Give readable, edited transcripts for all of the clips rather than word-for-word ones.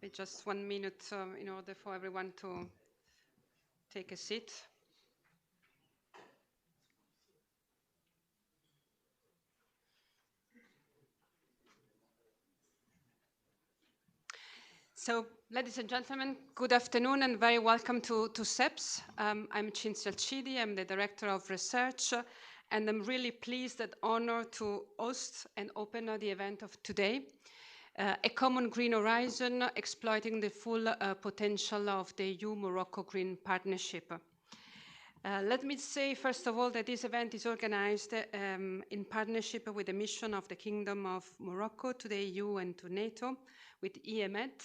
Be just 1 minute in order for everyone to take a seat. So, ladies and gentlemen, good afternoon and very welcome to CEPS. I'm Cinzia Alcidi, I'm the Director of Research, and I'm really pleased and honored to host and open the event of today. A common green horizon exploiting the full potential of the EU-Morocco Green Partnership. Let me say, first of all, that this event is organized in partnership with the mission of the Kingdom of Morocco to the EU and to NATO, with EMED,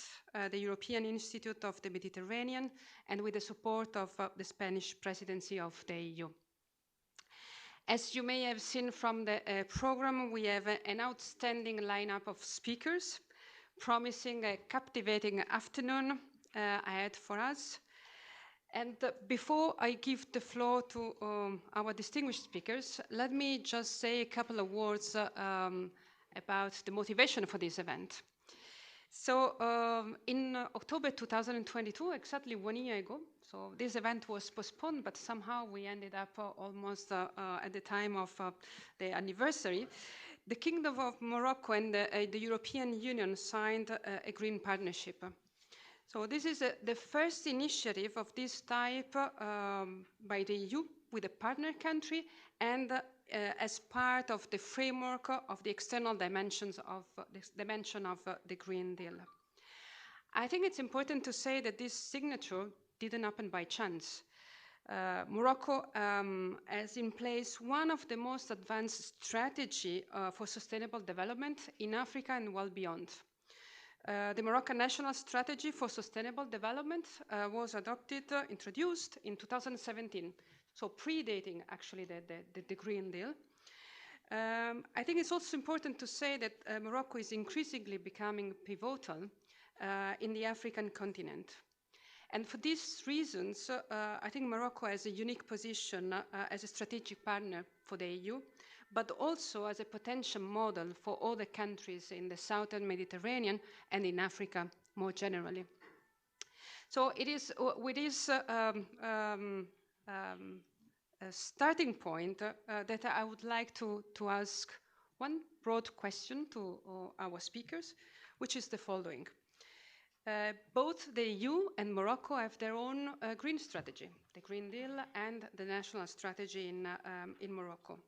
the European Institute of the Mediterranean, and with the support of the Spanish presidency of the EU. As you may have seen from the program, we have an outstanding lineup of speakers, promising a captivating afternoon ahead for us. And before I give the floor to our distinguished speakers, let me just say a couple of words about the motivation for this event. So in October 2022, exactly 1 year ago, so this event was postponed, but somehow we ended up almost at the time of the anniversary. The Kingdom of Morocco and the European Union signed a green partnership. So this is the first initiative of this type by the EU with a partner country and as part of the framework of the external dimensions of the Green Deal. I think it's important to say that this signature didn't happen by chance. Morocco has in place one of the most advanced strategy for sustainable development in Africa and well beyond. The Moroccan National Strategy for Sustainable Development was introduced in 2017, so predating actually the Green Deal. I think it's also important to say that Morocco is increasingly becoming pivotal in the African continent. And for these reasons, I think Morocco has a unique position as a strategic partner for the EU, but also as a potential model for other countries in the southern Mediterranean and in Africa more generally. So it is with this starting point that I would like to ask one broad question to our speakers, which is the following. Both the EU and Morocco have their own green strategy, the Green Deal and the national strategy in Morocco.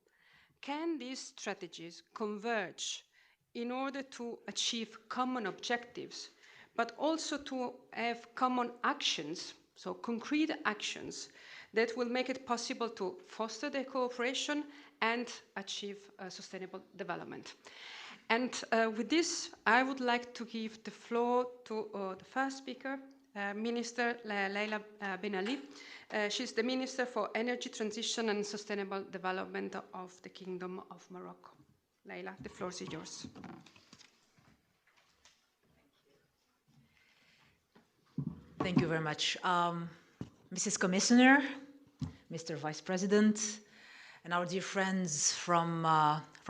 Can these strategies converge in order to achieve common objectives, but also to have common actions, so concrete actions, that will make it possible to foster their cooperation and achieve sustainable development? And with this, I would like to give the floor to the first speaker, Minister Leila Ben Ali. She's the Minister for Energy Transition and Sustainable Development of the Kingdom of Morocco. Leila, the floor is yours. Thank you very much. Mrs. Commissioner, Mr. Vice President, and our dear friends from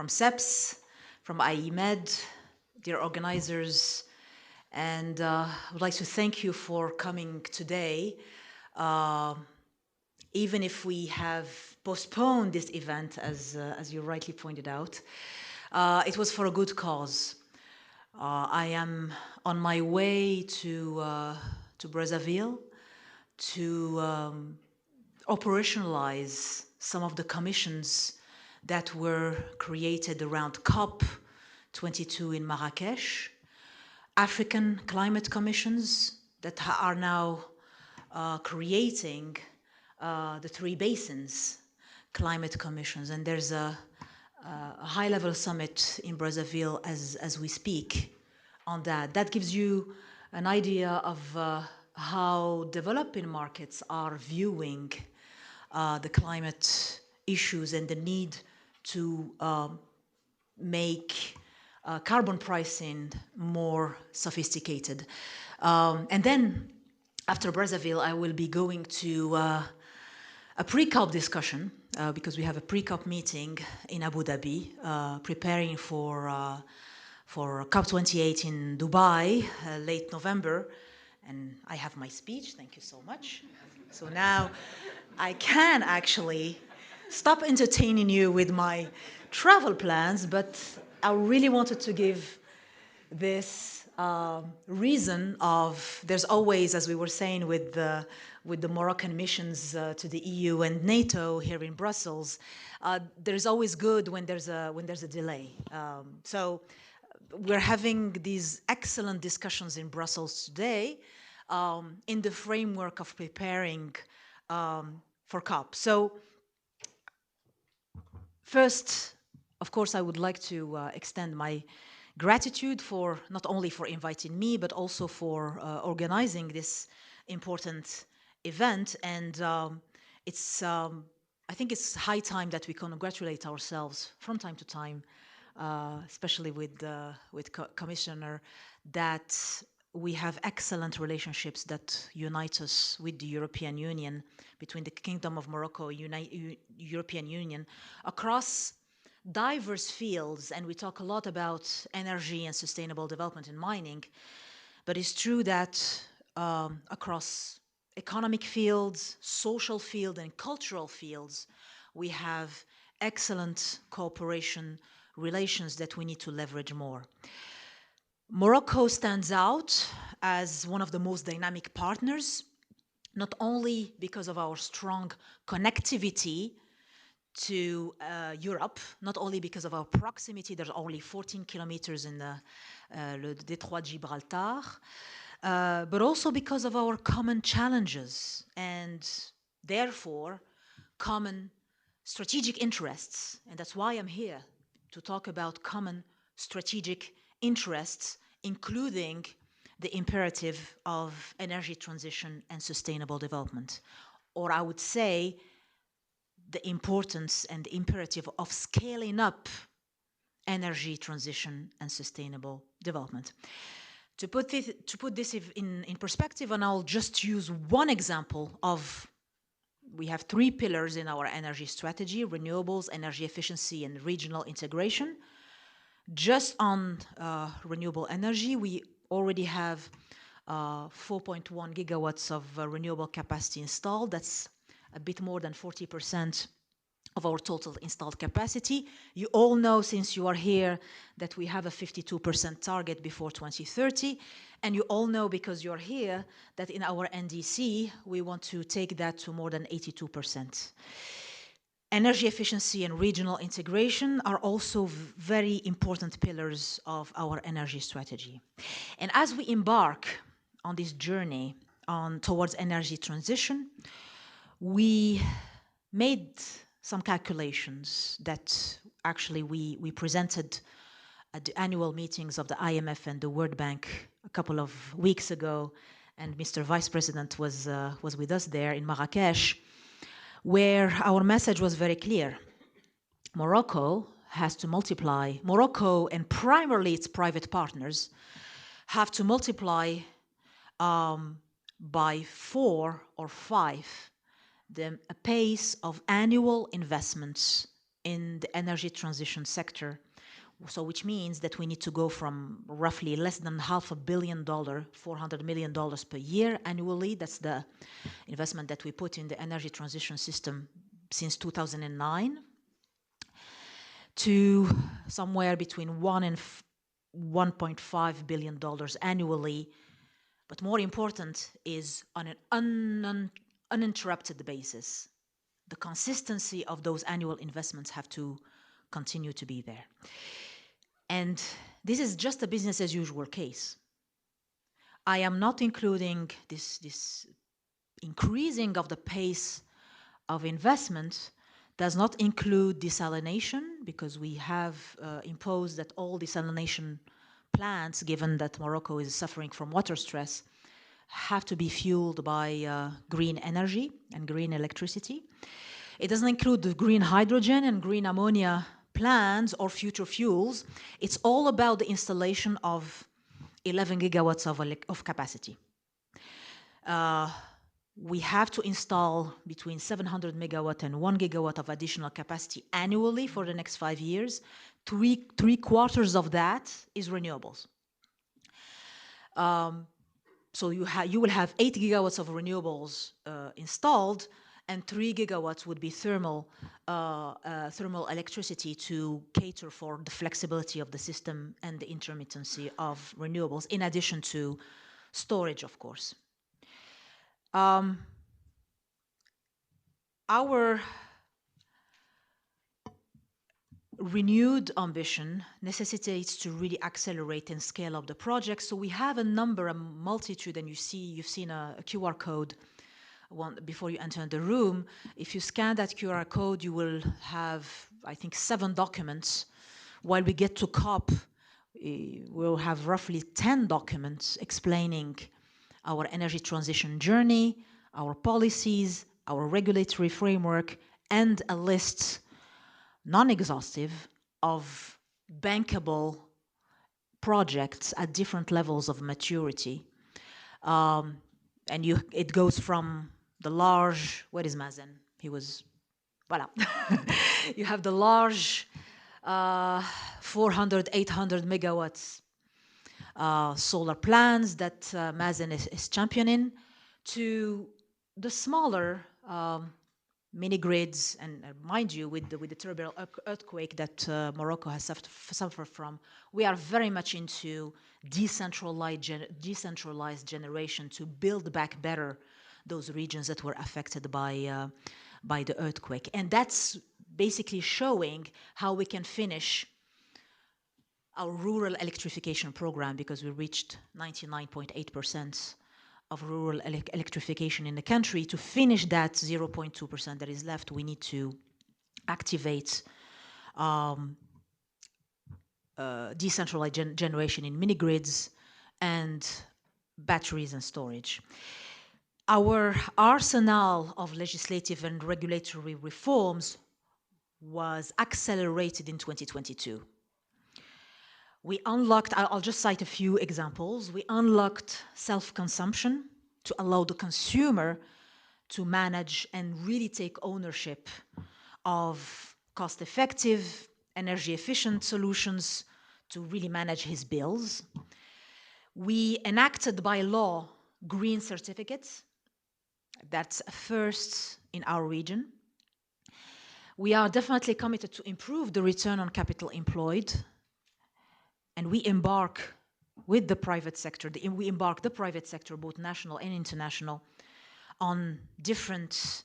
CEPS, from IEMED, dear organizers, and I would like to thank you for coming today. Even if we have postponed this event, as you rightly pointed out, it was for a good cause. I am on my way to Brazzaville to operationalize some of the commissions that were created around COP22 in Marrakesh, African climate commissions that are now creating the three basins climate commissions, and there's a high-level summit in Brazzaville as we speak on that. That gives you an idea of how developing markets are viewing the climate issues and the need to make carbon pricing more sophisticated. And then after Brazzaville, I will be going to a pre-COP discussion because we have a pre-COP meeting in Abu Dhabi, preparing for for COP28 in Dubai, late November. And I have my speech, thank you so much. So now I can actually stop entertaining you with my travel plans, but I really wanted to give this reason of, there's always, as we were saying with the Moroccan missions to the EU and NATO here in Brussels, there's always good when there's a delay. So we're having these excellent discussions in Brussels today in the framework of preparing for COP. So first, of course, I would like to extend my gratitude for not only for inviting me, but also for organizing this important event. And I think it's high time that we congratulate ourselves from time to time, especially with Commissioner, that we have excellent relationships that unite us with the European Union, between the Kingdom of Morocco, European Union, across diverse fields. And we talk a lot about energy and sustainable development in mining, but it's true that across economic fields, social fields, and cultural fields, we have excellent cooperation relations that we need to leverage more. Morocco stands out as one of the most dynamic partners, not only because of our strong connectivity to Europe, not only because of our proximity, there's only 14 kilometers in the Le Détroit de Gibraltar, but also because of our common challenges and therefore common strategic interests. And that's why I'm here, to talk about common strategic interests, including the imperative of energy transition and sustainable development. Or I would say the importance and the imperative of scaling up energy transition and sustainable development. To put this in perspective, and I'll just use one example of, we have 3 pillars in our energy strategy: renewables, energy efficiency, and regional integration. Just on renewable energy, we already have 4.1 gigawatts of renewable capacity installed. That's a bit more than 40% of our total installed capacity. You all know, since you are here, that we have a 52% target before 2030. And you all know, because you're here, that in our NDC, we want to take that to more than 82%. Energy efficiency and regional integration are also very important pillars of our energy strategy. And as we embark on this journey towards energy transition, we made some calculations that actually we presented at the annual meetings of the IMF and the World Bank a couple of weeks ago, and Mr. Vice President was with us there in Marrakesh, where our message was very clear. Morocco has to multiply, Morocco and primarily its private partners have to multiply by 4 or 5 the pace of annual investments in the energy transition sector. So which means that we need to go from roughly less than $500 million, $400 million per year annually. That's the investment that we put in the energy transition system since 2009, to somewhere between $1 and $1.5 billion annually. But more important is on an uninterrupted basis. The consistency of those annual investments have to continue to be there. And this is just a business as usual case. I am not including this increasing of the pace of investment does not include desalination, because we have imposed that all desalination plants, given that Morocco is suffering from water stress, have to be fueled by green energy and green electricity. It doesn't include the green hydrogen and green ammonia plants or future fuels. It's all about the installation of 11 gigawatts of capacity. We have to install between 700 megawatt and 1 gigawatt of additional capacity annually for the next 5 years three-quarters of that is renewables. So you will have 8 gigawatts of renewables installed, and 3 gigawatts would be thermal electricity to cater for the flexibility of the system and the intermittency of renewables, in addition to storage, of course. Our renewed ambition necessitates to really accelerate and scale up the project. So we have a multitude, and you've seen a QR code before you enter the room. If you scan that QR code, you will have, I think, 7 documents. While we get to COP, we'll have roughly 10 documents explaining our energy transition journey, our policies, our regulatory framework, and a list, non-exhaustive, of bankable projects at different levels of maturity. And it goes from the large, where is Mazen? He was, voilà. You have the large 400, 800 megawatts solar plants that Mazen is championing, to the smaller mini grids, and mind you, with the terrible earthquake that Morocco has suffered from, we are very much into decentralized generation to build back better those regions that were affected by the earthquake. And that's basically showing how we can finish our rural electrification program, because we reached 99.8% of rural electrification in the country. To finish that 0.2% that is left, we need to activate decentralized generation in mini grids and batteries and storage. Our arsenal of legislative and regulatory reforms was accelerated in 2022. We unlocked, I'll just cite a few examples. We unlocked self-consumption to allow the consumer to manage and really take ownership of cost-effective, energy-efficient solutions to really manage his bills. We enacted by law green certificates. That's a first in our region. We are definitely committed to improve the return on capital employed. And we embark with the private sector, the private sector, both national and international, on different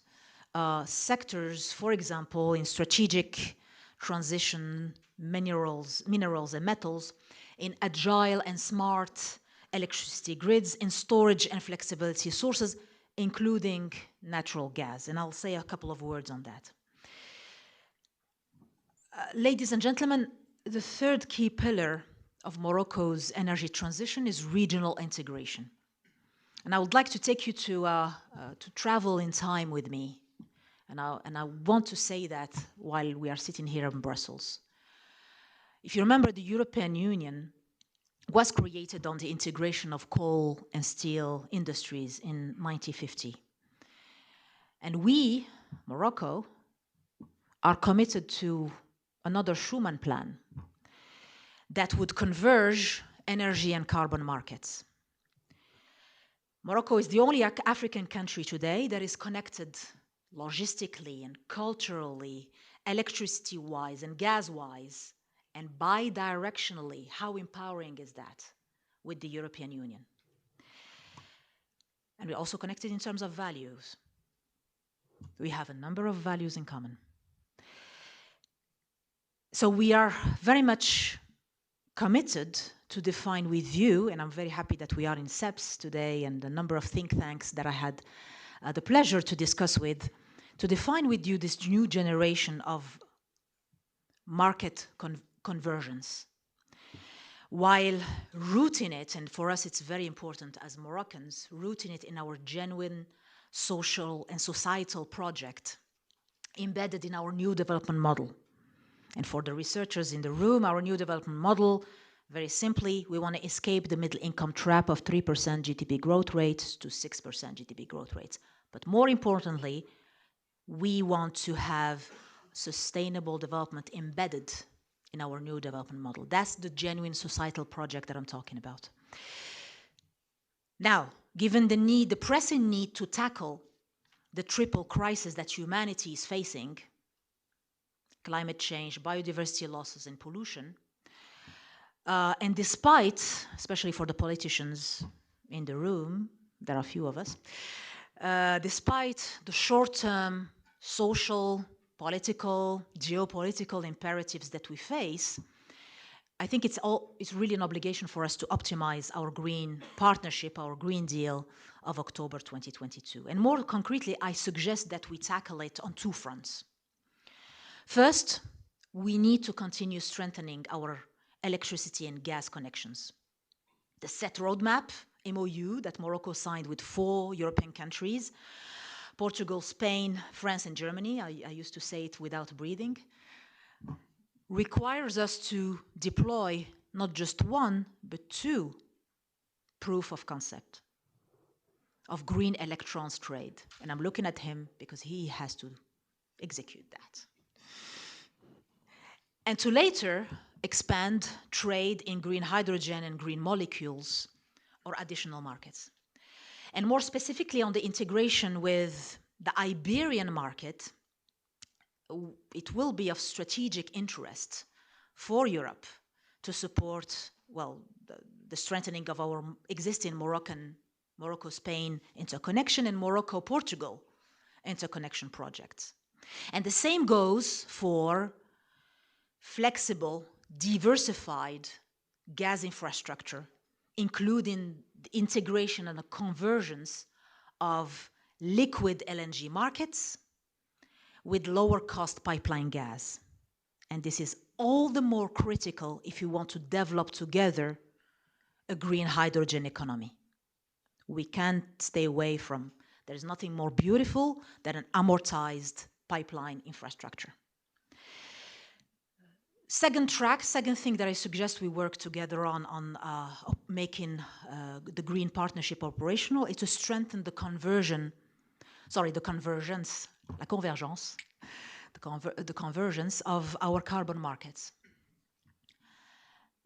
sectors, for example, in strategic transition, minerals and metals, in agile and smart electricity grids, in storage and flexibility sources, including natural gas. And I'll say a couple of words on that. Ladies and gentlemen, the third key pillar of Morocco's energy transition is regional integration. And I would like to take you to travel in time with me. And I want to say that while we are sitting here in Brussels. If you remember, the European Union was created on the integration of coal and steel industries in 1950. And we, Morocco, are committed to another Schuman plan that would converge energy and carbon markets. Morocco is the only African country today that is connected logistically and culturally, electricity-wise and gas-wise, and bi-directionally. How empowering is that with the European Union? And we're also connected in terms of values. We have a number of values in common. So we are very much committed to define with you, and I'm very happy that we are in CEPS today and a number of think tanks that I had the pleasure to discuss with, to define with you this new generation of market convergence, while rooting it, and for us it's very important as Moroccans, rooting it in our genuine social and societal project embedded in our new development model. And for the researchers in the room, our new development model, very simply, we want to escape the middle income trap of 3% GDP growth rates to 6% GDP growth rates. But more importantly, we want to have sustainable development embedded in our new development model. That's the genuine societal project that I'm talking about. Now, given the pressing need to tackle the triple crisis that humanity is facing, climate change, biodiversity losses, and pollution, and despite, especially for the politicians in the room, there are a few of us, despite the short-term social, political, geopolitical imperatives that we face, I think it's really an obligation for us to optimize our green partnership, our Green Deal of October 2022. And more concretely, I suggest that we tackle it on two fronts. First, we need to continue strengthening our electricity and gas connections. The set roadmap, MOU, that Morocco signed with 4 European countries, Portugal, Spain, France, and Germany, I used to say it without breathing, requires us to deploy not just 1, but 2 proof of concept of green electrons trade. And I'm looking at him because he has to execute that. And to later expand trade in green hydrogen and green molecules or additional markets. And more specifically on the integration with the Iberian market, it will be of strategic interest for Europe to support, well, the strengthening of our existing Morocco-Spain interconnection and Morocco-Portugal interconnection projects. And the same goes for flexible, diversified gas infrastructure, including the integration and the convergence of liquid LNG markets with lower cost pipeline gas. And this is all the more critical if you want to develop together a green hydrogen economy. We can't stay away from, there's nothing more beautiful than an amortized pipeline infrastructure. Second thing that I suggest we work together on making the Green Partnership operational is to strengthen the convergence, the convergence of our carbon markets.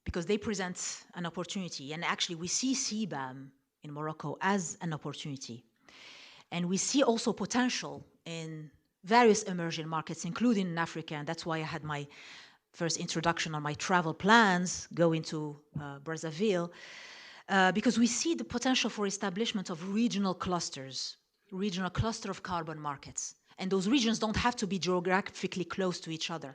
Because they present an opportunity, and actually we see CBAM in Morocco as an opportunity. And we see also potential in various emerging markets, including in Africa, and that's why I had my first introduction on my travel plans going to Brazzaville, because we see the potential for establishment of regional cluster of carbon markets. And those regions don't have to be geographically close to each other.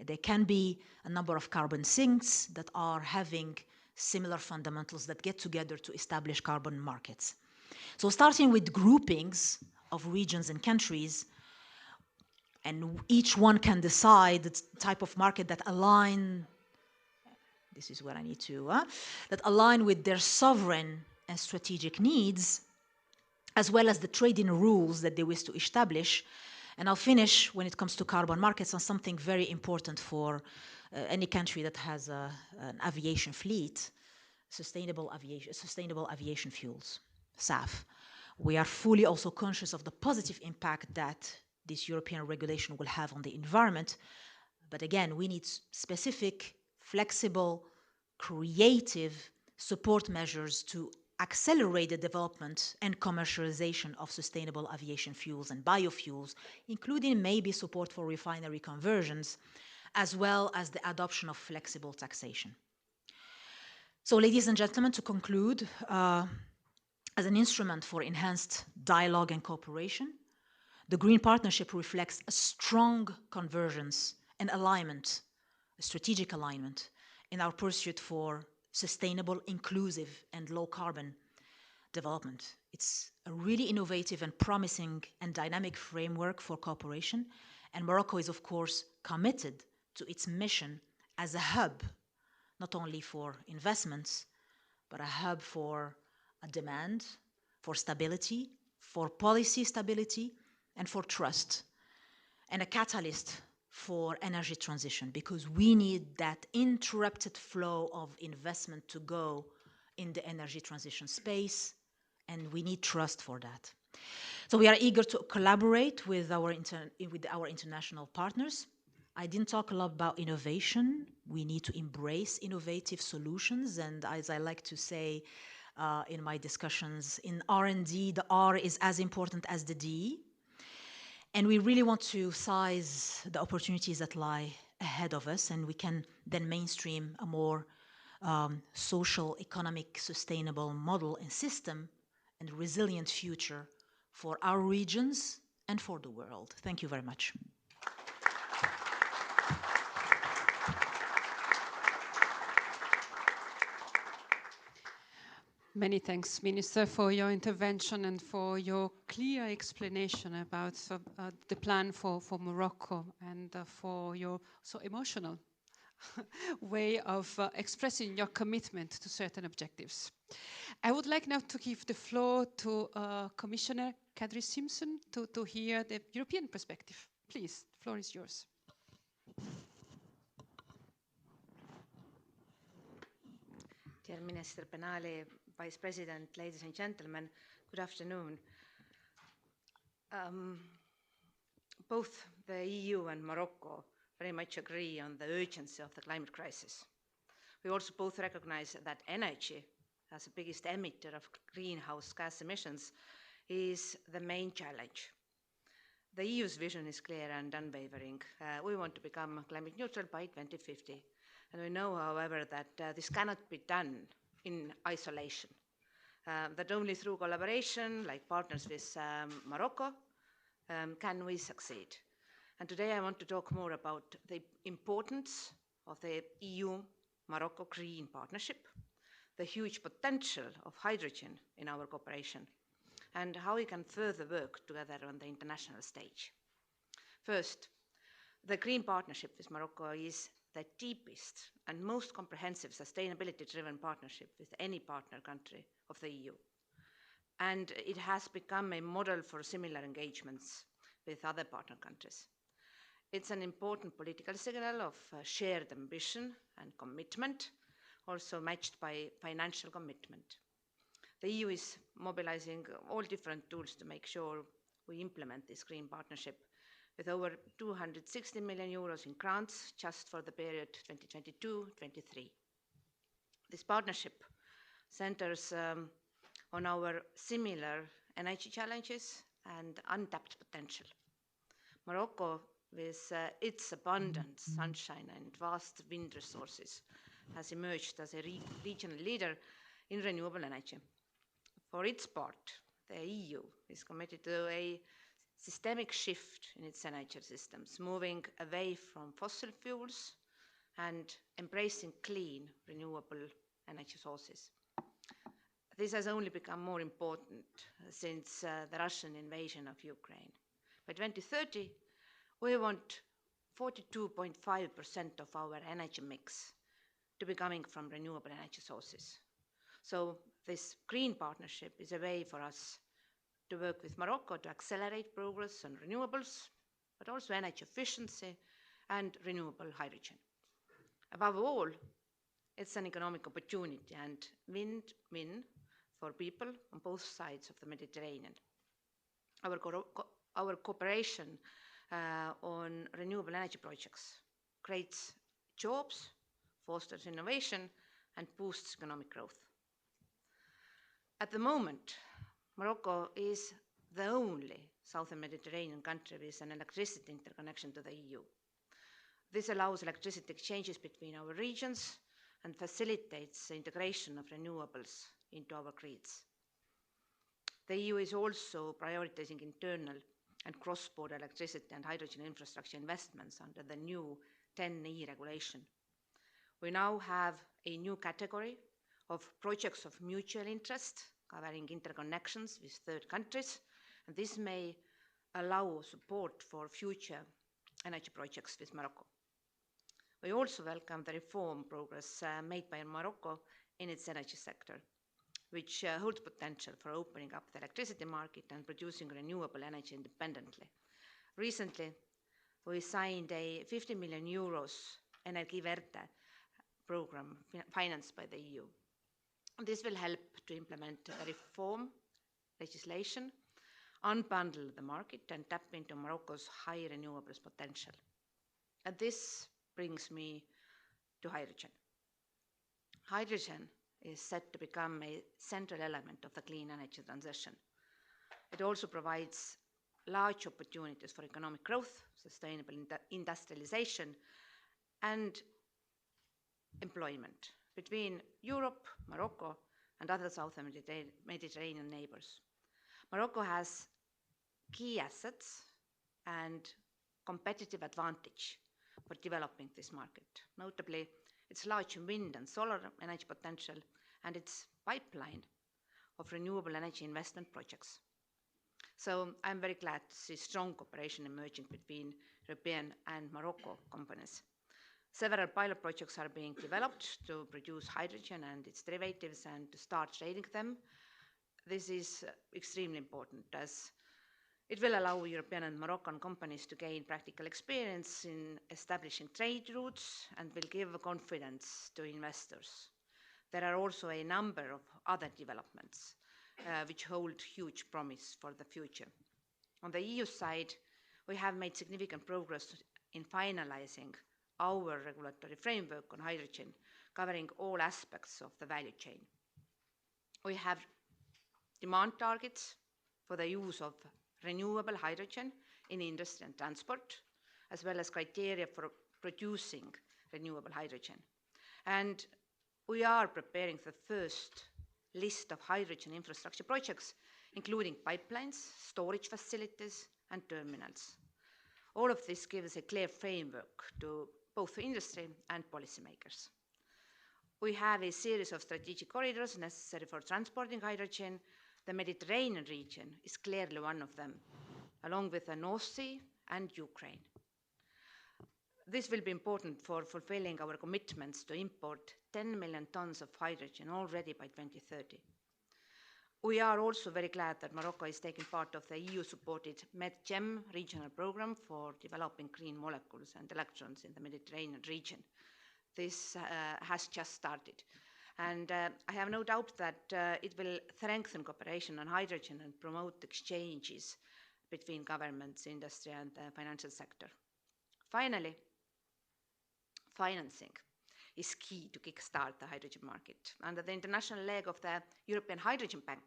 There can be a number of carbon sinks that are having similar fundamentals that get together to establish carbon markets. So starting with groupings of regions and countries, and each one can decide the type of market that align, this is what I need to, that align with their sovereign and strategic needs, as well as the trading rules that they wish to establish. And I'll finish, when it comes to carbon markets, on something very important for any country that has an aviation fleet, sustainable aviation fuels, SAF. We are fully also conscious of the positive impact that this European regulation will have on the environment. But again, we need specific, flexible, creative support measures to accelerate the development and commercialization of sustainable aviation fuels and biofuels, including maybe support for refinery conversions, as well as the adoption of flexible taxation. So, ladies and gentlemen, to conclude, as an instrument for enhanced dialogue and cooperation, the Green Partnership reflects a strong convergence and alignment, a strategic alignment, in our pursuit for sustainable, inclusive, and low-carbon development. It's a really innovative and promising and dynamic framework for cooperation, and Morocco is, of course, committed to its mission as a hub, not only for investments, but a hub for a demand, for stability, for policy stability, and for trust, and a catalyst for energy transition, because we need that interrupted flow of investment to go in the energy transition space, and we need trust for that. So we are eager to collaborate with our international partners I didn't talk a lot about innovation. We need to embrace innovative solutions. And as I like to say in my discussions, in R&D, the R is as important as the D. And we really want to size the opportunities that lie ahead of us, and we can then mainstream a more social, economic, sustainable model and system and resilient future for our regions and for the world. Thank you very much. Many thanks, Minister, for your intervention and for your clear explanation about the plan for Morocco and for your so emotional way of expressing your commitment to certain objectives. I would like now to give the floor to Commissioner Kadri Simpson to hear the European perspective. Please, the floor is yours. Dear Minister Benali, Vice President, ladies and gentlemen, good afternoon. Both the EU and Morocco very much agree on the urgency of the climate crisis. We also both recognize that energy, as the biggest emitter of greenhouse gas emissions, is the main challenge. The EU's vision is clear and unwavering. We want to become climate neutral by 2050. And we know, however, that this cannot be done in isolation, that only through collaboration, like partners with Morocco, can we succeed. And today I want to talk more about the importance of the EU-Morocco Green Partnership, the huge potential of hydrogen in our cooperation, and how we can further work together on the international stage. First, the Green Partnership with Morocco is the deepest and most comprehensive sustainability-driven partnership with any partner country of the EU. And it has become a model for similar engagements with other partner countries. It's an important political signal of shared ambition and commitment, also matched by financial commitment. The EU is mobilizing all different tools to make sure we implement this Green Partnership, with over 260 million euros in grants just for the period 2022-23. This partnership centers on our similar energy challenges and untapped potential. Morocco, with its abundant sunshine and vast wind resources, has emerged as a regional leader in renewable energy. For its part, the EU is committed to a systemic shift in its energy systems, moving away from fossil fuels and embracing clean, renewable energy sources. This has only become more important since the Russian invasion of Ukraine. By 2030, we want 42.5% of our energy mix to be coming from renewable energy sources. So this Green Partnership is a way for us to work with Morocco to accelerate progress on renewables, but also energy efficiency and renewable hydrogen. Above all, it's an economic opportunity and win-win for people on both sides of the Mediterranean. Our cooperation on renewable energy projects creates jobs, fosters innovation, and boosts economic growth. At the moment, Morocco is the only southern Mediterranean country with an electricity interconnection to the EU. This allows electricity exchanges between our regions and facilitates the integration of renewables into our grids. The EU is also prioritizing internal and cross-border electricity and hydrogen infrastructure investments under the new 10E regulation. We now have a new category of projects of mutual interest covering interconnections with third countries, and this may allow support for future energy projects with Morocco. We also welcome the reform progress made by Morocco in its energy sector, which holds potential for opening up the electricity market and producing renewable energy independently. Recently, we signed a 50 million euros Energy Verde program financed by the EU. This will help to implement the reform legislation, unbundle the market, and tap into Morocco's high renewables potential. And this brings me to hydrogen. Hydrogen is set to become a central element of the clean energy transition. It also provides large opportunities for economic growth, sustainable industrialization, and employment between Europe, Morocco, and other southern Mediterranean neighbors. Morocco has key assets and competitive advantage for developing this market, notably its large wind and solar energy potential and its pipeline of renewable energy investment projects. So I'm very glad to see strong cooperation emerging between European and Morocco companies. Several pilot projects are being developed to produce hydrogen and its derivatives and to start trading them. This is extremely important as it will allow European and Moroccan companies to gain practical experience in establishing trade routes and will give confidence to investors. There are also a number of other developments which hold huge promise for the future. On the EU side, we have made significant progress in finalizing our regulatory framework on hydrogen, covering all aspects of the value chain. We have demand targets for the use of renewable hydrogen in industry and transport, as well as criteria for producing renewable hydrogen. And we are preparing the first list of hydrogen infrastructure projects, including pipelines, storage facilities, and terminals. All of this gives a clear framework to both industry and policymakers. We have a series of strategic corridors necessary for transporting hydrogen. The Mediterranean region is clearly one of them, along with the North Sea and Ukraine. This will be important for fulfilling our commitments to import 10 million tons of hydrogen already by 2030. We are also very glad that Morocco is taking part of the EU-supported MedGem regional program for developing green molecules and electrons in the Mediterranean region. This has just started. And I have no doubt that it will strengthen cooperation on hydrogen and promote exchanges between governments, industry, and the financial sector. Finally, financing is key to kickstart the hydrogen market. Under the international leg of the European Hydrogen Bank,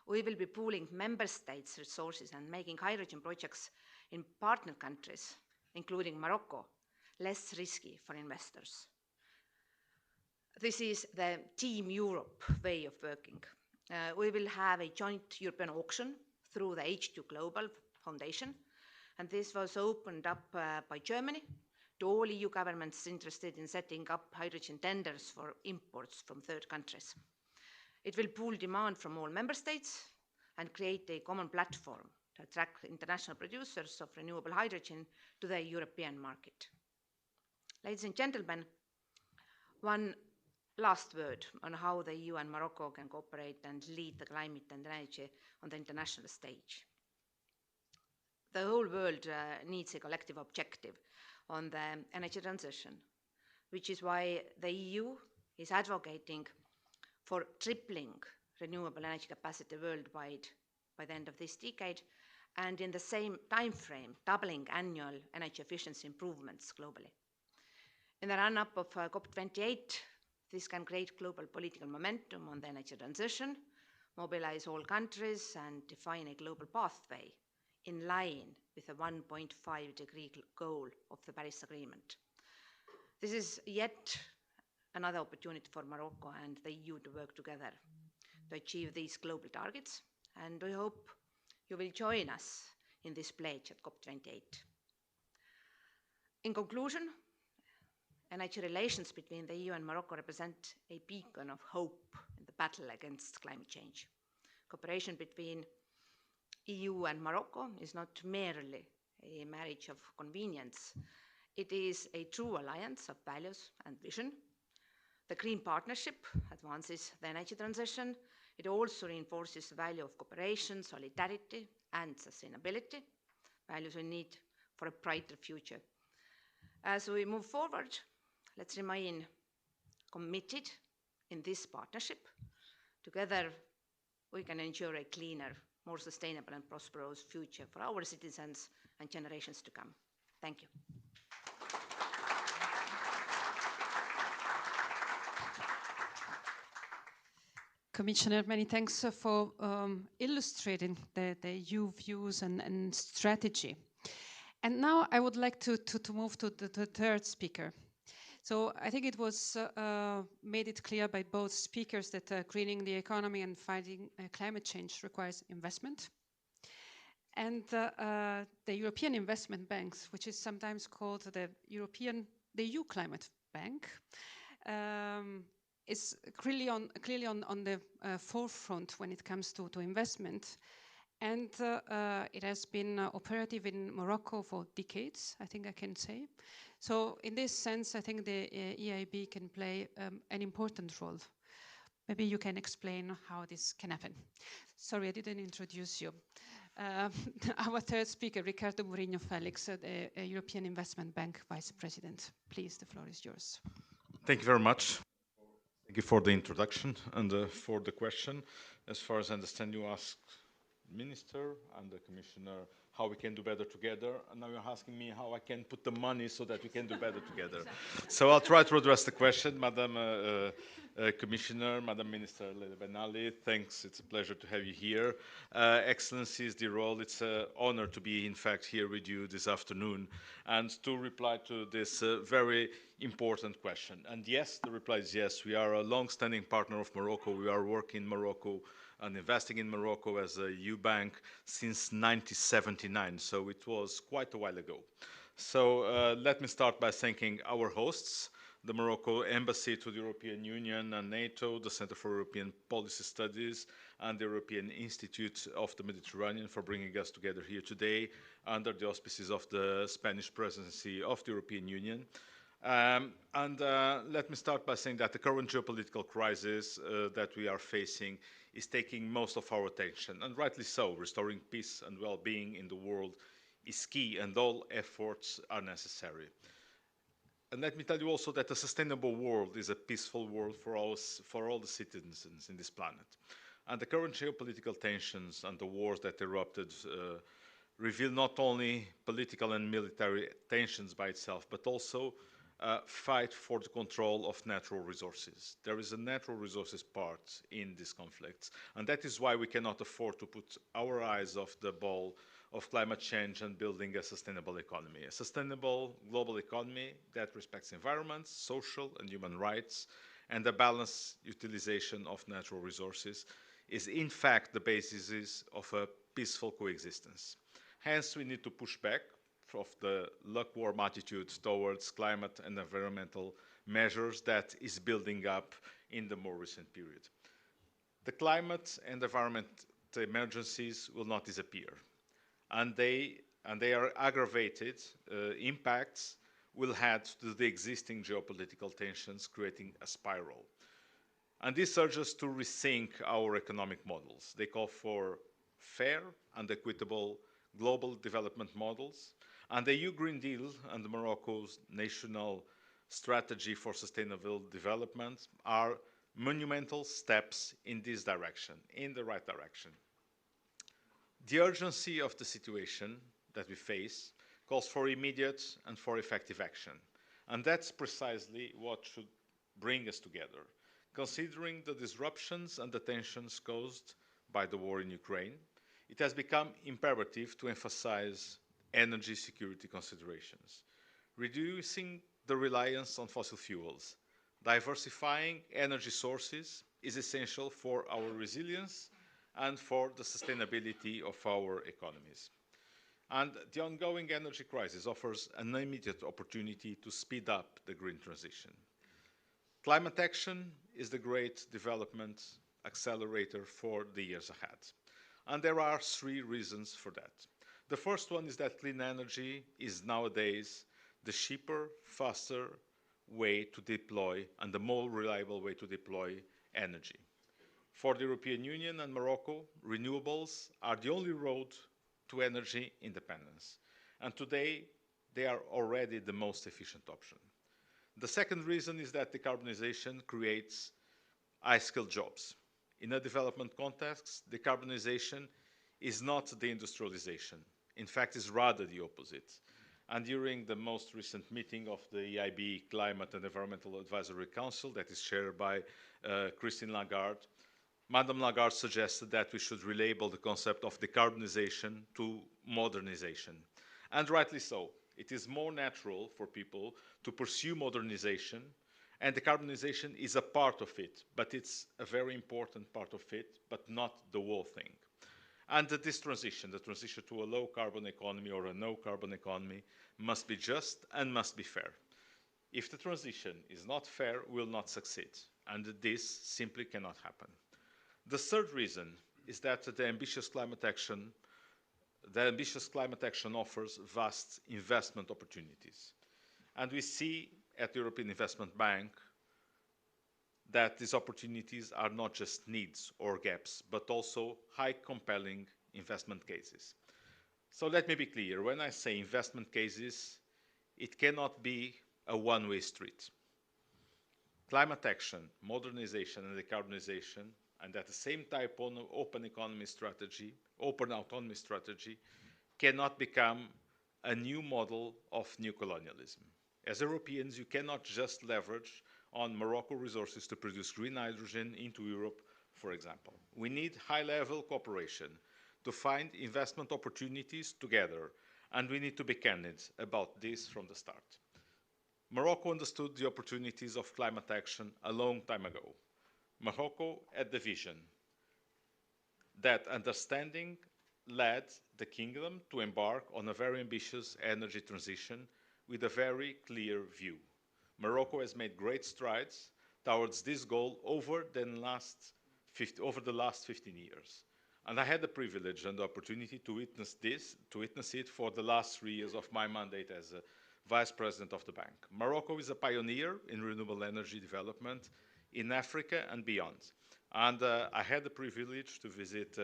we will be pooling member states' resources and making hydrogen projects in partner countries, including Morocco, less risky for investors. This is the Team Europe way of working. We will have a joint European auction through the H2 Global Foundation, and this was opened up by Germany to all EU governments interested in setting up hydrogen tenders for imports from third countries. It will pool demand from all member states and create a common platform to attract international producers of renewable hydrogen to the European market. Ladies and gentlemen, one last word on how the EU and Morocco can cooperate and lead the climate and energy on the international stage. The whole world needs a collective objective on the energy transition, which is why the EU is advocating for tripling renewable energy capacity worldwide by the end of this decade, and in the same time frame, doubling annual energy efficiency improvements globally. In the run-up of COP28, this can create global political momentum on the energy transition, mobilize all countries, and define a global pathway in line with the 1.5-degree goal of the Paris Agreement. This is yet another opportunity for Morocco and the EU to work together to achieve these global targets, and we hope you will join us in this pledge at COP28. In conclusion, energy relations between the EU and Morocco represent a beacon of hope in the battle against climate change. Cooperation between EU and Morocco is not merely a marriage of convenience. It is a true alliance of values and vision. The Green Partnership advances the energy transition. It also reinforces the value of cooperation, solidarity, and sustainability, values we need for a brighter future. As we move forward, let's remain committed in this partnership. Together, we can ensure a cleaner, more sustainable and prosperous future for our citizens and generations to come. Thank you. Commissioner, many thanks for illustrating the EU views and strategy. And now I would like to move to the third speaker. So I think it was made it clear by both speakers that greening the economy and fighting climate change requires investment. And the European Investment Banks, which is sometimes called the EU Climate Bank, is clearly on the forefront when it comes to investment. And it has been operative in Morocco for decades, I think I can say. So in this sense, I think the EIB can play an important role. Maybe you can explain how this can happen. Sorry, I didn't introduce you. Our third speaker, Ricardo Mourinho Felix, the European Investment Bank Vice President. Please, the floor is yours. Thank you very much. Thank you for the introduction and for the question. As far as I understand, you asked Minister and the Commissioner how we can do better together, and now you're asking me how I can put the money so that we can do better together. So I'll try to address the question, Madam Commissioner, Madam Minister Leda Benali. Thanks, it's a pleasure to have you here. Excellencies, dear all, it's an honor to be in fact here with you this afternoon and to reply to this very important question. And yes, the reply is yes. We are a long-standing partner of Morocco. We are working in Morocco and investing in Morocco as a EU bank since 1979, so it was quite a while ago. So let me start by thanking our hosts, the Morocco Embassy to the European Union and NATO, the Center for European Policy Studies, and the European Institute of the Mediterranean for bringing us together here today under the auspices of the Spanish presidency of the European Union. Let me start by saying that the current geopolitical crisis that we are facing is taking most of our attention, and rightly so. Restoring peace and well-being in the world is key, and all efforts are necessary. And let me tell you also that a sustainable world is a peaceful world for all the citizens in this planet. And the current geopolitical tensions and the wars that erupted reveal not only political and military tensions by itself, but also fight for the control of natural resources. There is a natural resources part in these conflicts, and that is why we cannot afford to put our eyes off the ball of climate change and building a sustainable economy. A sustainable global economy that respects environment, social and human rights, and the balanced utilization of natural resources is in fact the basis of a peaceful coexistence. Hence, we need to push back of the lukewarm attitude towards climate and environmental measures that is building up in the more recent period. The climate and environment emergencies will not disappear, and they are aggravated impacts will add to the existing geopolitical tensions, creating a spiral. And this urges us to rethink our economic models. They call for fair and equitable global development models. And the EU Green Deal and Morocco's national strategy for sustainable development are monumental steps in this direction, in the right direction. The urgency of the situation that we face calls for immediate and for effective action. And that's precisely what should bring us together. Considering the disruptions and the tensions caused by the war in Ukraine, it has become imperative to emphasize energy security considerations, reducing the reliance on fossil fuels. Diversifying energy sources is essential for our resilience and for the sustainability of our economies. And the ongoing energy crisis offers an immediate opportunity to speed up the green transition. Climate action is the great development accelerator for the years ahead. And there are three reasons for that. The first one is that clean energy is nowadays the cheaper, faster way to deploy and the more reliable way to deploy energy. For the European Union and Morocco, renewables are the only road to energy independence. And today, they are already the most efficient option. The second reason is that decarbonization creates high-skilled jobs. In a development context, decarbonization is not deindustrialization. In fact, it's rather the opposite. And during the most recent meeting of the EIB Climate and Environmental Advisory Council that is chaired by Christine Lagarde, Madame Lagarde suggested that we should relabel the concept of decarbonization to modernization. And rightly so. It is more natural for people to pursue modernization, and decarbonization is a part of it, but it's a very important part of it, but not the whole thing. And this transition, the transition to a low carbon economy or a no carbon economy, must be just and must be fair. If the transition is not fair, we will not succeed. And this simply cannot happen. The third reason is that the ambitious climate action offers vast investment opportunities. And we see at the European Investment Bank that these opportunities are not just needs or gaps, but also high compelling investment cases. So let me be clear, when I say investment cases, it cannot be a one-way street. Climate action, modernization and decarbonization, and at the same time open economy strategy, open autonomy strategy, cannot become a new model of new colonialism. As Europeans, you cannot just leverage on Morocco resources to produce green hydrogen into Europe, for example. We need high-level cooperation to find investment opportunities together, and we need to be candid about this from the start. Morocco understood the opportunities of climate action a long time ago. Morocco had the vision. That understanding led the kingdom to embark on a very ambitious energy transition with a very clear view. Morocco has made great strides towards this goal over the last 15 years. And I had the privilege and the opportunity to witness it for the last 3 years of my mandate as a vice president of the bank. Morocco is a pioneer in renewable energy development in Africa and beyond. And I had the privilege to visit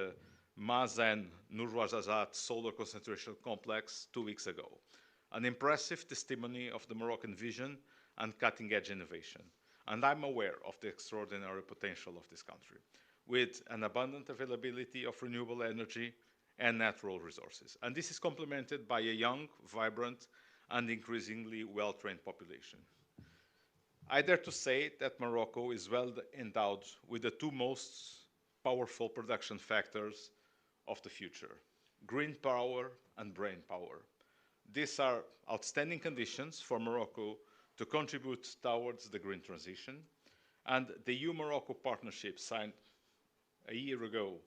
Mazen Nourouarzazate Solar Concentration Complex 2 weeks ago. An impressive testimony of the Moroccan vision and cutting-edge innovation. And I'm aware of the extraordinary potential of this country, with an abundant availability of renewable energy and natural resources. And this is complemented by a young, vibrant, and increasingly well-trained population. I dare to say that Morocco is well endowed with the two most powerful production factors of the future: green power and brain power. These are outstanding conditions for Morocco to contribute towards the green transition, and the EU-Morocco partnership signed a year ago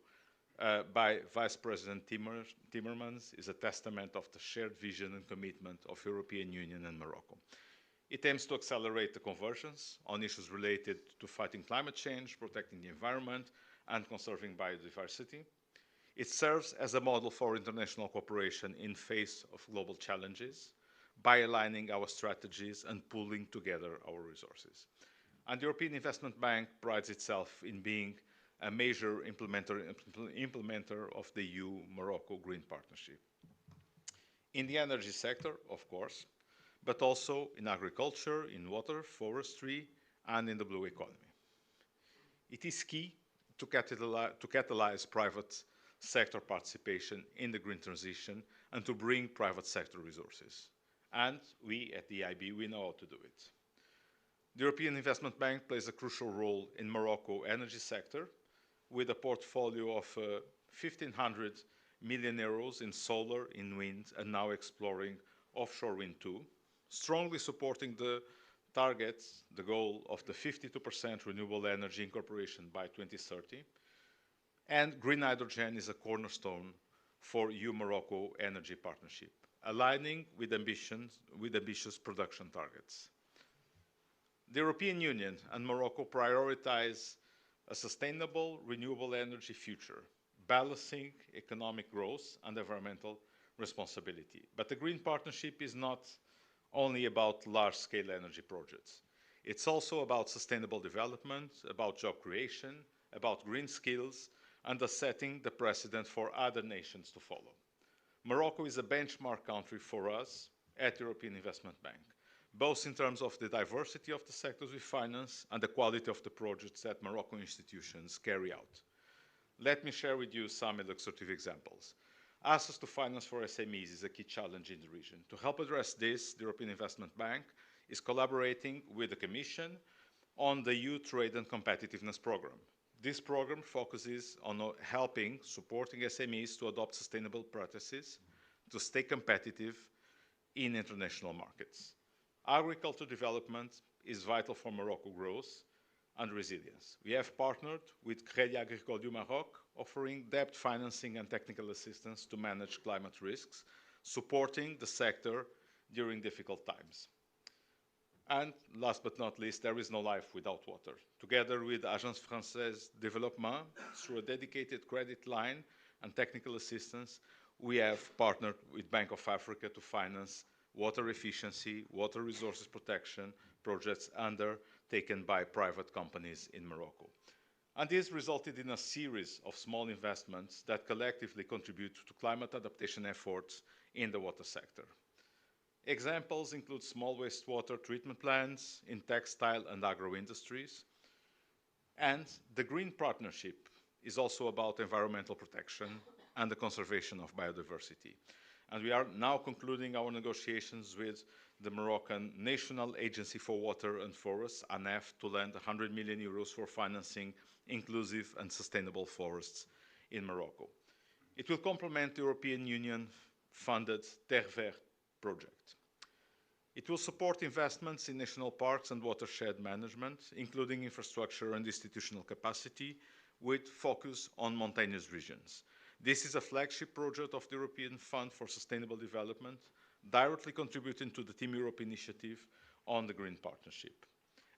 by Vice President Timmermans is a testament of the shared vision and commitment of European Union and Morocco. It aims to accelerate the convergence on issues related to fighting climate change, protecting the environment, and conserving biodiversity. It serves as a model for international cooperation in face of global challenges by aligning our strategies and pooling together our resources. And the European Investment Bank prides itself in being a major implementer of the EU-Morocco Green Partnership. In the energy sector, of course, but also in agriculture, in water, forestry, and in the blue economy. It is key to catalyze private sector participation in the green transition and to bring private sector resources. And we at the EIB, we know how to do it. The European Investment Bank plays a crucial role in Morocco energy sector with a portfolio of 1,500 million euros in solar, in wind, and now exploring offshore wind too, strongly supporting the targets, the goal of the 52% renewable energy incorporation by 2030. And green hydrogen is a cornerstone for EU-Morocco energy partnership, aligning with ambitious production targets. The European Union and Morocco prioritize a sustainable renewable energy future, balancing economic growth and environmental responsibility. But the Green Partnership is not only about large-scale energy projects. It's also about sustainable development, about job creation, about green skills, and setting the precedent for other nations to follow. Morocco is a benchmark country for us at the European Investment Bank, both in terms of the diversity of the sectors we finance and the quality of the projects that Moroccan institutions carry out. Let me share with you some illustrative examples. Access to finance for SMEs is a key challenge in the region. To help address this, the European Investment Bank is collaborating with the Commission on the EU Trade and Competitiveness Programme. This program focuses on supporting SMEs to adopt sustainable practices to stay competitive in international markets. Agriculture development is vital for Morocco growth and resilience. We have partnered with Crédit Agricole du Maroc, offering debt financing and technical assistance to manage climate risks, supporting the sector during difficult times. And last but not least, there is no life without water. Together with Agence Française Développement, through a dedicated credit line and technical assistance, we have partnered with Bank of Africa to finance water efficiency, water resources protection projects undertaken by private companies in Morocco. And this resulted in a series of small investments that collectively contribute to climate adaptation efforts in the water sector. Examples include small wastewater treatment plants in textile and agro industries. And the Green Partnership is also about environmental protection and the conservation of biodiversity. And we are now concluding our negotiations with the Moroccan National Agency for Water and Forests, ANEF, to lend 100 million euros for financing inclusive and sustainable forests in Morocco. It will complement the European Union-funded Terre Verte project. It will support investments in national parks and watershed management, including infrastructure and institutional capacity, with focus on mountainous regions. This is a flagship project of the European Fund for Sustainable Development, directly contributing to the Team Europe initiative on the Green Partnership.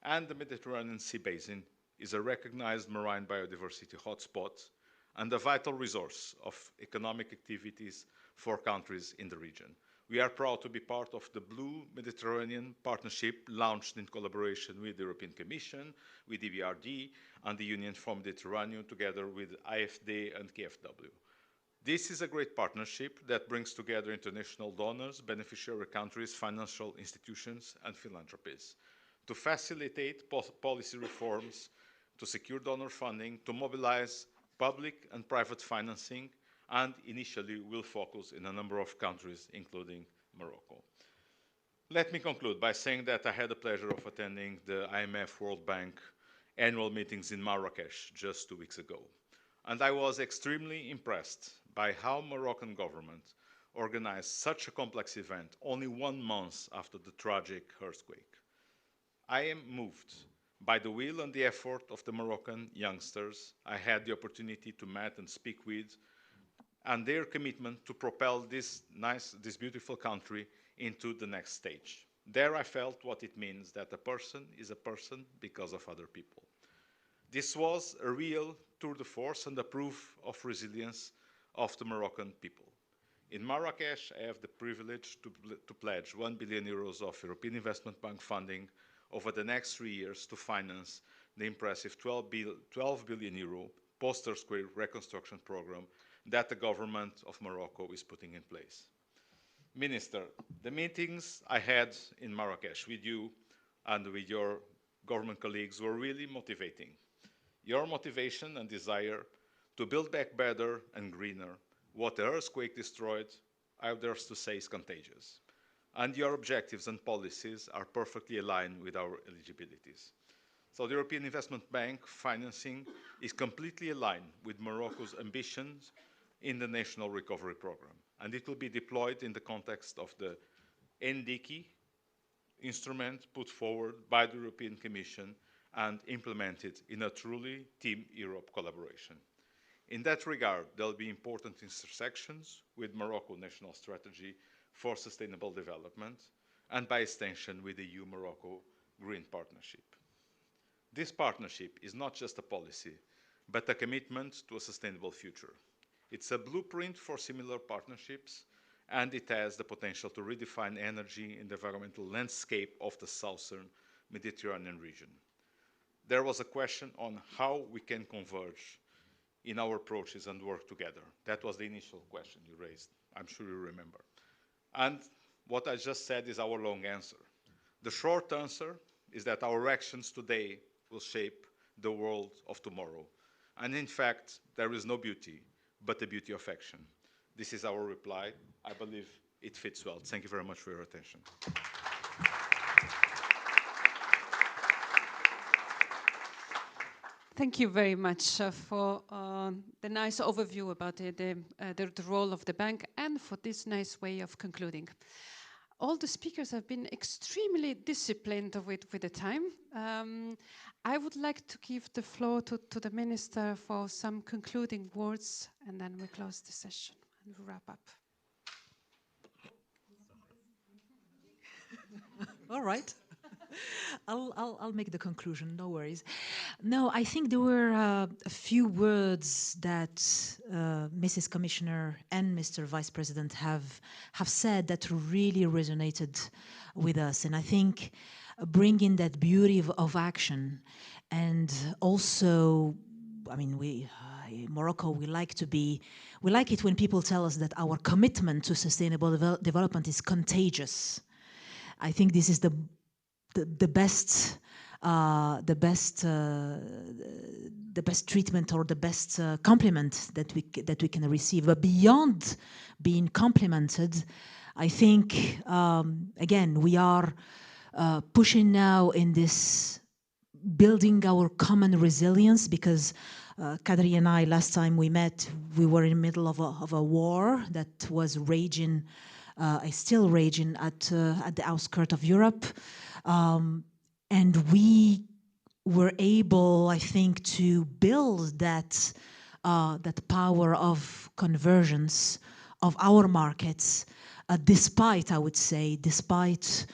And the Mediterranean Sea Basin is a recognized marine biodiversity hotspot and a vital resource of economic activities for countries in the region. We are proud to be part of the Blue Mediterranean Partnership, launched in collaboration with the European Commission, with EBRD, and the Union for Mediterranean, together with IFD and KfW. This is a great partnership that brings together international donors, beneficiary countries, financial institutions, and philanthropies to facilitate policy reforms, to secure donor funding, to mobilize public and private financing, and initially will focus in a number of countries, including Morocco. Let me conclude by saying that I had the pleasure of attending the IMF World Bank annual meetings in Marrakesh just 2 weeks ago. And I was extremely impressed by how Moroccan government organized such a complex event only 1 month after the tragic earthquake. I am moved by the will and the effort of the Moroccan youngsters I had the opportunity to meet and speak with, and their commitment to propel this beautiful country into the next stage. There I felt what it means that a person is a person because of other people. This was a real tour de force and a proof of resilience of the Moroccan people. In Marrakesh, I have the privilege to pledge 1 billion euros of European Investment Bank funding over the next 3 years to finance the impressive 12 billion euro post-earthquake reconstruction program that the government of Morocco is putting in place. Minister, the meetings I had in Marrakesh with you and with your government colleagues were really motivating. Your motivation and desire to build back better and greener what the earthquake destroyed, I dare to say, is contagious. And your objectives and policies are perfectly aligned with our eligibilities. So the European Investment Bank financing is completely aligned with Morocco's ambitions in the National Recovery Program. And it will be deployed in the context of the NDICI instrument put forward by the European Commission and implemented in a truly Team Europe collaboration. In that regard, there will be important intersections with Morocco National Strategy for Sustainable Development and by extension with the EU-Morocco Green Partnership. This partnership is not just a policy, but a commitment to a sustainable future. It's a blueprint for similar partnerships, and it has the potential to redefine energy in the environmental landscape of the southern Mediterranean region. There was a question on how we can converge in our approaches and work together. That was the initial question you raised. I'm sure you remember. And what I just said is our long answer. The short answer is that our actions today will shape the world of tomorrow. And in fact, there is no beauty but the beauty of action. This is our reply. I believe it fits well. Thank you very much for your attention. Thank you very much for the nice overview about the role of the bank and for this nice way of concluding. All the speakers have been extremely disciplined with the time. I would like to give the floor to the Minister for some concluding words, and then we close the session and wrap up. All right. I'll make the conclusion, no worries. No, I think there were a few words that Mrs. Commissioner and Mr. Vice President have said that really resonated with us. And I think bringing that beauty of action, and also, I mean, in Morocco, we like it when people tell us that our commitment to sustainable development is contagious. I think this is the best treatment or the best compliment that we can receive. But beyond being complimented, I think again we are pushing now in this building our common resilience, because Kadri and I, last time we met, we were in the middle of a war that was raging, is still raging at the outskirts of Europe. And we were able, I think, to build that power of convergence of our markets, despite, I would say, despite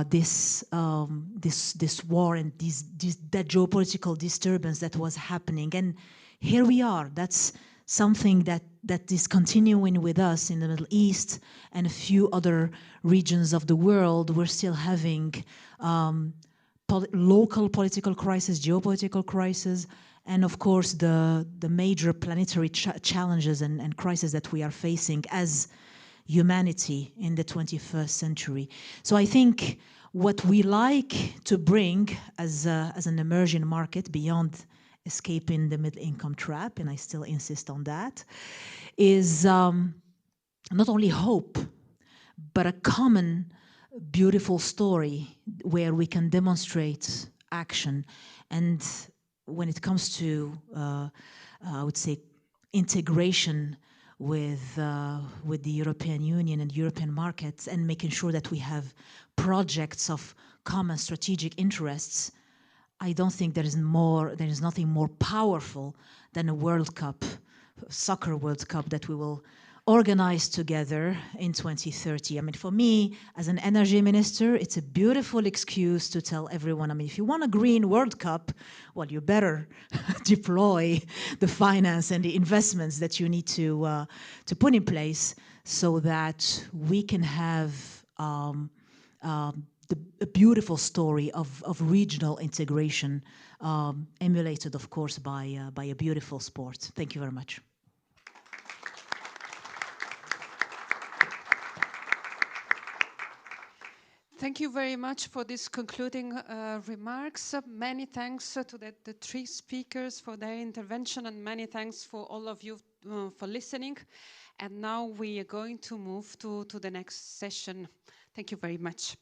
this war and that geopolitical disturbance that was happening. And here we are. That's something that is continuing with us in the Middle East and a few other regions of the world. We're still having local political crisis, geopolitical crisis, and of course the major planetary challenges and crises that we are facing as humanity in the 21st century. So I think what we like to bring as an emerging market, beyond escaping the middle-income trap, and I still insist on that, is not only hope, but a common, beautiful story where we can demonstrate action. And when it comes to, I would say, integration with the European Union and European markets, and making sure that we have projects of common strategic interests, I don't think there is nothing more powerful than a World Cup, soccer World Cup, that we will organize together in 2030. I mean, for me, as an energy minister, it's a beautiful excuse to tell everyone, I mean, if you want a green World Cup, well, you better deploy the finance and the investments that you need to put in place so that we can have a beautiful story of regional integration, emulated, of course, by a beautiful sport. Thank you very much. Thank you very much for these concluding remarks. Many thanks to the three speakers for their intervention, and many thanks for all of you for listening. And now we are going to move to the next session. Thank you very much.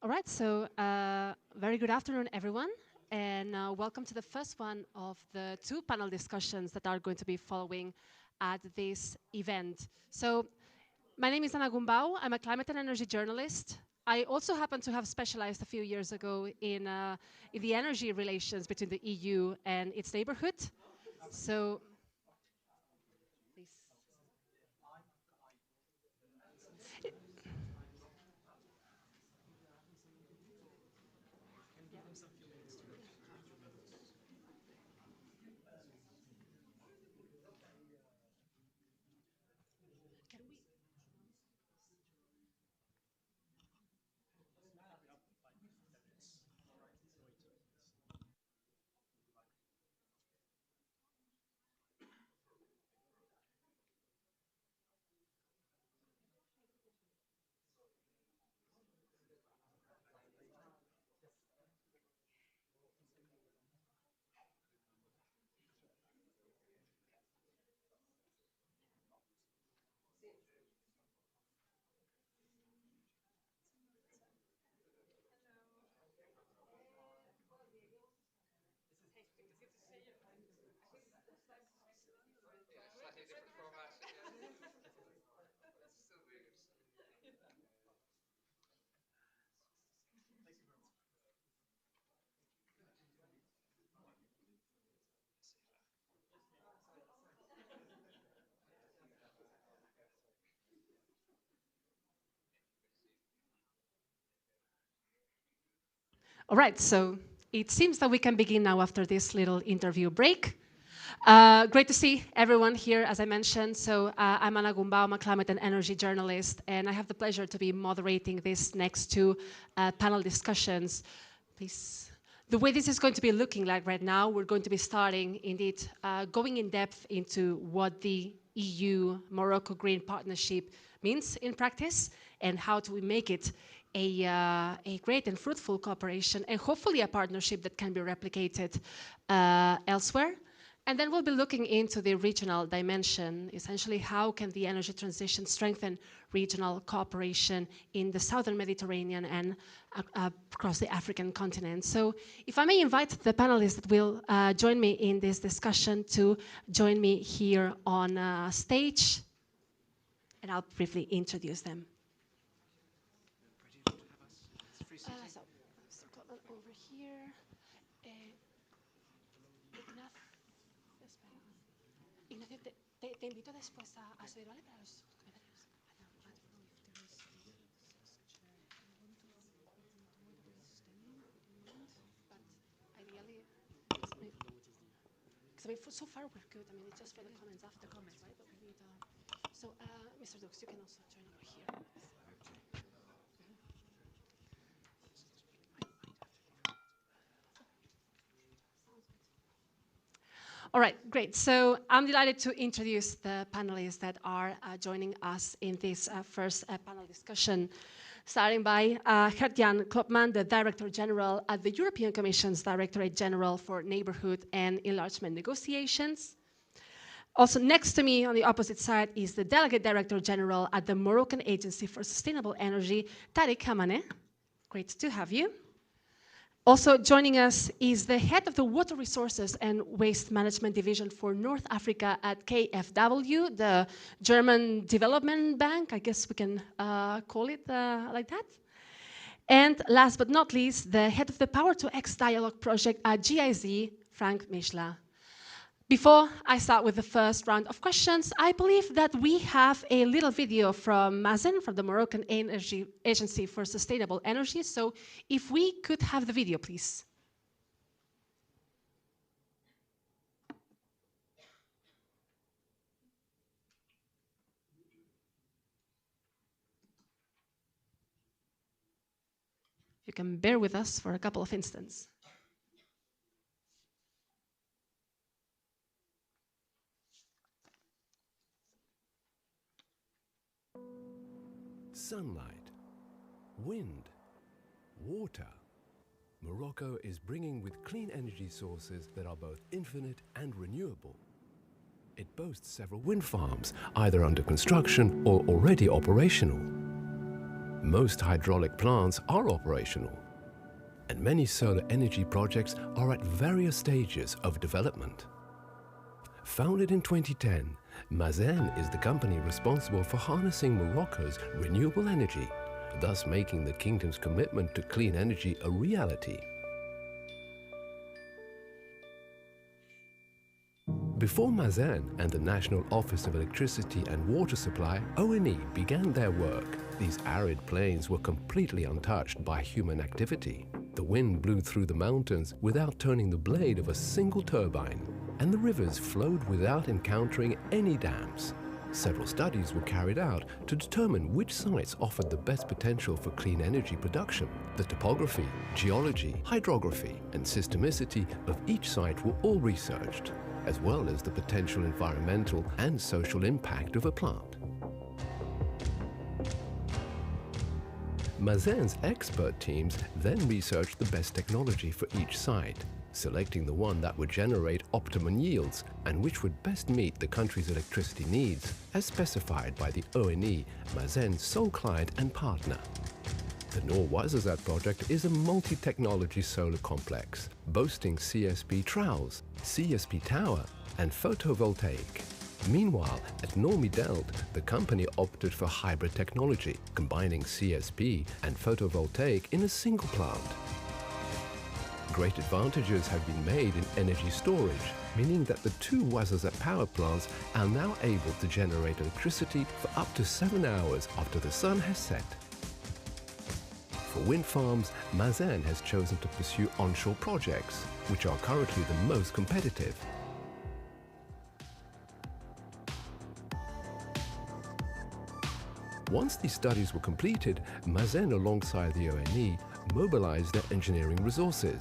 All right, so very good afternoon, everyone, and welcome to the first one of the two panel discussions that are going to be following at this event. So my name is Ana Gumbau. I'm a climate and energy journalist. I also happen to have specialized a few years ago in the energy relations between the EU and its neighborhood. So can All right, so it seems that we can begin now after this little interview break. Great to see everyone here, as I mentioned. So I'm Ana Gumbau, I'm a climate and energy journalist, and I have the pleasure to be moderating this next two panel discussions. Please. The way this is going to be looking like right now, we're going to be starting, indeed, going in depth into what the EU-Morocco Green Partnership means in practice, and how do we make it a great and fruitful cooperation, and hopefully a partnership that can be replicated elsewhere. And then we'll be looking into the regional dimension, essentially how can the energy transition strengthen regional cooperation in the southern Mediterranean and across the African continent. So if I may invite the panelists that will join me in this discussion to join me here on stage, and I'll briefly introduce them. Over here. Ignacio, te invito después a subir, ¿vale? Para los comentarios. But ideally, because I mean, so far we're good. I mean, it's just for the comments after the comments, right? But we need. So, Mr. Dux, you can also join over here. All right, great. So I'm delighted to introduce the panelists that are joining us in this first panel discussion, starting by Gert-Jan Klopman, the Director General at the European Commission's Directorate General for Neighborhood and Enlargement Negotiations. Also next to me on the opposite side is the Delegate Director General at the Moroccan Agency for Sustainable Energy, Tariq Hamane. Great to have you. Also joining us is the head of the Water Resources and Waste Management Division for North Africa at KfW, the German Development Bank, I guess we can call it like that. And last but not least, the head of the Power to X Dialogue project at GIZ, Frank Mischla. Before I start with the first round of questions, I believe that we have a little video from Mazen, from the Moroccan Energy Agency for Sustainable Energy. So if we could have the video, please. You can bear with us for a couple of instants. Sunlight, wind, water. Morocco is bringing with clean energy sources that are both infinite and renewable. It boasts several wind farms, either under construction or already operational. Most hydraulic plants are operational, and many solar energy projects are at various stages of development. Founded in 2010, Mazen is the company responsible for harnessing Morocco's renewable energy, thus making the kingdom's commitment to clean energy a reality. Before Mazen and the National Office of Electricity and Water Supply, ONE, began their work, these arid plains were completely untouched by human activity. The wind blew through the mountains without turning the blade of a single turbine, and the rivers flowed without encountering any dams. Several studies were carried out to determine which sites offered the best potential for clean energy production. The topography, geology, hydrography, and systemicity of each site were all researched, as well as the potential environmental and social impact of a plant. Mazen's expert teams then researched the best technology for each site, selecting the one that would generate optimum yields and which would best meet the country's electricity needs, as specified by the ONE, Mazen's sole client and partner. The Noor Ouarzazate project is a multi-technology solar complex, boasting CSP trowels, CSP tower, and photovoltaic. Meanwhile, at Noor Midelt, the company opted for hybrid technology, combining CSP and photovoltaic in a single plant. Great advantages have been made in energy storage, meaning that the two Ouarzazate power plants are now able to generate electricity for up to 7 hours after the sun has set. For wind farms, Mazen has chosen to pursue onshore projects, which are currently the most competitive. Once these studies were completed, Mazen, alongside the ONE, mobilized their engineering resources,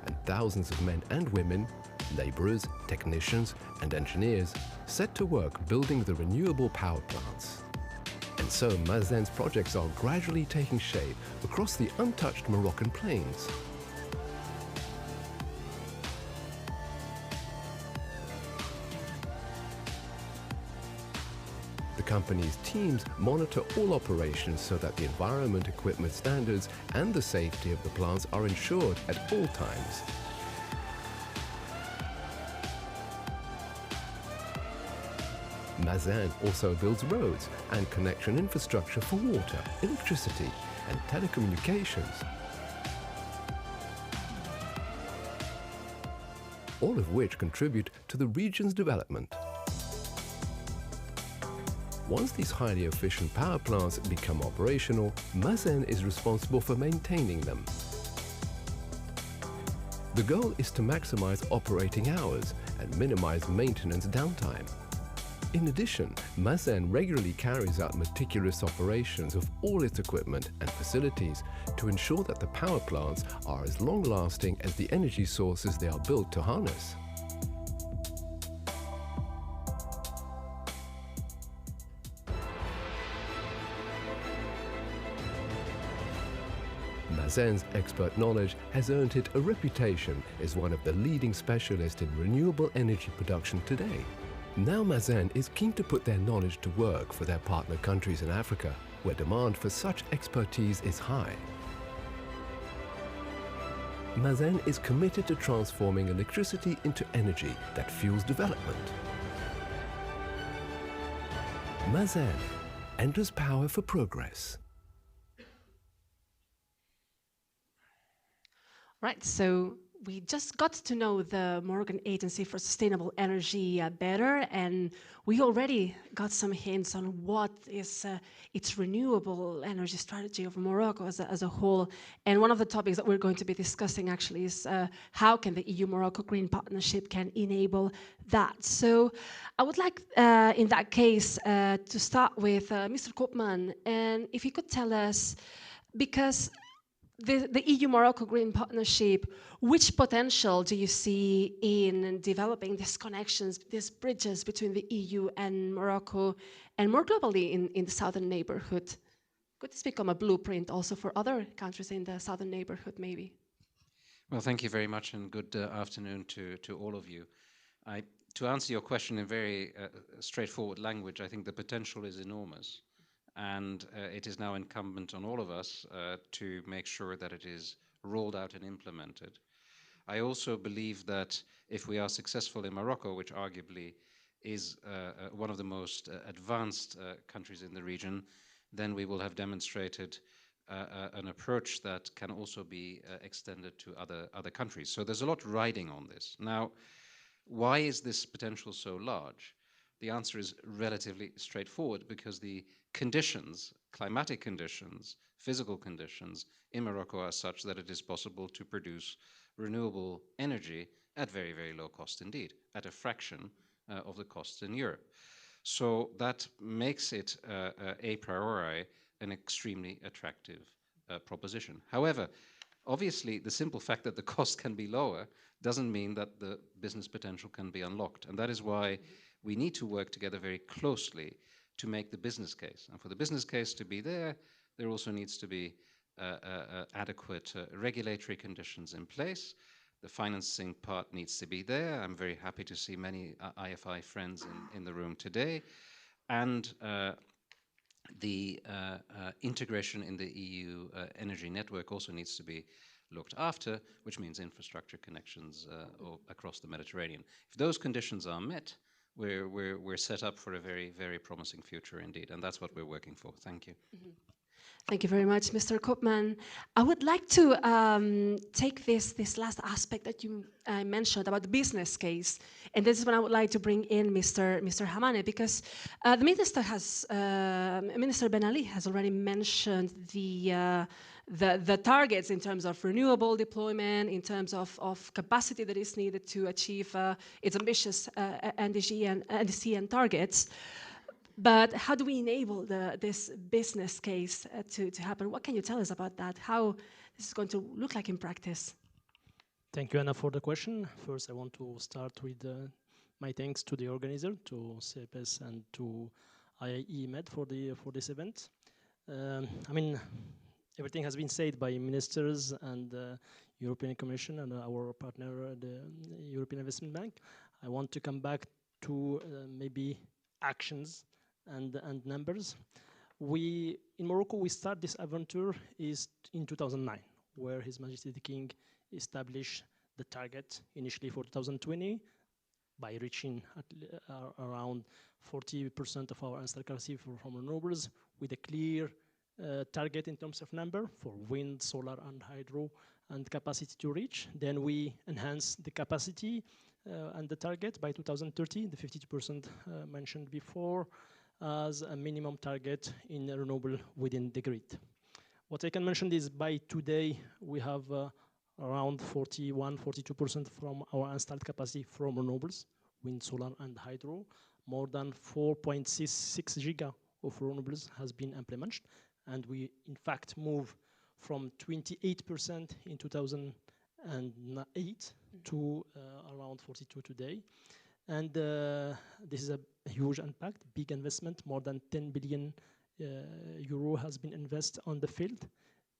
and thousands of men and women, laborers, technicians, and engineers set to work building the renewable power plants. And so Mazen's projects are gradually taking shape across the untouched Moroccan plains. The company's teams monitor all operations so that the environment, equipment standards and the safety of the plants are ensured at all times. Mazen also builds roads and connection infrastructure for water, electricity and telecommunications, all of which contribute to the region's development. Once these highly efficient power plants become operational, Mazen is responsible for maintaining them. The goal is to maximize operating hours and minimize maintenance downtime. In addition, Mazen regularly carries out meticulous operations of all its equipment and facilities to ensure that the power plants are as long-lasting as the energy sources they are built to harness. Mazen's expert knowledge has earned it a reputation as one of the leading specialists in renewable energy production today. Now Mazen is keen to put their knowledge to work for their partner countries in Africa, where demand for such expertise is high. Mazen is committed to transforming electricity into energy that fuels development. Mazen, endless power for progress. Right, so we just got to know the Moroccan Agency for Sustainable Energy better, and we already got some hints on what is its renewable energy strategy of Morocco as a whole. And one of the topics that we're going to be discussing actually is how can the EU-Morocco Green Partnership can enable that. So I would like, in that case, to start with Mr. Koopman, and if you could tell us, because the EU-Morocco Green Partnership, which potential do you see in developing these connections, these bridges between the EU and Morocco, and more globally in the southern neighborhood? Could this become a blueprint also for other countries in the southern neighborhood, maybe? Well, thank you very much, and good afternoon to all of you. To answer your question in very straightforward language, I think the potential is enormous. And it is now incumbent on all of us to make sure that it is rolled out and implemented. I also believe that if we are successful in Morocco, which arguably is one of the most advanced countries in the region, then we will have demonstrated an approach that can also be extended to other countries. So there's a lot riding on this. Now, why is this potential so large? The answer is relatively straightforward, because the conditions, climatic conditions, physical conditions in Morocco are such that it is possible to produce renewable energy at very, very low cost indeed, at a fraction of the costs in Europe. So that makes it a priori an extremely attractive proposition. However, obviously, the simple fact that the cost can be lower doesn't mean that the business potential can be unlocked. And that is why we need to work together very closely to make the business case. And for the business case to be there, there also needs to be adequate regulatory conditions in place. The financing part needs to be there. I'm very happy to see many IFI friends in the room today. And the integration in the EU energy network also needs to be looked after, which means infrastructure connections across the Mediterranean. If those conditions are met, we're set up for a very, very promising future indeed, and that's what we're working for. Thank you. Mm-hmm. Thank you very much, Mr. Koopman. I would like to take this last aspect that you mentioned about the business case, and this is when I would like to bring in Mr. Hamane, because the minister has, Minister Ben Ali has already mentioned the targets in terms of renewable deployment, in terms of capacity that is needed to achieve its ambitious NDC and targets. But how do we enable this business case to happen? What can you tell us about that? How this is going to look like in practice? Thank you, Anna, for the question. First, I want to start with my thanks to the organizer, to CEPES and to IIE Med for this event. I mean, everything has been said by ministers and the European Commission and our partner, the European Investment Bank. I want to come back to maybe actions and numbers. In Morocco, we start this adventure is in 2009, where His Majesty the King established the target initially for 2020 by reaching around 40% of our installed capacity from renewables, with a clear target in terms of number for wind, solar, and hydro, and capacity to reach. Then we enhance the capacity and the target by 2030, the 52% mentioned before, as a minimum target in renewable within the grid. What I can mention is by today, we have around 42% from our installed capacity from renewables, wind, solar, and hydro. More than 4.66 giga of renewables has been implemented, and we in fact move from 28% in 2008 to around 42 today. And this is a huge impact, big investment. More than 10 billion euro has been invested on the field,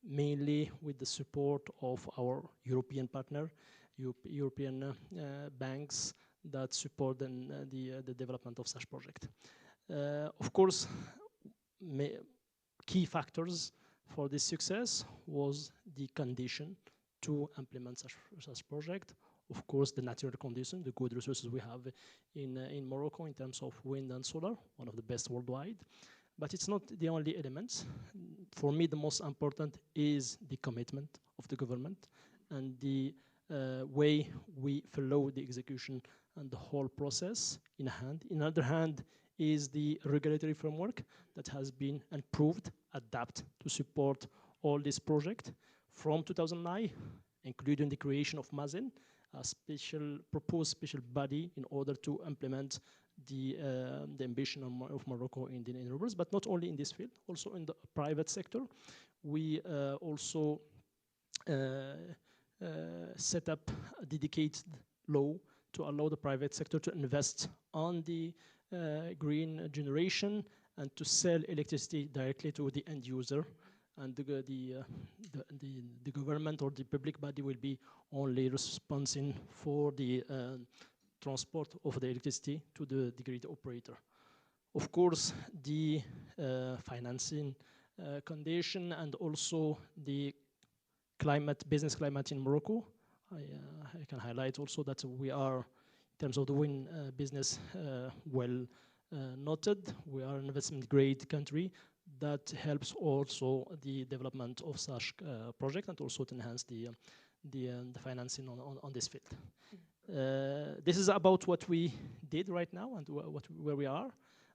mainly with the support of our European partner, European banks that support the development of such project. Of course, key factors for this success was the condition to implement such project. Of course, the natural condition, the good resources we have in Morocco in terms of wind and solar, one of the best worldwide. But it's not the only elements. For me, the most important is the commitment of the government and the way we follow the execution and the whole process in hand. In other hand, is the regulatory framework that has been improved, adapted to support all this project from 2009, including the creation of Mazen, a proposed special body in order to implement the ambition of Morocco in the renewables, but not only in this field, also in the private sector. We also set up a dedicated law to allow the private sector to invest on the green generation and to sell electricity directly to the end user. And the government or the public body will be only responsible for the transport of the electricity to the grid operator. Of course, the financing condition and also the business climate in Morocco. I can highlight also that we are, in terms of the wind business, well noted. We are an investment grade country that helps also the development of such project and also to enhance the financing on this field. This is about what we did right now and where we are,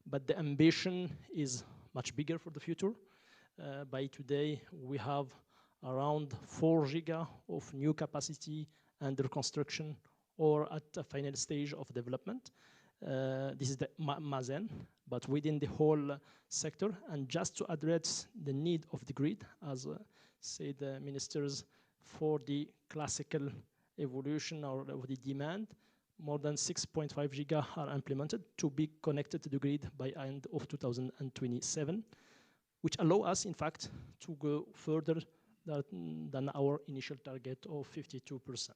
but the ambition is much bigger for the future. By today, we have around 4 giga of new capacity under construction or at the final stage of development. This is the Mazen, but within the whole sector, and just to address the need of the grid, as said the ministers, for the classical evolution or of the demand, more than 6.5 giga are implemented to be connected to the grid by end of 2027, which allow us, in fact, to go further than our initial target of 52%.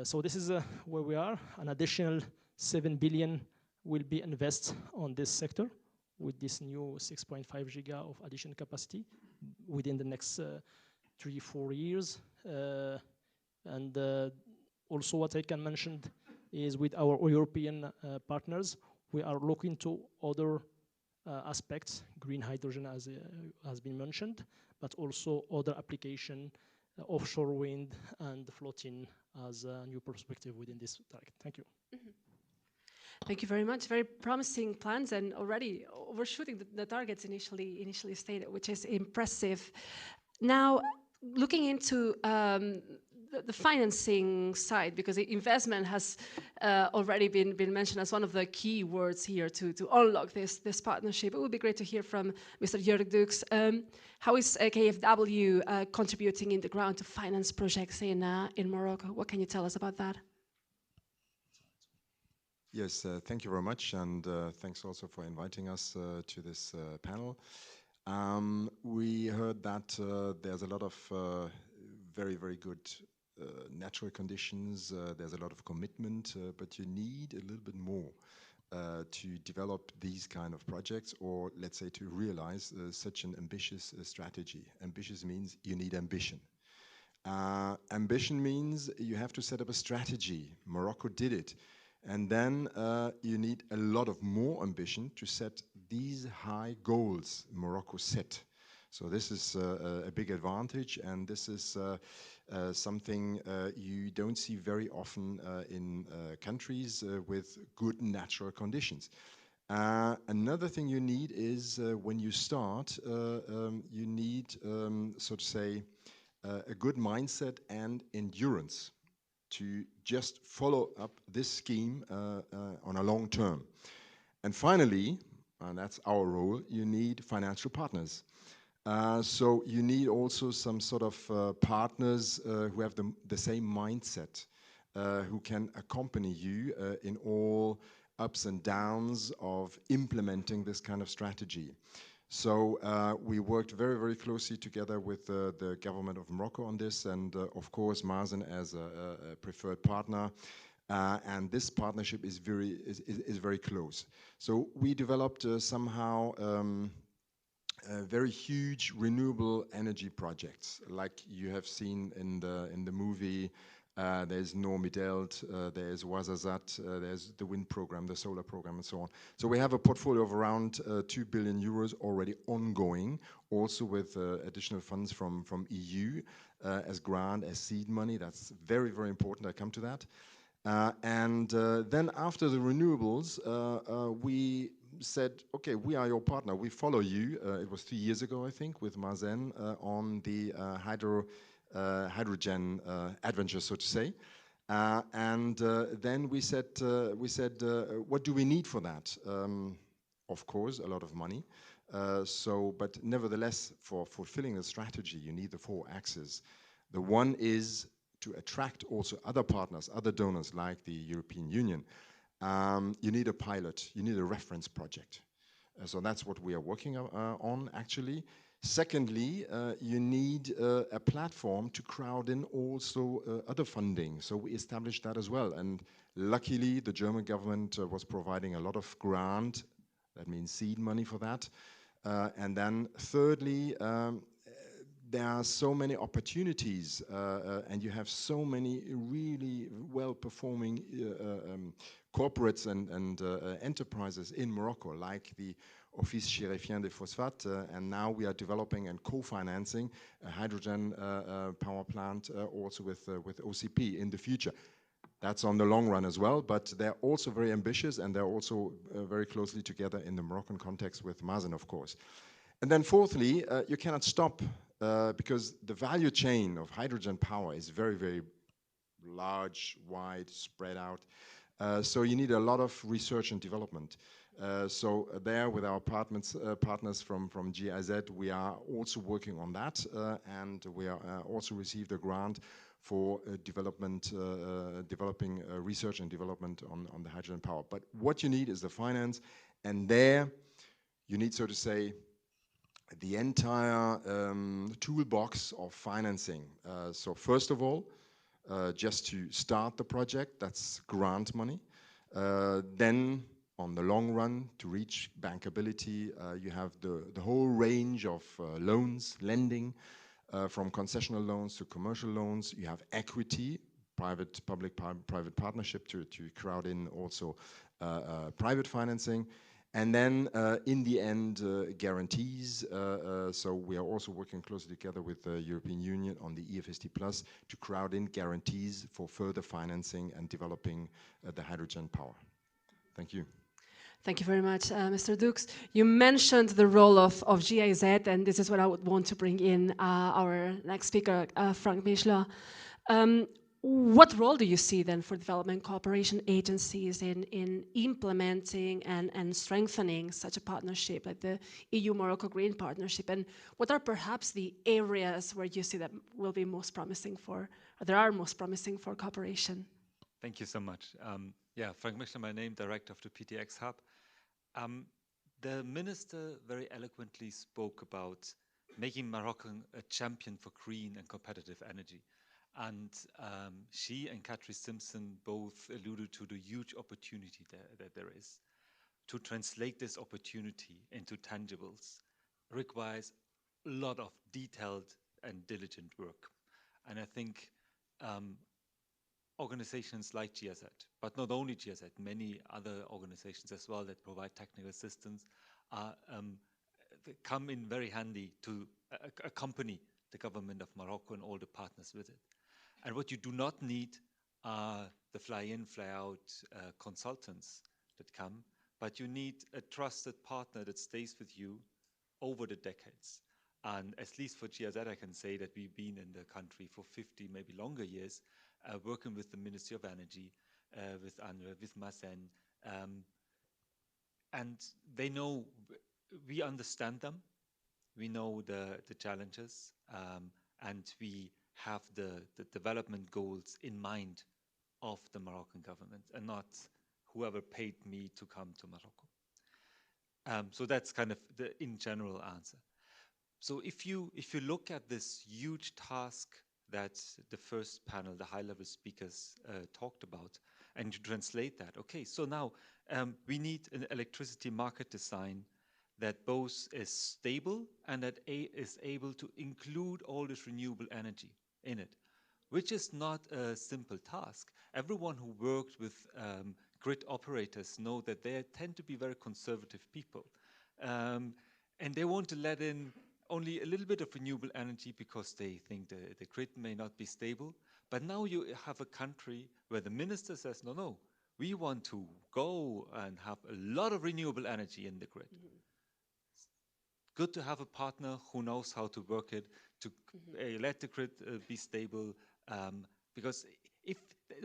So this is where we are. An additional 7 billion will be invested on this sector with this new 6.5 giga of additional capacity within the next 3-4 years. And also what I can mention is with our European partners, we are looking to other aspects, green hydrogen as has been mentioned, but also other application, offshore wind and floating as a new perspective within this target. Thank you. Thank you very much. Very promising plans and already overshooting the targets initially stated, which is impressive. Now, looking into the financing side, because investment has already been mentioned as one of the key words here to unlock this partnership. It would be great to hear from Mr. Jörg Dux. How is KfW contributing in the ground to finance projects in Morocco? What can you tell us about that? Yes, thank you very much, and thanks also for inviting us to this panel. We heard that there's a lot of very, very good natural conditions, there's a lot of commitment, but you need a little bit more to develop these kind of projects, or let's say to realize such an ambitious strategy. Ambitious means you need ambition. Ambition means you have to set up a strategy. Morocco did it. And then you need a lot of more ambition to set these high goals Morocco set. So this is a big advantage, and this is something you don't see very often in countries with good natural conditions. Another thing you need is when you start, you need, so to say, a good mindset and endurance to just follow up this scheme on a long term. And finally, and that's our role, you need financial partners. So you need also some sort of partners who have the same mindset, who can accompany you in all ups and downs of implementing this kind of strategy. So we worked very, very closely together with the government of Morocco on this, and of course Mazen as a preferred partner. And this partnership is very close. So we developed somehow very huge renewable energy projects, like you have seen in the movie. There's Normidelt, there's Ouarzazate, there's the wind program, the solar program, and so on. So we have a portfolio of around 2 billion euros already ongoing, also with additional funds from EU as grant, as seed money. That's very, very important. I come to that. And then after the renewables, we said, okay, we are your partner. We follow you. It was 3 years ago, I think, with Mazen on the hydrogen adventure, so to say. And then we said, what do we need for that? Of course, a lot of money. But nevertheless, for fulfilling the strategy, you need the 4 axes. The one is to attract also other partners, other donors like the European Union. You need a pilot, you need a reference project. So that's what we are working on, actually. Secondly, you need a platform to crowd in also other funding. So we established that as well. And luckily, the German government was providing a lot of grant, that means seed money for that. And then thirdly, there are so many opportunities and you have so many really well-performing corporates and enterprises in Morocco, like the Office Chérifien des Phosphates, and now we are developing and co-financing a hydrogen power plant also with OCP in the future. That's on the long run as well, but they're also very ambitious, and they're also very closely together in the Moroccan context with Mazen, of course. And then fourthly, you cannot stop because the value chain of hydrogen power is very, very large, wide, spread out. So you need a lot of research and development. So there with our partners from GIZ, we are also working on that, and we are also received a grant for developing research and development on the hydrogen power. But what you need is the finance, and there you need, so to say, the entire toolbox of financing. So first of all, just to start the project, that's grant money. Then on the long run, to reach bankability, you have the whole range of loans, lending, from concessional loans to commercial loans. You have equity, public-private partnership to crowd in also private financing. And then in the end, guarantees. So we are also working closely together with the European Union on the EFSD Plus to crowd in guarantees for further financing and developing the hydrogen power. Thank you. Thank you very much, Mr. Dukes. You mentioned the role of GIZ, and this is what I would want to bring in our next speaker, Frank Mischler. What role do you see then for development cooperation agencies in implementing and strengthening such a partnership like the EU-Morocco Green Partnership? And what are perhaps the areas where you see that will be most promising for, or there are most promising for cooperation? Thank you so much. Yeah, Frank Mischler, my name, director of the PTX Hub. The minister very eloquently spoke about making Morocco a champion for green and competitive energy. And she and Katri Simpson both alluded to the huge opportunity that there is. To translate this opportunity into tangibles requires a lot of detailed and diligent work. And I think organizations like GIZ, but not only GIZ, many other organizations as well that provide technical assistance are, come in very handy to accompany the government of Morocco and all the partners with it. And what you do not need are the fly-in, fly-out consultants that come, but you need a trusted partner that stays with you over the decades. And at least for GIZ, I can say that we've been in the country for 50, maybe longer years, working with the Ministry of Energy, with Anwar, with Mazen, and they know, we understand them, we know the challenges, and we have the development goals in mind of the Moroccan government and not whoever paid me to come to Morocco. So that's kind of the in general answer. So if you look at this huge task that the first panel, the high-level speakers talked about, and you translate that, okay, so now we need an electricity market design that both is stable and that is able to include all this renewable energy in it, which is not a simple task. Everyone who worked with grid operators know that they tend to be very conservative people. And they want to let in only a little bit of renewable energy because they think the grid may not be stable. But now you have a country where the minister says, no, no, we want to go and have a lot of renewable energy in the grid. Mm-hmm. Good to have a partner who knows how to work it, to let the grid be stable, because if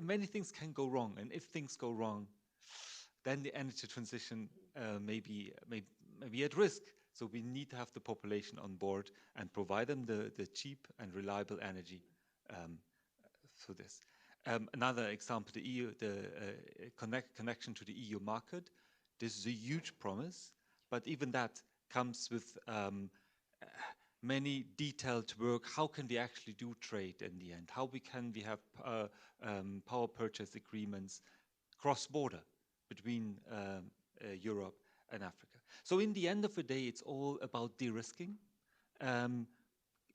many things can go wrong, and if things go wrong, then the energy transition may be at risk. So we need to have the population on board and provide them the cheap and reliable energy for this. Another example, the EU, connection to the EU market. This is a huge promise, but even that comes with many detailed work. How can we actually do trade in the end? How can we have power purchase agreements cross-border between Europe and Africa? So in the end of the day, it's all about de-risking,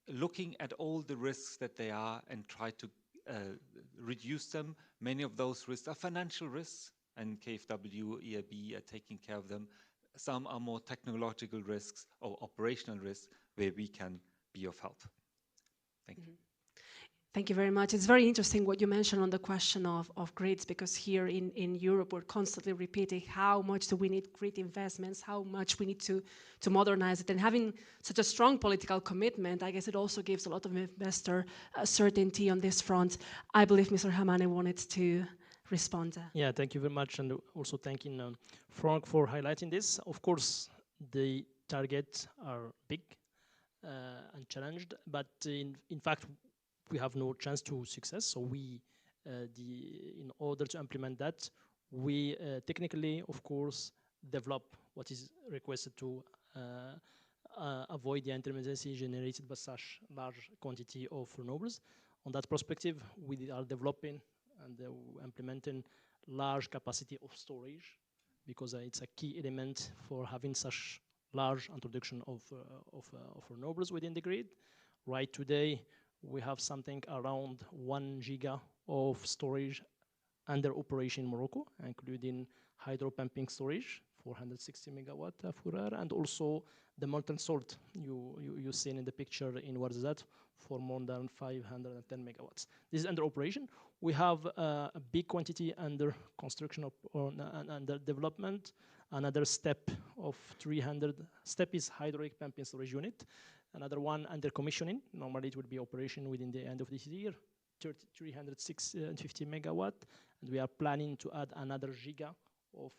looking at all the risks that they are and try to reduce them. Many of those risks are financial risks, and KfW, EIB are taking care of them. Some are more technological risks or operational risks where we can be of help. Thank you. Thank you very much. It's very interesting what you mentioned on the question of grids, because here in Europe, we're constantly repeating how much do we need grid investments, how much we need to modernize it. And having such a strong political commitment, I guess it also gives a lot of investor certainty on this front. I believe Mr. Hamane wanted to respond. Yeah, thank you very much. And also thanking Frank for highlighting this. Of course, the targets are big and challenged, but in fact, we have no chance to success. So we, in order to implement that, we technically, of course, develop what is requested to avoid the intermittency generated by such large quantity of renewables. On that perspective, we are developing and implementing large capacity of storage, because it's a key element for having such large introduction of renewables within the grid. Right today, we have something around 1 giga of storage under operation in Morocco, including hydro pumping storage 460 megawatt Furar, and also the molten salt you seen in the picture in Warzat for more than 510 megawatts. This is under operation. We have a big quantity under construction and under development. Another step of 300 step is hydraulic pumping storage unit. Another one under commissioning. Normally it would be operation within the end of this year. 350 megawatt, and we are planning to add another giga of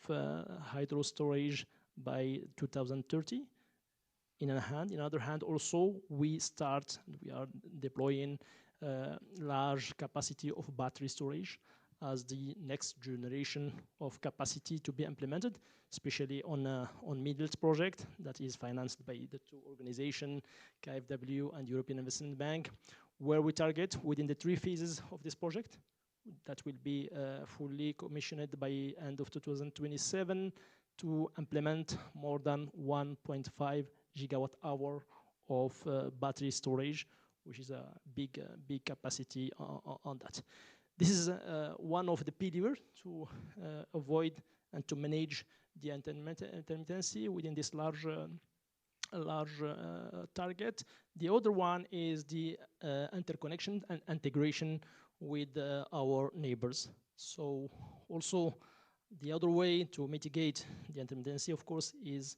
hydro storage by 2030. In other hand, also we are deploying large capacity of battery storage as the next generation of capacity to be implemented, especially on Middles project that is financed by the two organizations, KfW and European Investment Bank, where we target within the 3 phases of this project that will be fully commissioned by end of 2027 to implement more than 1.5 gigawatt hour of battery storage, which is a big capacity on that. This is one of the pillars to avoid and to manage the intermittency within this large target. The other one is the interconnection and integration with our neighbors. So also the other way to mitigate the intermittency, of course, is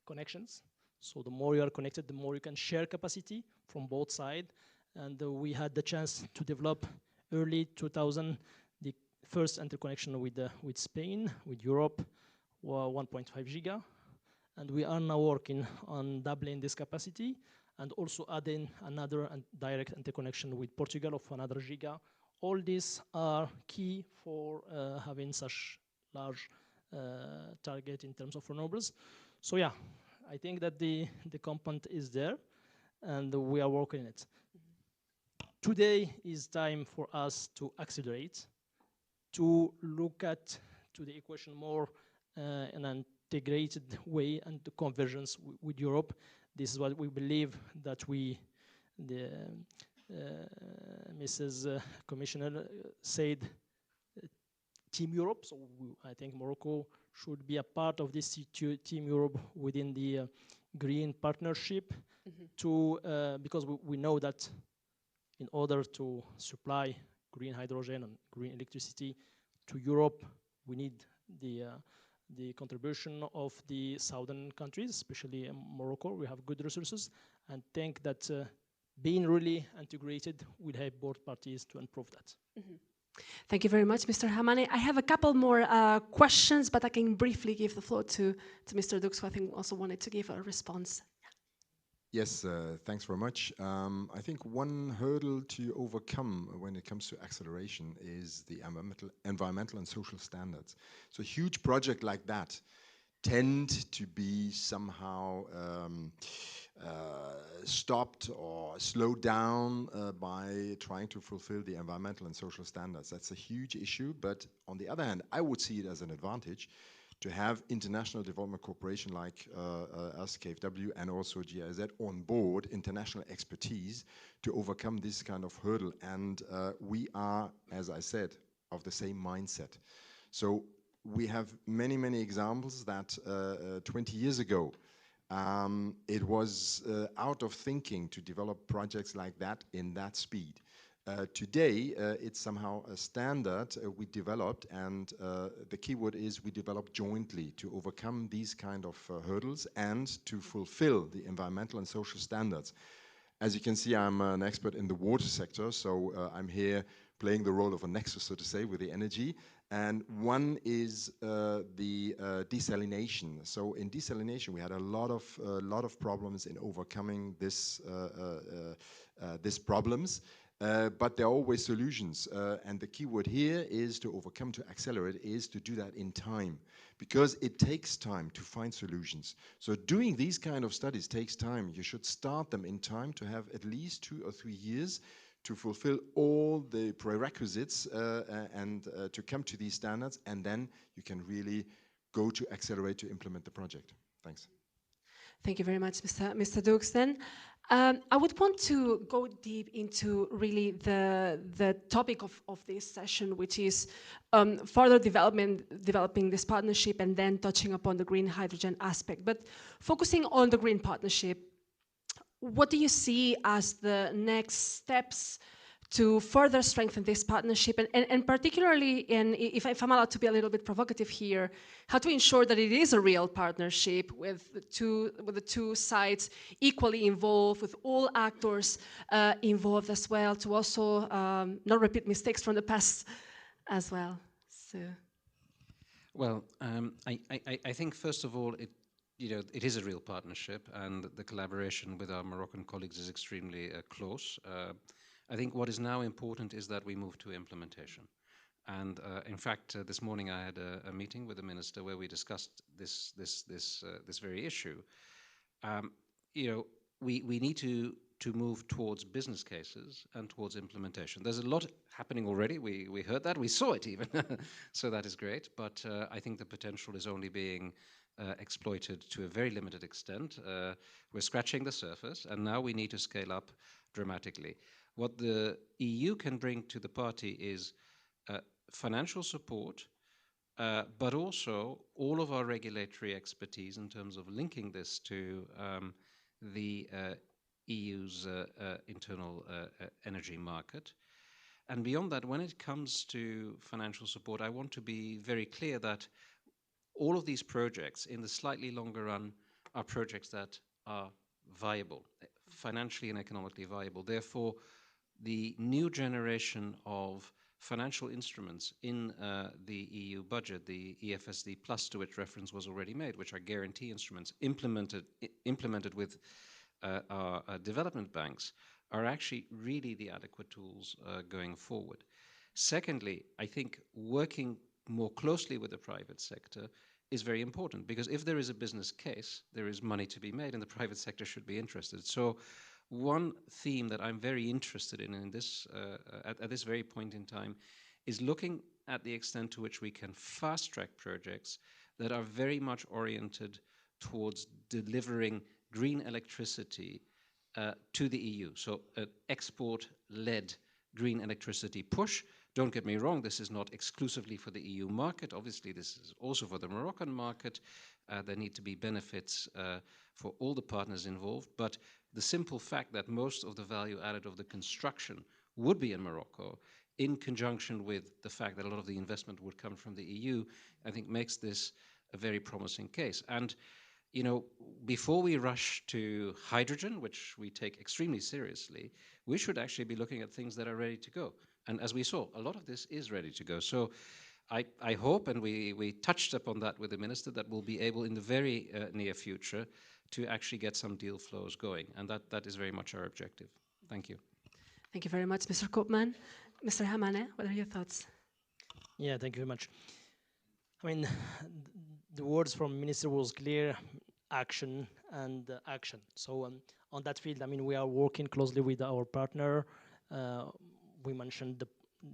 connections. So the more you are connected, the more you can share capacity from both sides. And we had the chance to develop early 2000 the first interconnection with Spain, with Europe, 1.5 giga. And we are now working on doubling this capacity and also adding another direct interconnection with Portugal of another giga. All these are key for having such large target in terms of renewables. So yeah, I think that the component is there and we are working on it. Today is time for us to accelerate, to look at the equation more in an integrated way and the convergence with Europe. This is what we believe that Mrs. Commissioner said, Team Europe. So I think Morocco should be a part of this Team Europe within the Green Partnership, because we know that in order to supply green hydrogen and green electricity to Europe, we need the contribution of the southern countries, especially Morocco. We have good resources, and think that being really integrated will help both parties to improve that. Thank you very much, Mr. Hamani. I have a couple more questions, but I can briefly give the floor to Mr. Dux, who I think also wanted to give a response. Yes, thanks very much. I think one hurdle to overcome when it comes to acceleration is the environmental and social standards. So a huge project like that tend to be somehow stopped or slowed down by trying to fulfill the environmental and social standards. That's a huge issue, but on the other hand, I would see it as an advantage to have international development cooperation like us, KfW, and also GIZ on board, international expertise to overcome this kind of hurdle. And we are, as I said, of the same mindset. So we have many, many examples that 20 years ago, it was out of thinking to develop projects like that in that speed. Today, it's somehow a standard we developed, and the keyword is we develop jointly to overcome these kind of hurdles and to fulfill the environmental and social standards. As you can see, I'm an expert in the water sector, so I'm here playing the role of a nexus, so to say, with the energy. And one is the desalination. So in desalination, we had a lot of problems in overcoming this problems. But there are always solutions, and the key word here is to overcome, to accelerate, is to do that in time, because it takes time to find solutions. So doing these kind of studies takes time. You should start them in time to have at least 2 or 3 years to fulfill all the prerequisites and to come to these standards, and then you can really go to accelerate to implement the project. Thanks. Thank you very much, Mr. Dux. Then I would want to go deep into really the topic of this session, which is further developing this partnership and then touching upon the green hydrogen aspect. But focusing on the green partnership, what do you see as the next steps to further strengthen this partnership, and particularly if I'm allowed to be a little bit provocative here, how to ensure that it is a real partnership with the two sides equally involved, with all actors involved as well, to also not repeat mistakes from the past as well. So. Well, I think first of all, it is a real partnership, and the collaboration with our Moroccan colleagues is extremely close. I think what is now important is that we move to implementation. And in fact, this morning I had a meeting with the minister where we discussed this very issue. We need to move towards business cases and towards implementation. There's a lot happening already. We heard that, we saw it even, so that is great. But I think the potential is only being exploited to a very limited extent. We're scratching the surface, and now we need to scale up dramatically. What the EU can bring to the party is financial support, but also all of our regulatory expertise in terms of linking this to the EU's internal energy market. And beyond that, when it comes to financial support, I want to be very clear that all of these projects in the slightly longer run are projects that are viable, financially and economically viable. Therefore, the new generation of financial instruments in the EU budget, the EFSD plus to which reference was already made, which are guarantee instruments implemented with our development banks, are actually really the adequate tools going forward. Secondly, I think working more closely with the private sector is very important, because if there is a business case, there is money to be made, and the private sector should be interested. So one theme that I'm very interested in this, at this very point in time, is looking at the extent to which we can fast-track projects that are very much oriented towards delivering green electricity to the EU. So an export-led green electricity push. Don't get me wrong, this is not exclusively for the EU market. Obviously, this is also for the Moroccan market. There need to be benefits for all the partners involved. But the simple fact that most of the value added of the construction would be in Morocco, in conjunction with the fact that a lot of the investment would come from the EU, I think makes this a very promising case. And before we rush to hydrogen, which we take extremely seriously, we should actually be looking at things that are ready to go. And as we saw, a lot of this is ready to go. So I hope, and we touched upon that with the minister, that we'll be able in the very near future to actually get some deal flows going. And that is very much our objective. Thank you. Thank you very much, Mr. Koopman. Mr. Hamane, what are your thoughts? Yeah, thank you very much. I mean, the words from Minister was clear: action and action. So on that field, I mean, we are working closely with our partner. We mentioned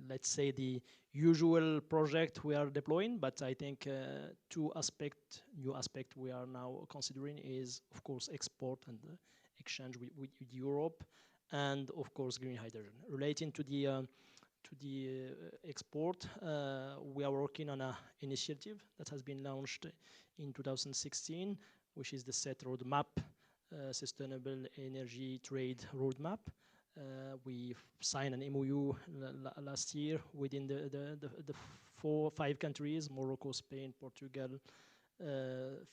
let's say the usual project we are deploying, but I think new aspect we are now considering is, of course, export and exchange with Europe, and of course green hydrogen. Relating to the export, we are working on an initiative that has been launched in 2016, which is the SET roadmap, Sustainable Energy Trade Roadmap. We signed an MOU last year within the 4-5 countries: Morocco, Spain, Portugal,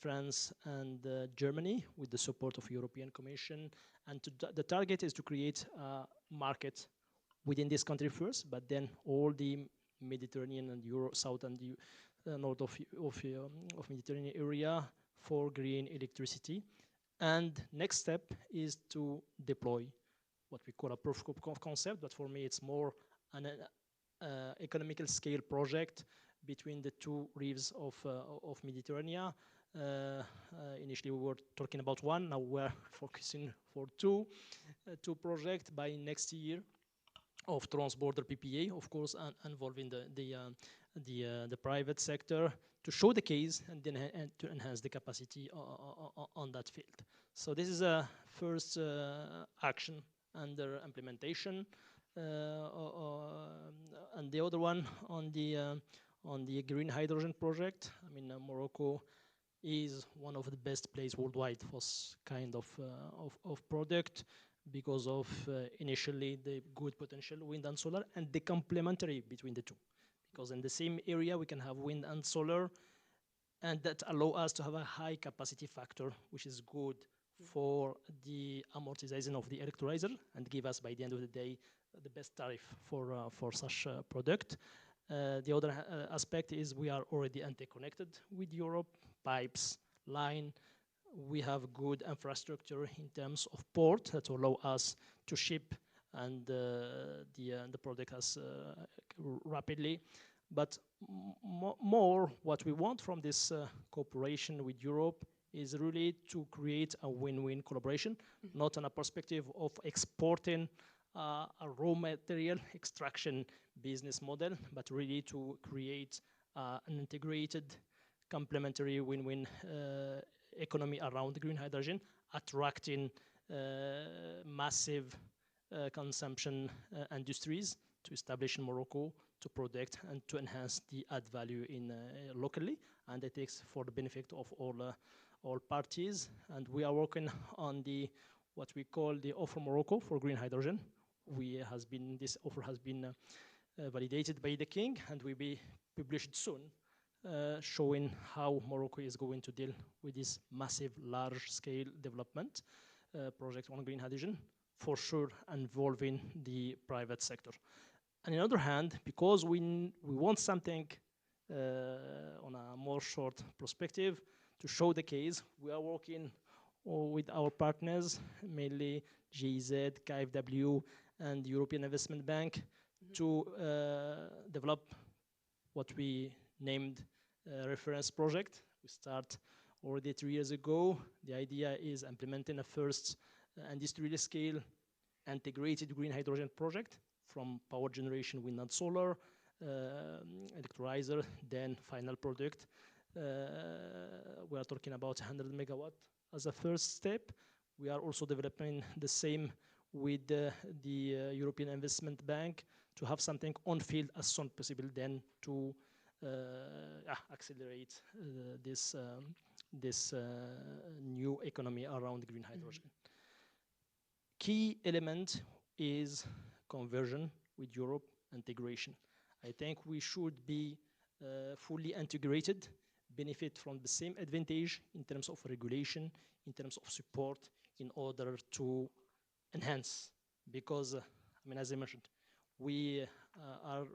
France, and Germany, with the support of European Commission. And the target is to create a market within this country first, but then all the Mediterranean and South and north of Mediterranean area for green electricity. And next step is to deploy what we call a proof of concept, but for me it's more an economical scale project between the two rivers of Mediterranean. Initially we were talking about one, now we're focusing for two projects by next year. of trans-border PPA, of course, involving the private sector to show the case and then to enhance the capacity on that field. So this is a first action under implementation, and the other one on the green hydrogen project. I mean, Morocco is one of the best places worldwide for this kind of product because of initially the good potential wind and solar and the complementary between the two. Because in the same area we can have wind and solar, and that allow us to have a high capacity factor, which is good for the amortization of the electrolyzer and give us by the end of the day the best tariff for such a product. The other aspect is we are already interconnected with Europe, pipes, line. We have good infrastructure in terms of port that allow us to ship and the product has rapidly. But more what we want from this cooperation with Europe is really to create a win-win collaboration, not on a perspective of exporting a raw material extraction business model, but really to create an integrated, complementary win-win economy around green hydrogen, attracting massive consumption industries to establish in Morocco, to protect and to enhance the add value in locally, and it takes for the benefit of all parties. And we are working on what we call the offer Morocco for green hydrogen. This offer has been validated by the King and will be published soon, showing how Morocco is going to deal with this massive, large-scale development project on green hydrogen, for sure involving the private sector. And on the other hand, because we want something on a more short perspective to show the case, we are working with our partners, mainly GIZ, KfW, and the European Investment Bank, to develop what we named a reference project. We start already 3 years ago. The idea is implementing a first industrial scale integrated green hydrogen project from power generation, wind and solar, electrolyzer, then final product. We are talking about 100 megawatt as a first step. We are also developing the same with the European Investment Bank to have something on field as soon as possible, then to accelerate this new economy around green hydrogen. Key element is conversion with Europe, integration. I think we should be fully integrated, benefit from the same advantage in terms of regulation, in terms of support, in order to enhance. Because, I mean, as I mentioned, we are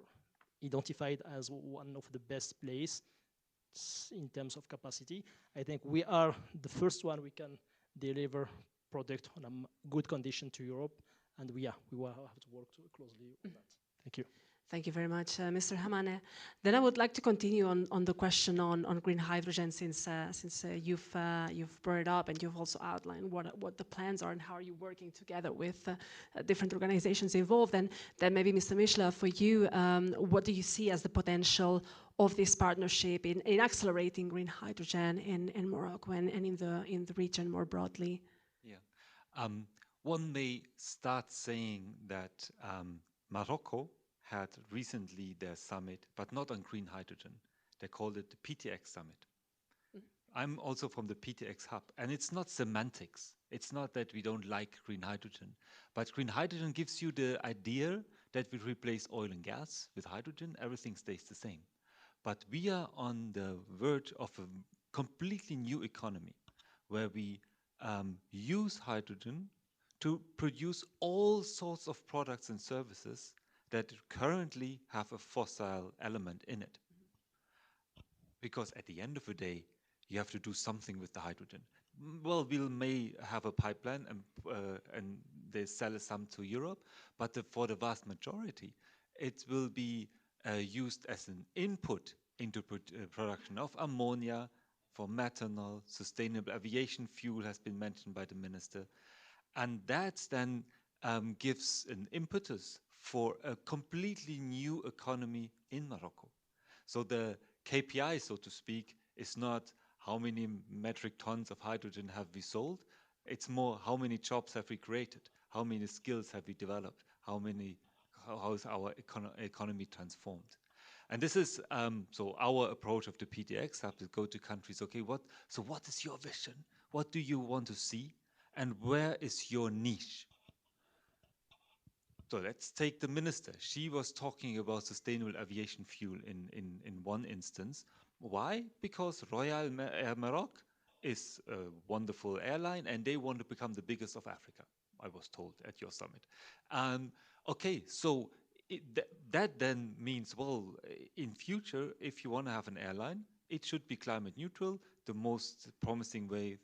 identified as one of the best places in terms of capacity. I think we are the first one we can deliver product on a good condition to Europe, and we will have to work closely on that. Thank you. Thank you very much, Mr. Hamane. Then I would like to continue on the question on green hydrogen, since you've brought it up and you've also outlined what the plans are and how are you working together with different organizations involved. And then maybe Mr. Mishla, for you, what do you see as the potential of this partnership in accelerating green hydrogen in Morocco and in the region more broadly? Yeah, one may start saying that Morocco had recently their summit, but not on green hydrogen. They called it the PTX summit. I'm also from the PTX hub, and it's not semantics. It's not that we don't like green hydrogen, but green hydrogen gives you the idea that we replace oil and gas with hydrogen, everything stays the same. But we are on the verge of a completely new economy where we use hydrogen to produce all sorts of products and services that currently have a fossil element in it. Because at the end of the day, you have to do something with the hydrogen. Well, we may have a pipeline and they sell some to Europe, but for the vast majority, it will be used as an input into production of ammonia, for methanol, sustainable aviation fuel has been mentioned by the minister. And that then gives an impetus for a completely new economy in Morocco. So the KPI, so to speak, is not how many metric tons of hydrogen have we sold. It's more how many jobs have we created, how many skills have we developed, how is our economy transformed. And this is so our approach of the PTX have to go to countries. Okay, what is your vision? What do you want to see, and where is your niche? So let's take the minister. She was talking about sustainable aviation fuel in one instance. Why? Because Royal Air Maroc is a wonderful airline and they want to become the biggest of Africa, I was told at your summit. Okay, so that then means, well, in future, if you want to have an airline, it should be climate neutral. The most promising way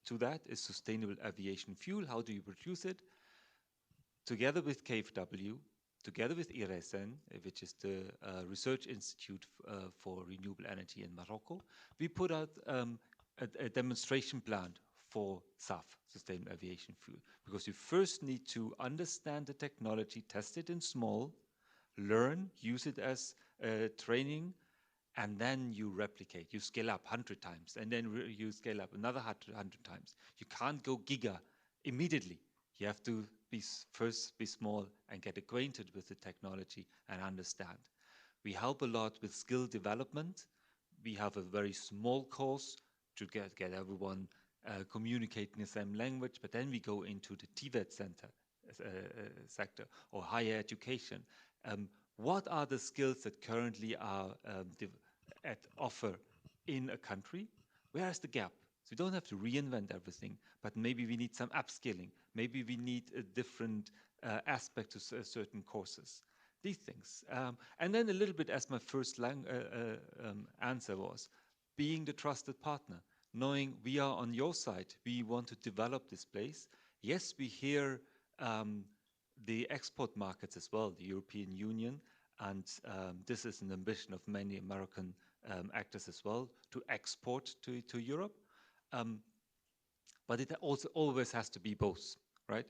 to that is sustainable aviation fuel. How do you produce it? Together with KfW, together with IRESEN, which is the Research Institute for Renewable Energy in Morocco, we put out a demonstration plan for SAF, Sustainable Aviation Fuel, because you first need to understand the technology, test it in small, learn, use it as training, and then you replicate. You scale up 100 times, and then you scale up another 100 times. You can't go giga immediately. You have to first be small and get acquainted with the technology and understand. We help a lot with skill development. We have a very small course to get everyone communicating the same language, but then we go into the TVET sector or higher education. What are the skills that currently are at offer in a country? Where is the gap? So you don't have to reinvent everything, but maybe we need some upskilling. Maybe we need a different aspect to certain courses. These things. And then a little bit as my first answer was, being the trusted partner, knowing we are on your side, we want to develop this place. Yes, we hear the export markets as well, the European Union, and this is an ambition of many American actors as well, to export to Europe. But it also always has to be both, right?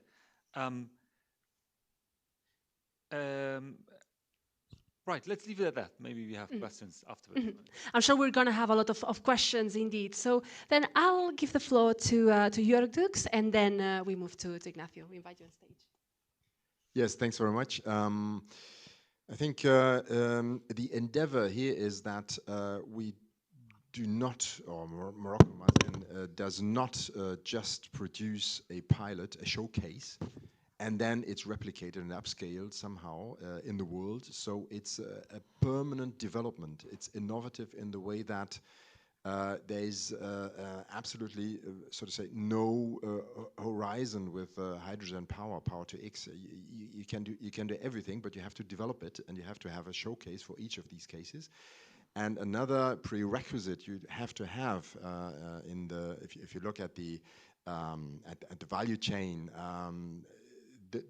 Right, let's leave it at that. Maybe we have questions afterwards. I'm sure we're going to have a lot of questions indeed. So then I'll give the floor to Jörg Dux, and then we move to Ignacio. We invite you on stage. Yes, thanks very much. I think the endeavor here is that we do not, or Morocco does not just produce a pilot, a showcase, and then it's replicated and upscaled somehow in the world. So it's a permanent development. It's innovative in the way that there's absolutely, so to say, no horizon with hydrogen power to X. You can do everything, but you have to develop it, and you have to have a showcase for each of these cases. And another prerequisite you have to have if you look at the value chain,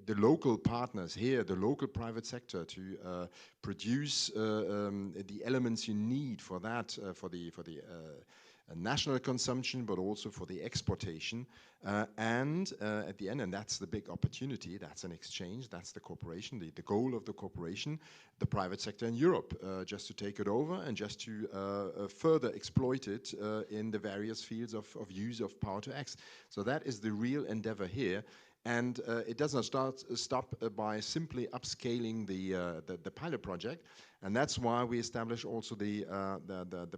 the local partners here, the local private sector, to produce the elements you need for that, for the national consumption, but also for the exportation. And at the end, and that's the big opportunity, that's an exchange, that's the cooperation, the goal of the cooperation, the private sector in Europe, just to take it over and just to further exploit it in the various fields of use of power to X. So that is the real endeavor here. And it doesn't stop by simply upscaling the pilot project, and that's why we establish also the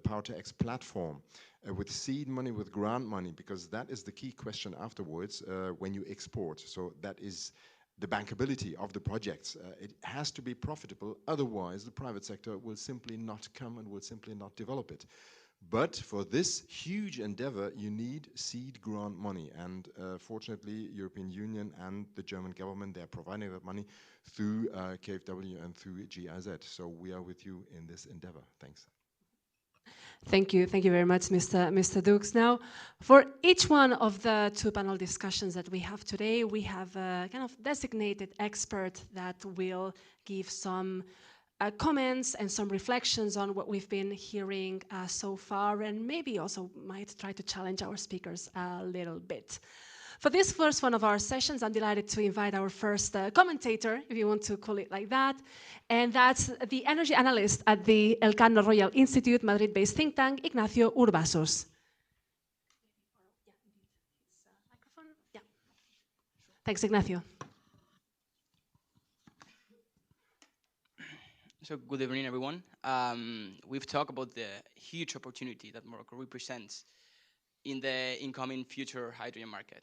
Power to X platform with seed money, with grant money, because that is the key question afterwards when you export. So that is the bankability of the projects. It has to be profitable, otherwise the private sector will simply not come and will simply not develop it. But for this huge endeavor, you need seed grant money. And fortunately, European Union and the German government, they're providing that money through KfW and through GIZ. So we are with you in this endeavor. Thanks. Thank you very much, Mr. Dux. Now, for each one of the two panel discussions that we have today, we have a kind of designated expert that will give some comments and some reflections on what we've been hearing so far, and maybe also might try to challenge our speakers a little bit. For this first one of our sessions, I'm delighted to invite our first commentator, if you want to call it like that, and that's the energy analyst at the Elcano Royal Institute, Madrid-based think tank, Ignacio Urbasos. Thanks, Ignacio. So good evening, everyone. We've talked about the huge opportunity that Morocco represents in the incoming future hydrogen market.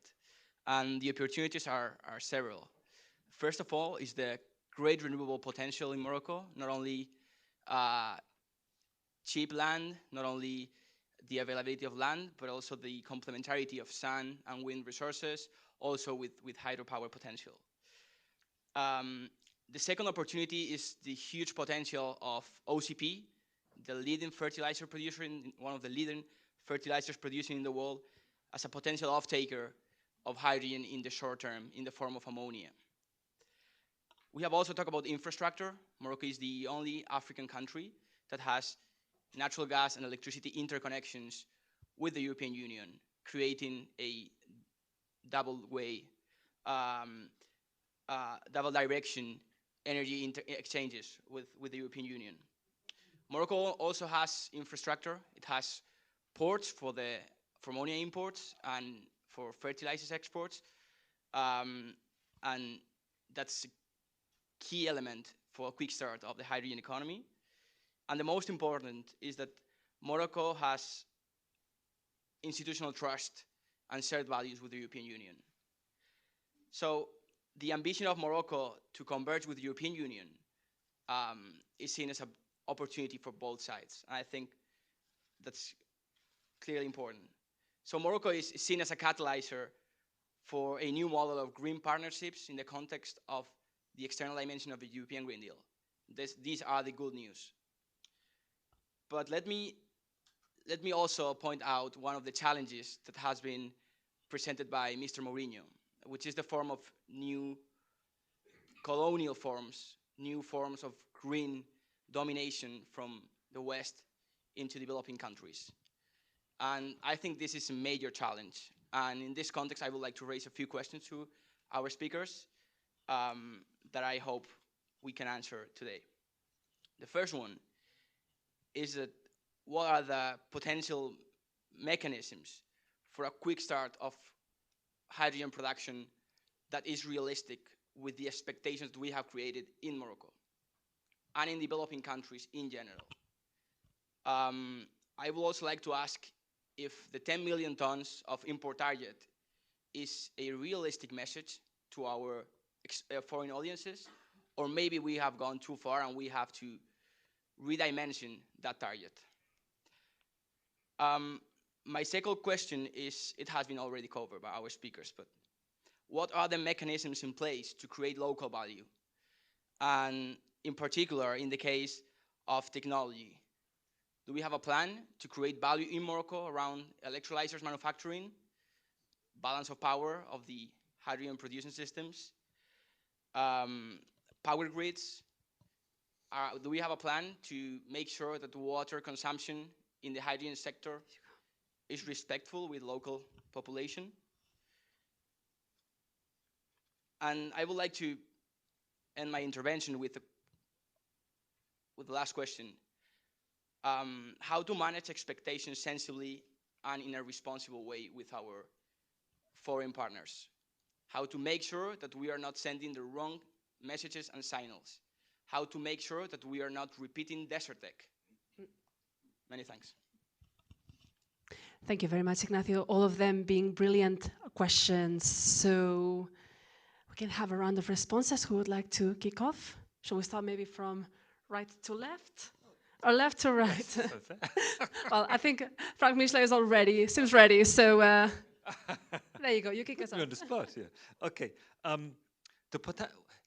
And the opportunities are several. First of all is the great renewable potential in Morocco, not only cheap land, not only the availability of land, but also the complementarity of sun and wind resources, also with hydropower potential. The second opportunity is the huge potential of OCP, the leading fertilizer producer, one of the leading fertilizers producing in the world, as a potential off-taker of hydrogen in the short term in the form of ammonia. We have also talked about infrastructure. Morocco is the only African country that has natural gas and electricity interconnections with the European Union, creating a double-way, double direction energy exchanges with the European Union. Morocco also has infrastructure. It has ports for ammonia imports and for fertilizers exports. And that's a key element for a quick start of the hydrogen economy. And the most important is that Morocco has institutional trust and shared values with the European Union. So the ambition of Morocco to converge with the European Union is seen as an opportunity for both sides. And I think that's clearly important. So Morocco is seen as a catalyzer for a new model of green partnerships in the context of the external dimension of the European Green Deal. These are the good news. But let me also point out one of the challenges that has been presented by Mr. Mourinho, which is the form of new colonial forms, new forms of green domination from the West into developing countries. And I think this is a major challenge. And in this context, I would like to raise a few questions to our speakers that I hope we can answer today. The first one is that what are the potential mechanisms for a quick start of hydrogen production that is realistic with the expectations that we have created in Morocco and in developing countries in general. I would also like to ask if the 10 million tons of import target is a realistic message to our foreign audiences, or maybe we have gone too far and we have to redimension that target. My second question is, it has been already covered by our speakers, but what are the mechanisms in place to create local value? And in particular, in the case of technology, do we have a plan to create value in Morocco around electrolyzers manufacturing, balance of power of the hydrogen producing systems, power grids? Do we have a plan to make sure that water consumption in the hydrogen sector is respectful with local population? And I would like to end my intervention with the last question. How to manage expectations sensibly and in a responsible way with our foreign partners? How to make sure that we are not sending the wrong messages and signals? How to make sure that we are not repeating desert tech? Many thanks. Thank you very much, Ignacio. All of them being brilliant questions. So we can have a round of responses. Who would like to kick off? Shall we start maybe from right to left? Or left to right? Well, I think Frank Michel is already, seems ready. So there you go. You kick us off. You're on the spot, yeah. Okay.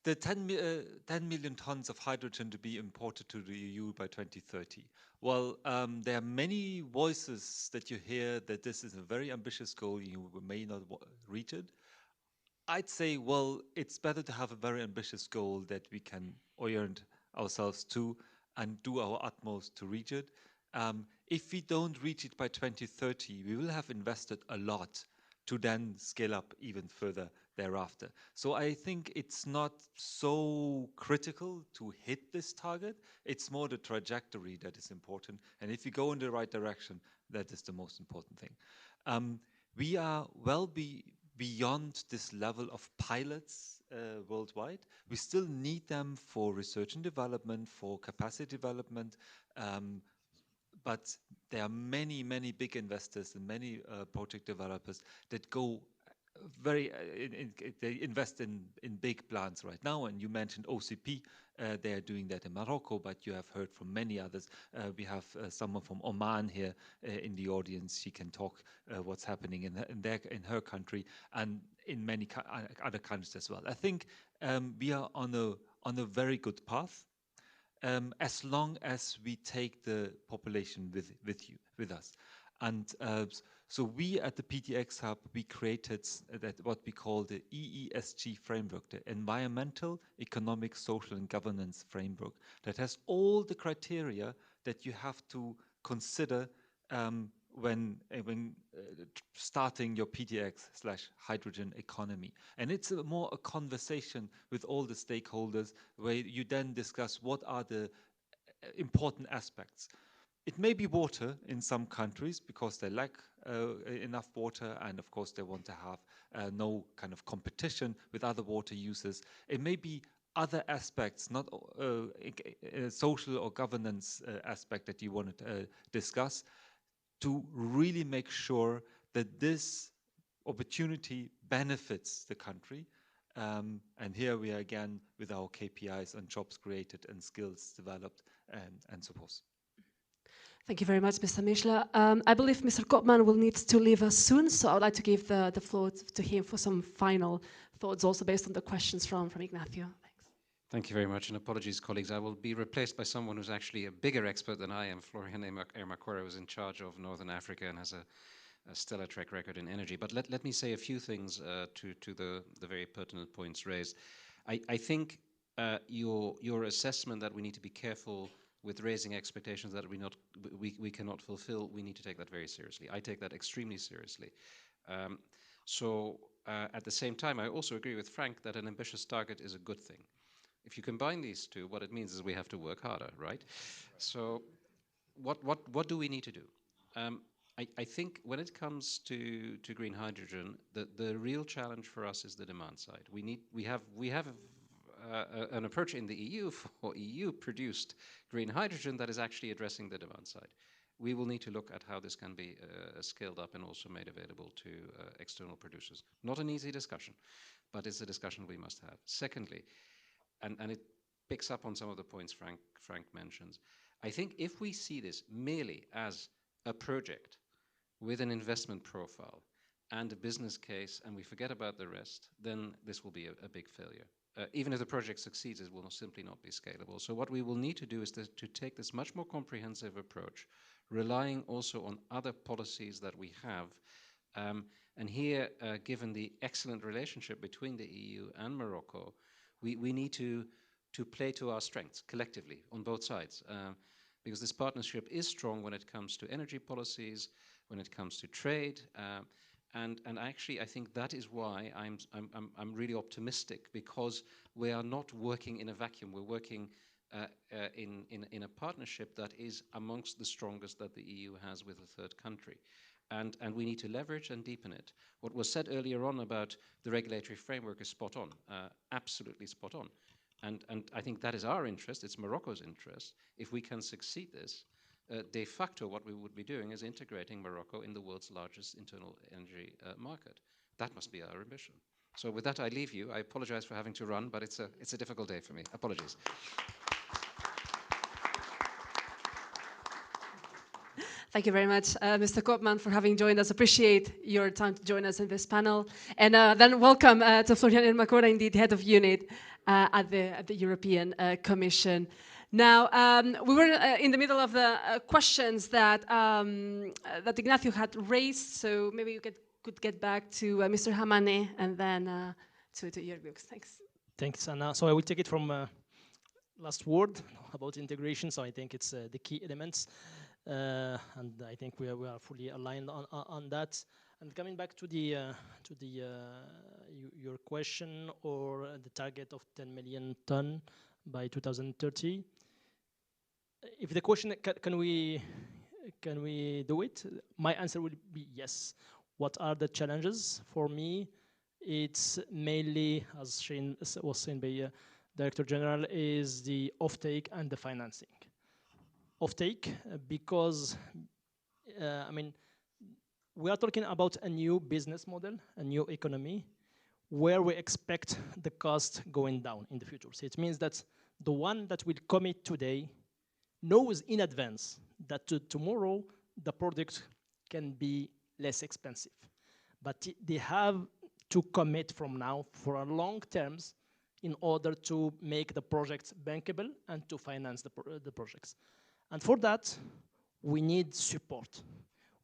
The 10 million tons of hydrogen to be imported to the EU by 2030. Well, there are many voices that you hear that this is a very ambitious goal. You may not reach it. I'd say, well, it's better to have a very ambitious goal that we can orient ourselves to and do our utmost to reach it. If we don't reach it by 2030, we will have invested a lot, to then scale up even further thereafter. So I think it's not so critical to hit this target. It's more the trajectory that is important. And if you go in the right direction, that is the most important thing. We are well beyond this level of pilots worldwide. We still need them for research and development, for capacity development, but there are many, many big investors and many project developers that go very, they invest in big plants right now. And you mentioned OCP, they are doing that in Morocco, but you have heard from many others. We have someone from Oman here in the audience. She can talk what's happening in her country and in many other countries as well. I think we are on a very good path. As long as we take the population with us. And so we at the PTX Hub, we created what we call the EESG framework, the Environmental, Economic, Social and Governance Framework, that has all the criteria that you have to consider when starting your PTX/hydrogen economy. And it's more a conversation with all the stakeholders where you then discuss what are the important aspects. It may be water in some countries because they lack enough water, and of course they want to have no kind of competition with other water users. It may be other aspects, not social or governance aspect that you want to discuss, to really make sure that this opportunity benefits the country. And here we are again with our KPIs on jobs created and skills developed and so forth. Thank you very much, Mr. Mischler. I believe Mr. Koopman will need to leave us soon, so I would like to give the floor to him for some final thoughts, also based on the questions from Ignacio. Thanks. Thank you very much, and apologies, colleagues. I will be replaced by someone who's actually a bigger expert than I am. Florian Ermakwara was in charge of Northern Africa and has a stellar track record in energy. But let me say a few things to the very pertinent points raised. I think your assessment that we need to be careful with raising expectations that we cannot fulfill, we need to take that very seriously. I take that extremely seriously. At the same time, I also agree with Frank that an ambitious target is a good thing. If you combine these two, what it means is we have to work harder, right? So what do we need to do? I think when it comes to green hydrogen, the real challenge for us is the demand side. We have an approach in the EU for EU-produced green hydrogen that is actually addressing the demand side. We will need to look at how this can be scaled up and also made available to external producers. Not an easy discussion, but it's a discussion we must have. Secondly, and it picks up on some of the points Frank mentions, I think if we see this merely as a project with an investment profile and a business case, and we forget about the rest, then this will be a big failure. Even if the project succeeds, it will simply not be scalable. So what we will need to do is to take this much more comprehensive approach, relying also on other policies that we have. And here, given the excellent relationship between the EU and Morocco, we need to play to our strengths collectively on both sides. Because this partnership is strong when it comes to energy policies, when it comes to trade, and actually, I think that is why I'm really optimistic, because we are not working in a vacuum. We're working in a partnership that is amongst the strongest that the EU has with a third country. And we need to leverage and deepen it. What was said earlier on about the regulatory framework is spot on, absolutely spot on. And I think that is our interest, it's Morocco's interest. If we can succeed this, de facto what we would be doing is integrating Morocco in the world's largest internal energy market. That must be our ambition. So with that, I leave you. I apologize for having to run, but it's a difficult day for me. Apologies. Thank you very much, Mr. Koopman, for having joined us. Appreciate your time to join us in this panel. And then welcome to Florian Ermakwara, indeed, Head of Unit at the European Commission. Now, we were in the middle of the questions that Ignacio had raised, so maybe you could get back to Mr. Hamane and then to Jörg. Thanks. Thanks, Anna. So I will take it from last word about integration. So I think it's the key elements. And I think we are fully aligned on that. And coming back to your question or the target of 10 million ton by 2030, if the question can we do it, my answer would be yes. What are the challenges for me? It's mainly, as Shane was saying by Director General, is the offtake and the financing. Offtake, because I mean, we are talking about a new business model, a new economy, where we expect the cost going down in the future. So it means that the one that will commit today knows in advance that tomorrow the product can be less expensive. But they have to commit from now for a long terms in order to make the projects bankable and to finance the projects. And for that, we need support.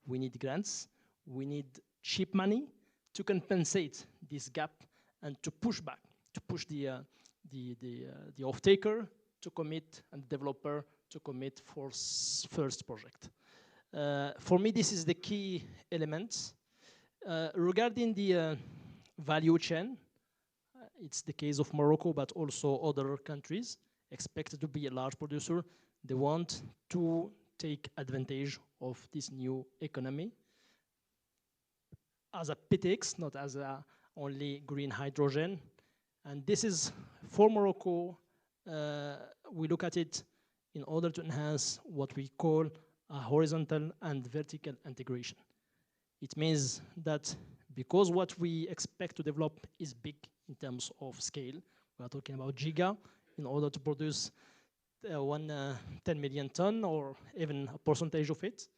We need grants. We need cheap money to compensate this gap and to push back, to push the off-taker to commit and developer to commit for first project. For me, this is the key element. Regarding the value chain, it's the case of Morocco, but also other countries expected to be a large producer. They want to take advantage of this new economy as a PTX, not as a only green hydrogen. And this is, for Morocco, we look at it in order to enhance what we call a horizontal and vertical integration. It means that because what we expect to develop is big in terms of scale, we are talking about giga, in order to produce 10 million ton or even a percentage of it.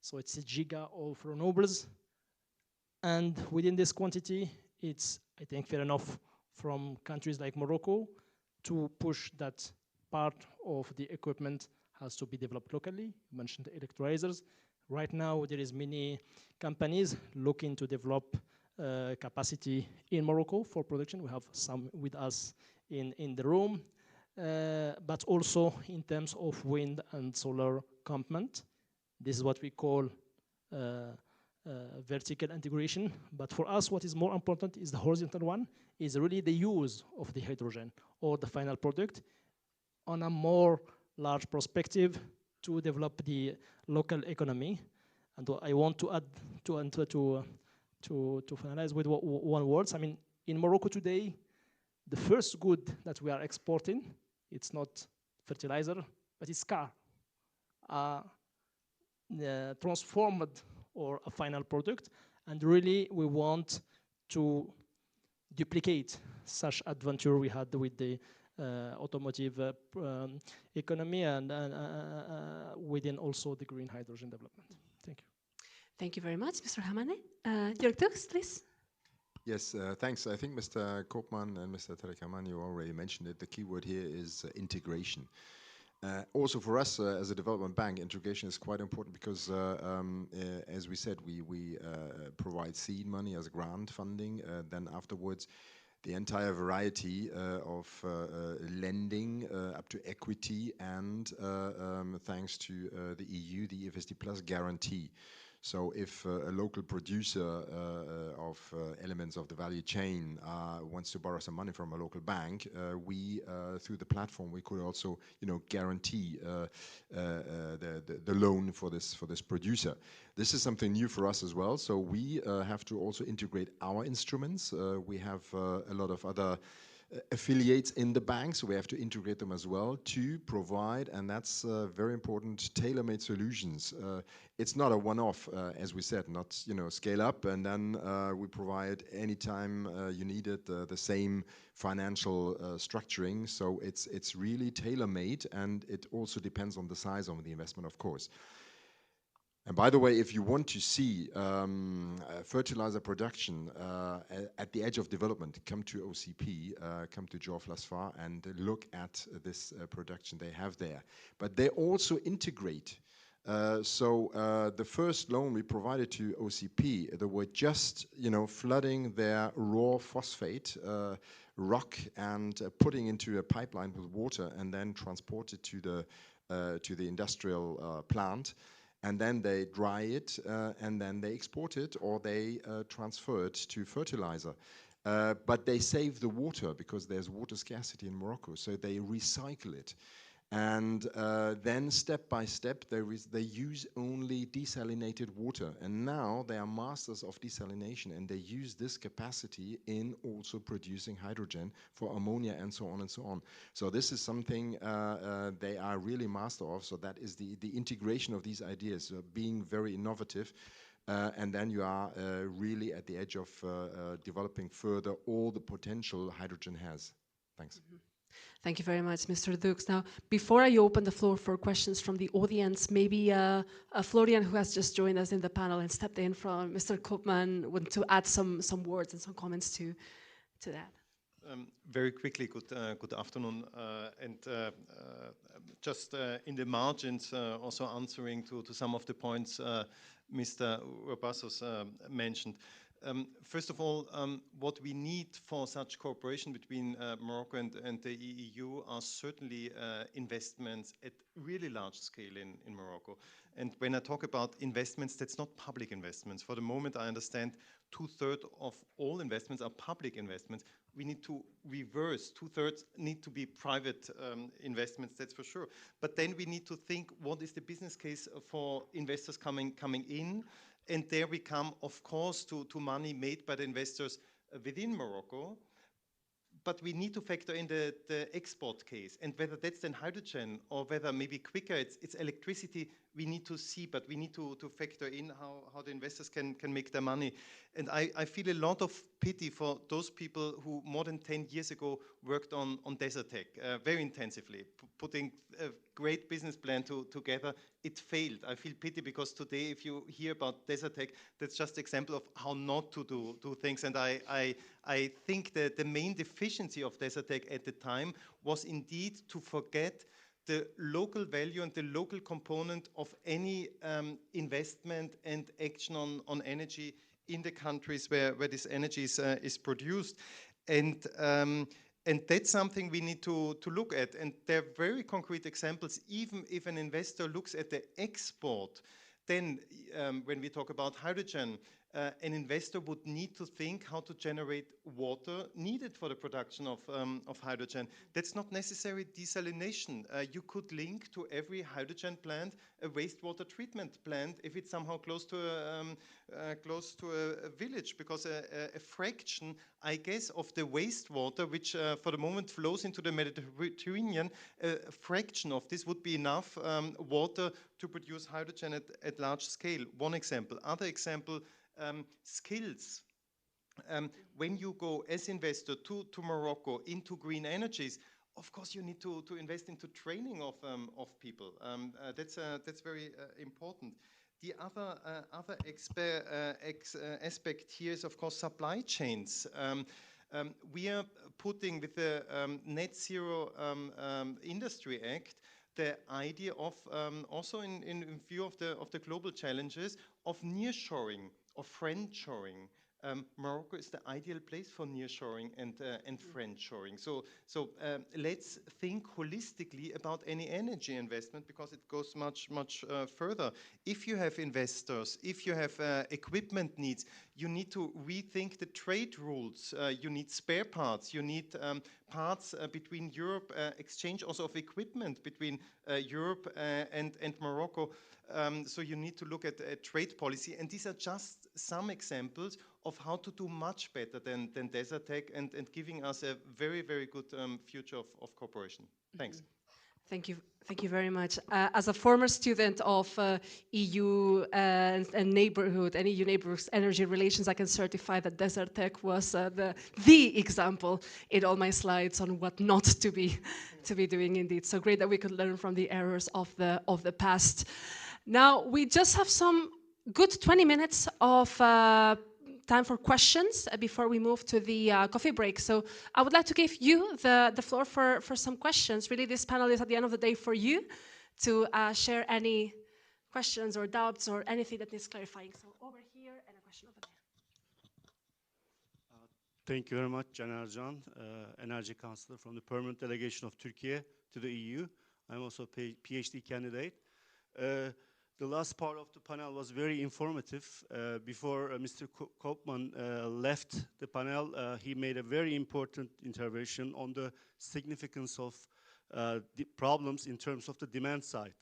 So it's a giga of renewables. And within this quantity, it's, I think, fair enough from countries like Morocco to push that part of the equipment has to be developed locally. You mentioned electrolyzers. Right now, there is many companies looking to develop capacity in Morocco for production. We have some with us in the room, but also in terms of wind and solar component. This is what we call vertical integration. But for us, what is more important is the horizontal one, is really the use of the hydrogen or the final product on a more large perspective to develop the local economy. And I want to add to finalize with one word. I mean, in Morocco today, the first good that we are exporting, it's not fertilizer, but it's car. Transformed or a final product. And really, we want to duplicate such adventure we had with the automotive economy and within also the green hydrogen development. Thank you. Thank you very much, Mr. Hamane. Jörg Tux, please. Yes, thanks. I think Mr. Koopman and Mr. Tarekamani, you already mentioned it. The key word here is integration. Also for us as a development bank, integration is quite important because, as we said, we provide seed money as grant funding. Then afterwards, the entire variety of lending up to equity and thanks to the EU, the EFSD Plus guarantee. So if a local producer of elements of the value chain wants to borrow some money from a local bank, we, through the platform, we could also, guarantee the loan for this producer. This is something new for us as well. So we have to also integrate our instruments. We have a lot of other affiliates in the banks, so we have to integrate them as well to provide, and that's very important, tailor-made solutions. It's not a one-off, as we said, not scale up and then we provide anytime you need it the same financial structuring. So it's really tailor-made, and it also depends on the size of the investment, of course. And by the way, if you want to see fertilizer production at the edge of development, come to OCP, come to Geoff Lasfar and look at this production they have there. But they also integrate. So the first loan we provided to OCP, they were just flooding their raw phosphate rock and putting into a pipeline with water and then transported to the industrial plant. and then they dry it, and then they export it, or they transfer it to fertilizer. But they save the water because there's water scarcity in Morocco, so they recycle it. And then step by step, they use only desalinated water. And now they are masters of desalination, and they use this capacity in also producing hydrogen for ammonia and so on and so on. So this is something they are really master of. So that is the integration of these ideas, being very innovative. And then you are really at the edge of developing further all the potential hydrogen has. Thanks. Mm-hmm. Thank you very much, Mr. Dukes. Now, before I open the floor for questions from the audience, maybe Florian, who has just joined us in the panel and stepped in from Mr. Koopman, want to add some words and some comments to that. Very quickly, good afternoon. Just in the margins, also answering to some of the points Mr. Urbasos mentioned. First of all, what we need for such cooperation between Morocco and the EU are certainly investments at really large scale in Morocco. And when I talk about investments, that's not public investments. For the moment, I understand 2/3 of all investments are public investments. We need to reverse. 2/3 need to be private investments, that's for sure. But then we need to think, what is the business case for investors coming in? And there we come, of course, to money made by the investors within Morocco. But we need to factor in the export case. And whether that's then hydrogen or whether maybe quicker it's electricity, we need to see, but we need to factor in how the investors can make their money. And I feel a lot of pity for those people who more than 10 years ago worked on Desertec very intensively, putting a great business plan together. It failed. I feel pity because today, if you hear about Desertec, that's just an example of how not to do things. And I think that the main deficiency of Desertec at the time was indeed to forget the local value and the local component of any investment and action on energy in the countries where this energy is produced. And that's something we need to look at. And there are very concrete examples. Even if an investor looks at the export, then when we talk about hydrogen, an investor would need to think how to generate water needed for the production of hydrogen. That's not necessarily desalination. You could link to every hydrogen plant a wastewater treatment plant if it's somehow close to a village, because a fraction, I guess, of the wastewater, which for the moment flows into the Mediterranean, a fraction of this would be enough water to produce hydrogen at large scale. One example. Other example, skills. When you go as investor to Morocco into green energies, of course you need to invest into training of people. That's very important. The other aspect here is, of course, supply chains. We are putting with the Net Zero Industry Act the idea of also in view of the global challenges of nearshoring, of friendshoring. Morocco is the ideal place for nearshoring and friendshoring. So let's think holistically about any energy investment, because it goes much further. If you have investors, if you have equipment needs, you need to rethink the trade rules. You need spare parts. You need parts between Europe, exchange also of equipment between Europe and Morocco. So you need to look at trade policy. And these are just some examples of how to do much better than Desertec and giving us a very, very good future of cooperation. Thanks. Thank you very much. As a former student of EU and neighborhood and EU neighborhoods energy relations, I can certify that Desertec was the example in all my slides on what not to be doing indeed. So great that we could learn from the errors of the past. Now we just have some good 20 minutes of time for questions before we move to the coffee break. So I would like to give you the floor for some questions. Really, this panel is at the end of the day for you to share any questions or doubts or anything that needs clarifying. So over here and a question over there. Thank you very much, Caner Can, Energy Counselor from the Permanent Delegation of Turkey to the EU. I'm also a PhD candidate. The last part of the panel was very informative. Before Mr. Koopman left the panel, he made a very important intervention on the significance of the problems in terms of the demand side.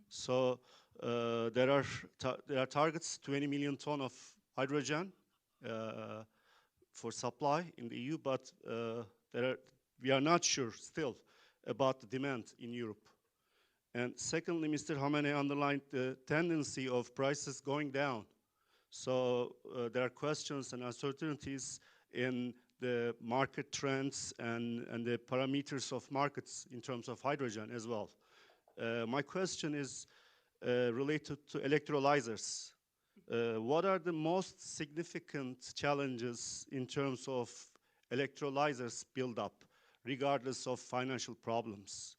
So there are targets, 20 million ton of hydrogen for supply in the EU, but we are not sure still about the demand in Europe. And secondly, Mr. Hamane underlined the tendency of prices going down. So there are questions and uncertainties in the market trends and the parameters of markets in terms of hydrogen as well. My question is related to electrolyzers. What are the most significant challenges in terms of electrolyzers build-up, regardless of financial problems?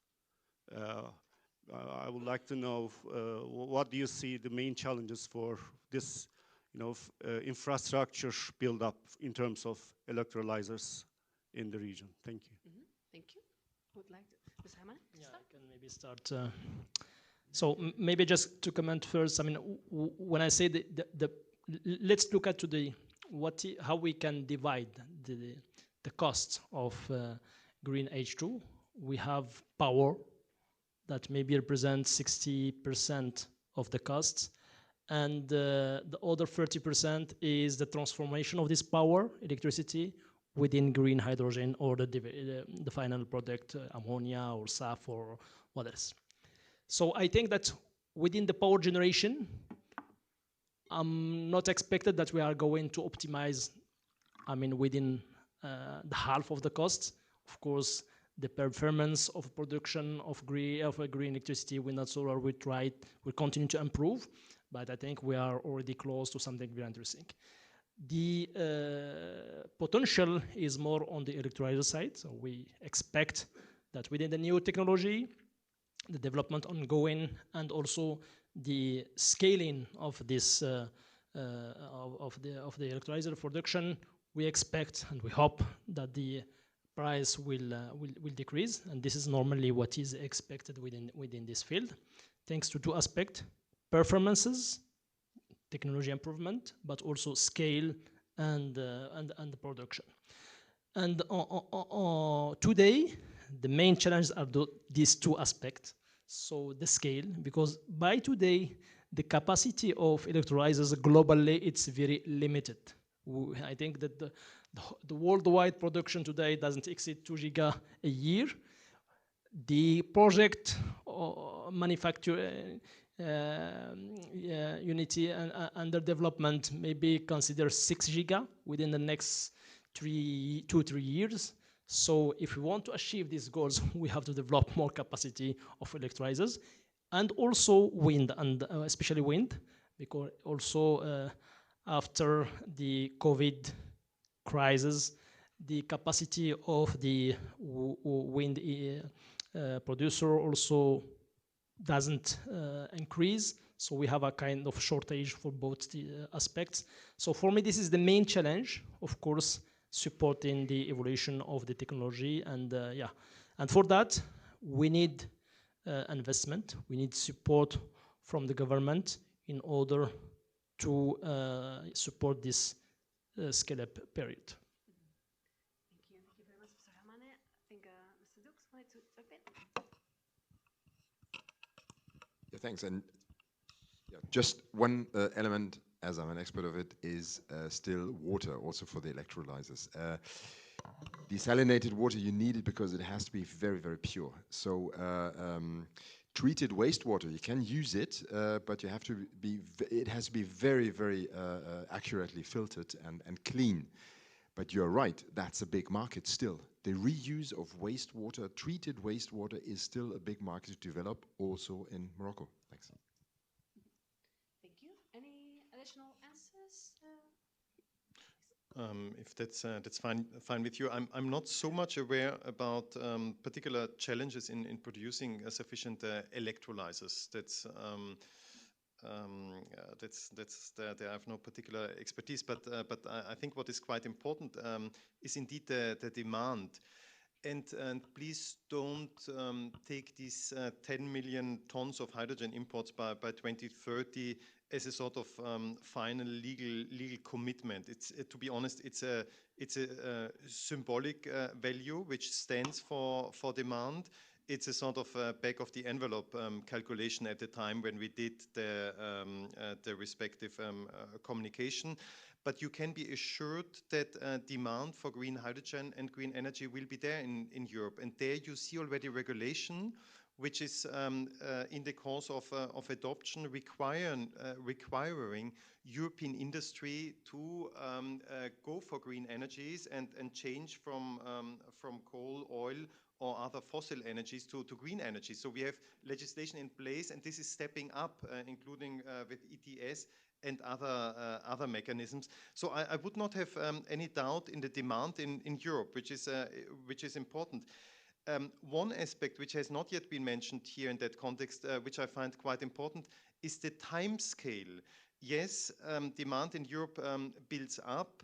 I would like to know what do you see the main challenges for this, infrastructure build-up in terms of electrolyzers in the region? Thank you. Thank you. Would like to, Mr. Hamane? Yeah, I can maybe start. So maybe just to comment first. I mean, when I say let's look at how we can divide the cost of green H2. We have power that maybe represents 60% of the costs, and the other 30% is the transformation of this power, electricity, within green hydrogen or the final product, ammonia or SAF or what else. So I think that within the power generation, I'm not expected that we are going to optimize, within the half of the cost. Of course, the performance of production of green electricity, wind and solar, we continue to improve, but I think we are already close to something very interesting. The potential is more on the electrolyzer side, so we expect that within the new technology, the development ongoing, and also the scaling of this of the electrolyzer production, we expect and we hope that the price will decrease, and this is normally what is expected within this field, thanks to two aspects: performances, technology improvement, but also scale and the production. And today, the main challenges are these two aspects. So the scale, because by today, the capacity of electrolyzers globally, it's very limited. I think that the worldwide production today doesn't exceed 2 giga a year. The project manufacture unity under development maybe consider 6 giga within the next 2 to 3 years. So if we want to achieve these goals, we have to develop more capacity of electrolyzers, and also wind, and especially wind, because also after the COVID crisis, the capacity of the wind producer also doesn't increase. So we have a kind of shortage for both the aspects. So for me, this is the main challenge, of course, supporting the evolution of the technology. And and for that, we need investment. We need support from the government in order to support this scale-up period. Thank you very much, Mr. Hamane. I think Mr. Dukes wanted to jump in. Yeah, thanks. And just one element, as I'm an expert of it, is still water, also for the electrolyzers. Desalinated water, you need it because it has to be very, very pure. So treated wastewater, you can use it, but you have to it has to be very, very accurately filtered and clean. But you're right, that's a big market still. The reuse of wastewater, treated wastewater, is still a big market to develop also in Morocco. Thanks. Thank you. Any additional answers? If that's fine with you, I'm not so much aware about particular challenges in producing sufficient electrolyzers. There I have no particular expertise, but I think what is quite important is indeed the demand. And please don't take these 10 million tons of hydrogen imports by 2030 as a sort of final legal commitment. It's to be honest, it's a symbolic value which stands for demand. It's a sort of back of the envelope calculation at the time when we did the respective communication. But you can be assured that demand for green hydrogen and green energy will be there in Europe. And there you see already regulation, which is in the course of adoption requiring European industry to go for green energies and change from coal, oil, or other fossil energies to green energy. So we have legislation in place, and this is stepping up, including with ETS and other mechanisms. So I would not have any doubt in the demand in Europe, which is important. One aspect which has not yet been mentioned here in that context, which I find quite important, is the time scale. Yes, demand in Europe builds up,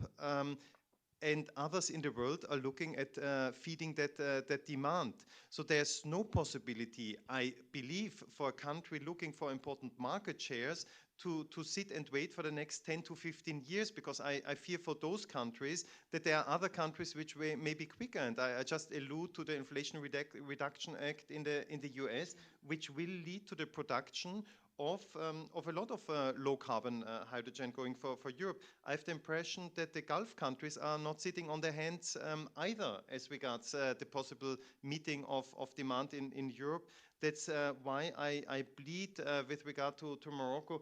and others in the world are looking at feeding that demand. So there's no possibility, I believe, for a country looking for important market shares to sit and wait for the next 10 to 15 years, because I fear for those countries that there are other countries which may be quicker. And I just allude to the Inflation Reduction Act in the US, which will lead to the production of a lot of low carbon hydrogen going for Europe. I have the impression that the Gulf countries are not sitting on their hands either as regards the possible meeting of demand in Europe. That's why I plead with regard to Morocco.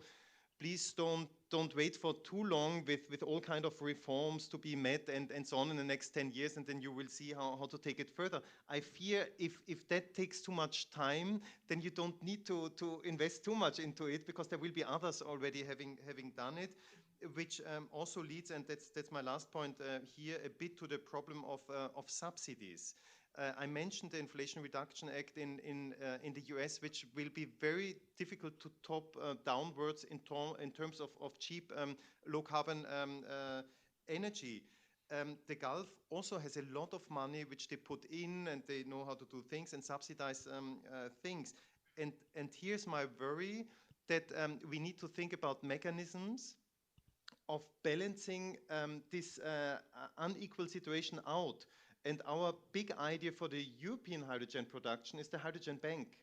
Please don't wait for too long with all kind of reforms to be met and so on in the next 10 years, and then you will see how to take it further. I fear if that takes too much time, then you don't need to invest too much into it, because there will be others already having done it, which also leads, and that's my last point here, a bit to the problem of subsidies. I mentioned the Inflation Reduction Act in the US, which will be very difficult to top downwards in terms of cheap, low-carbon energy. The Gulf also has a lot of money which they put in, and they know how to do things and subsidize things. And here's my worry, that we need to think about mechanisms of balancing this unequal situation out. And our big idea for the European hydrogen production is the hydrogen bank.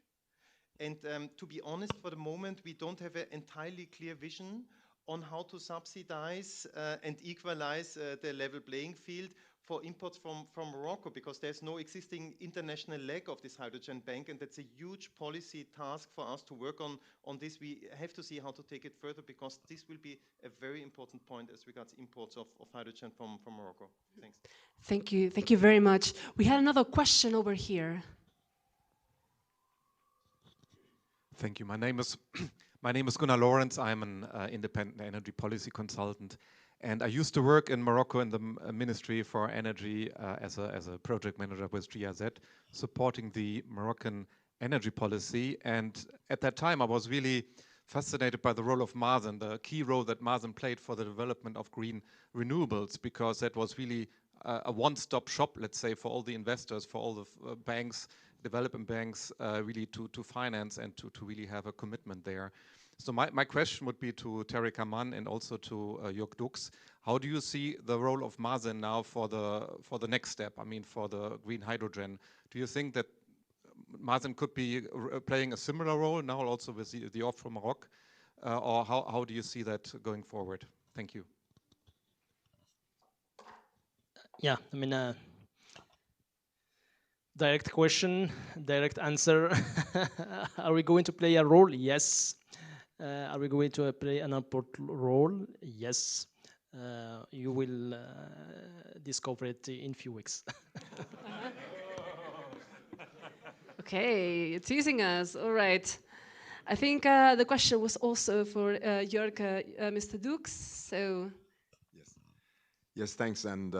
And to be honest, for the moment, we don't have an entirely clear vision on how to subsidize and equalize the level playing field for imports from Morocco, because there's no existing international leg of this hydrogen bank, and that's a huge policy task for us to work on this. We have to see how to take it further, because this will be a very important point as regards imports of hydrogen from Morocco. Thanks. Thank you very much. We had another question over here. Thank you. My name is Gunnar Lorenz. I'm an independent energy policy consultant, and I used to work in Morocco in the Ministry for Energy as a project manager with GIZ, supporting the Moroccan energy policy. And at that time, I was really fascinated by the role of Mazen, the key role that Mazen played for the development of green renewables, because that was really a one-stop shop, let's say, for all the investors, for all the banks, development banks, really to finance and to really have a commitment there. So my question would be to Tarek Aman and also to Jörg Dux. How do you see the role of Mazen now for the next step? I mean, for the green hydrogen. Do you think that Mazen could be playing a similar role now, also with the offer from Morocco, or how do you see that going forward? Thank you. Yeah, I mean, direct question, direct answer. Are we going to play a role? Yes. Are we going to play an important role? Yes. You will discover it in a few weeks. Okay, you're teasing us. All right. I think the question was also for Jörg, Mr. Dux. So. Yes, thanks, and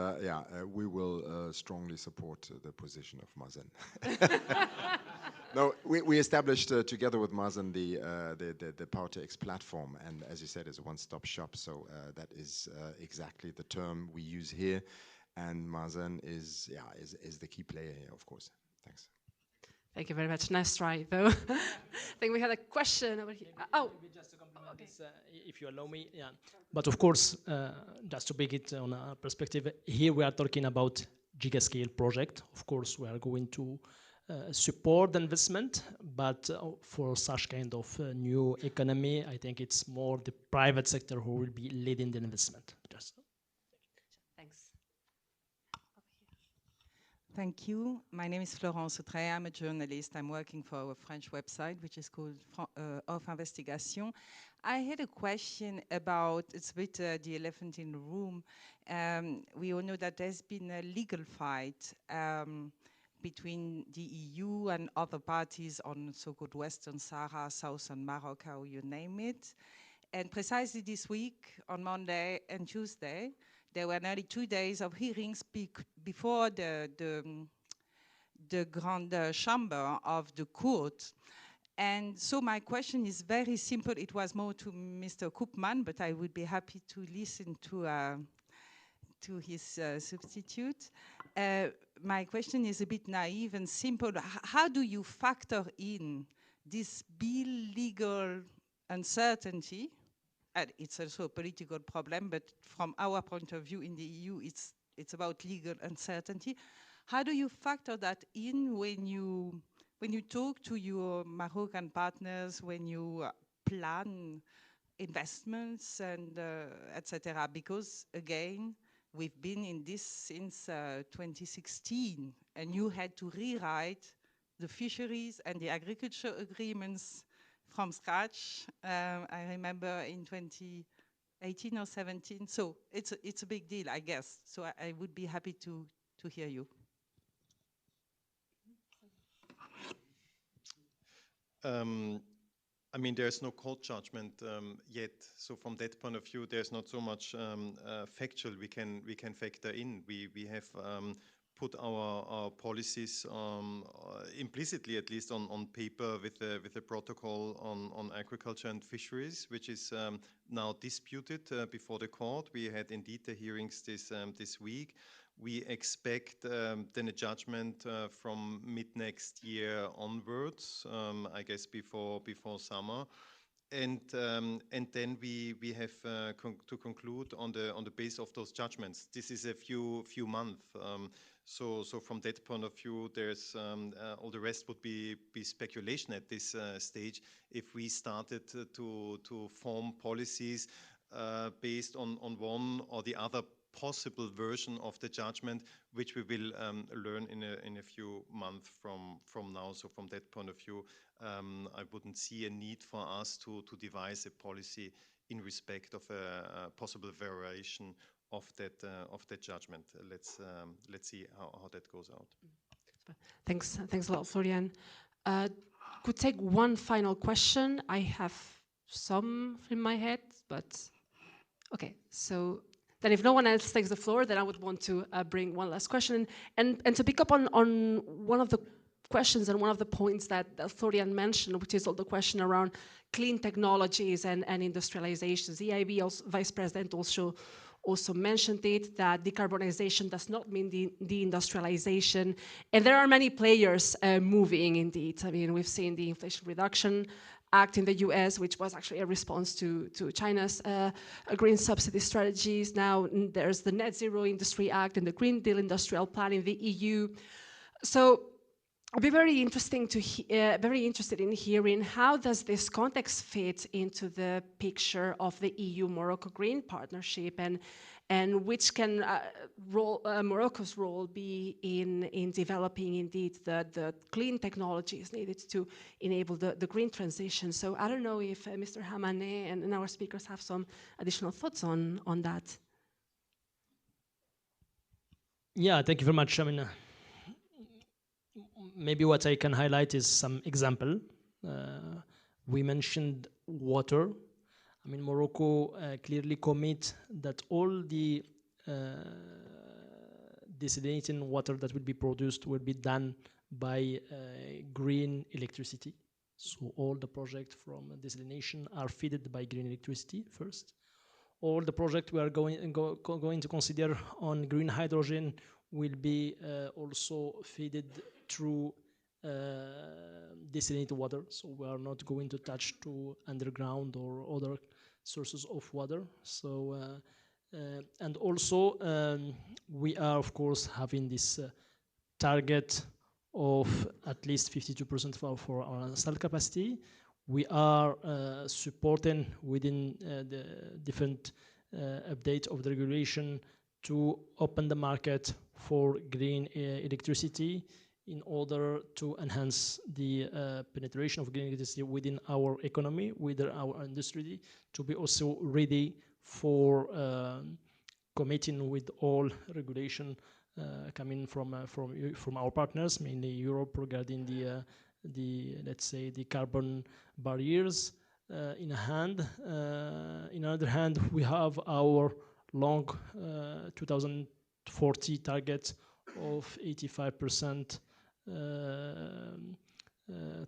we will strongly support the position of Mazen. No, we established together with Mazen the Power-to-X platform, and as you said, it's a one-stop shop. So that is exactly the term we use here. and Mazen is the key player here, of course. Thanks. Thank you very much. Nice try, though. I think we had a question over here. Oh, maybe just to complement this, if you allow me. Yeah. But of course, just to bring it on a perspective, here we are talking about gigascale project. Of course, we are going to support the investment, but for such kind of new economy, I think it's more the private sector who will be leading the investment. Just. thanks. Thank you. My name is Florence Autrey. I'm a journalist. I'm working for a French website, which is called Of Investigation. I had a question about, it's a bit the elephant in the room. We all know that there's been a legal fight between the EU and other parties on so-called Western Sahara, Southern Morocco, you name it. And precisely this week, on Monday and Tuesday, there were nearly 2 days of hearings before the Grand Chamber of the court. And so my question is very simple. It was more to Mr. Koopman, but I would be happy to listen to his substitute. My question is a bit naive and simple. How do you factor in this legal uncertainty? It's also a political problem, but from our point of view in the EU, it's about legal uncertainty. How do you factor that in when you talk to your Moroccan partners, when you plan investments and etc.? Because again, we've been in this since 2016, and you had to rewrite the fisheries and the agriculture agreements from scratch. I remember in 2018 or 17. So it's a big deal, I guess. So I would be happy to hear you. I mean, there's no court judgment yet. So from that point of view, there's not so much factual we can factor in. We have put our policies implicitly, at least on paper, with a protocol on agriculture and fisheries, which is now disputed before the court. We had indeed the hearings this week. We expect then a judgment from mid next year onwards, I guess before summer. And then we have to conclude on the basis of those judgments. This is a few months. So from that point of view, there's all the rest would be speculation at this stage. If we started to form policies based on one or the other possible version of the judgment, which we will learn in a few months from now. So from that point of view, I wouldn't see a need for us to devise a policy in respect of a possible variation of that judgment. Let's see how that goes out. Thanks a lot, Florian. Could take one final question. I have some in my head, but okay. So then, if no one else takes the floor, then I would want to bring one last question and to pick up on one of the questions and one of the points that Florian mentioned, which is all the question around clean technologies and industrializations. The EIB Vice President also mentioned it, that decarbonization does not mean deindustrialization. And there are many players moving indeed. I mean, we've seen the Inflation Reduction Act in the US, which was actually a response to China's green subsidy strategies. Now there's the Net Zero Industry Act and the Green Deal Industrial Plan in the EU. So I'd be very interested in hearing how does this context fit into the picture of the EU-Morocco Green Partnership, and which can Morocco's role be in developing indeed the clean technologies needed to enable the green transition. So I don't know if Mr. Hamane and our speakers have some additional thoughts on that. Yeah, thank you very much. I mean, maybe what I can highlight is some example. We mentioned water. I mean, Morocco clearly commit that all the desalinating water that will be produced will be done by green electricity. So all the projects from desalination are fed by green electricity first. all the projects we are going to consider on green hydrogen will be also fed through desalinated water. So we are not going to touch to underground or other sources of water. So and also we are of course having this target of at least 52% for our installed capacity. We are supporting within the different update of the regulation to open the market for green electricity in order to enhance the penetration of green electricity within our economy, within our industry, to be also ready for committing with all regulation coming from our partners, mainly Europe, regarding the let's say the carbon barriers. In other hand, we have our long 2040 target of 85%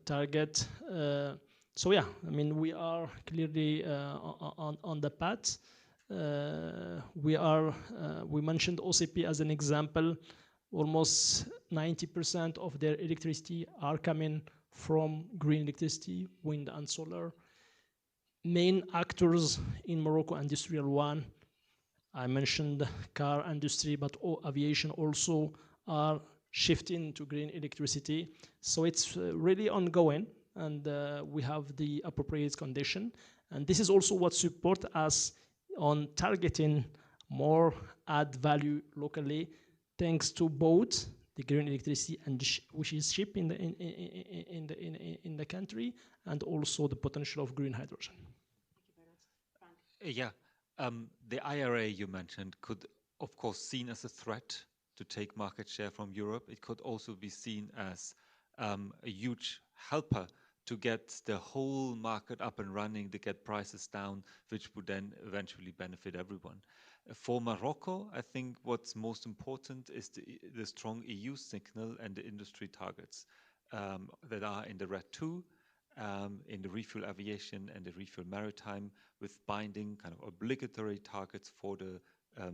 target. So yeah, I mean, we are clearly on the path. We mentioned OCP as an example. Almost 90% of their electricity are coming from green electricity, wind and solar. Main actors in Morocco, Industrial One, I mentioned car industry, but aviation also are shifting to green electricity. So it's really ongoing, and we have the appropriate condition. And this is also what support us on targeting more add value locally, thanks to both the green electricity and which is shipped in the country, and also the potential of green hydrogen. Yeah, the IRA you mentioned could, of course, seen as a threat to take market share from Europe. It could also be seen as a huge helper to get the whole market up and running, to get prices down, which would then eventually benefit everyone. For Morocco, I think what's most important is the strong EU signal and the industry targets that are in the RED II, in the refuel aviation and the refuel maritime, with binding kind of obligatory targets for the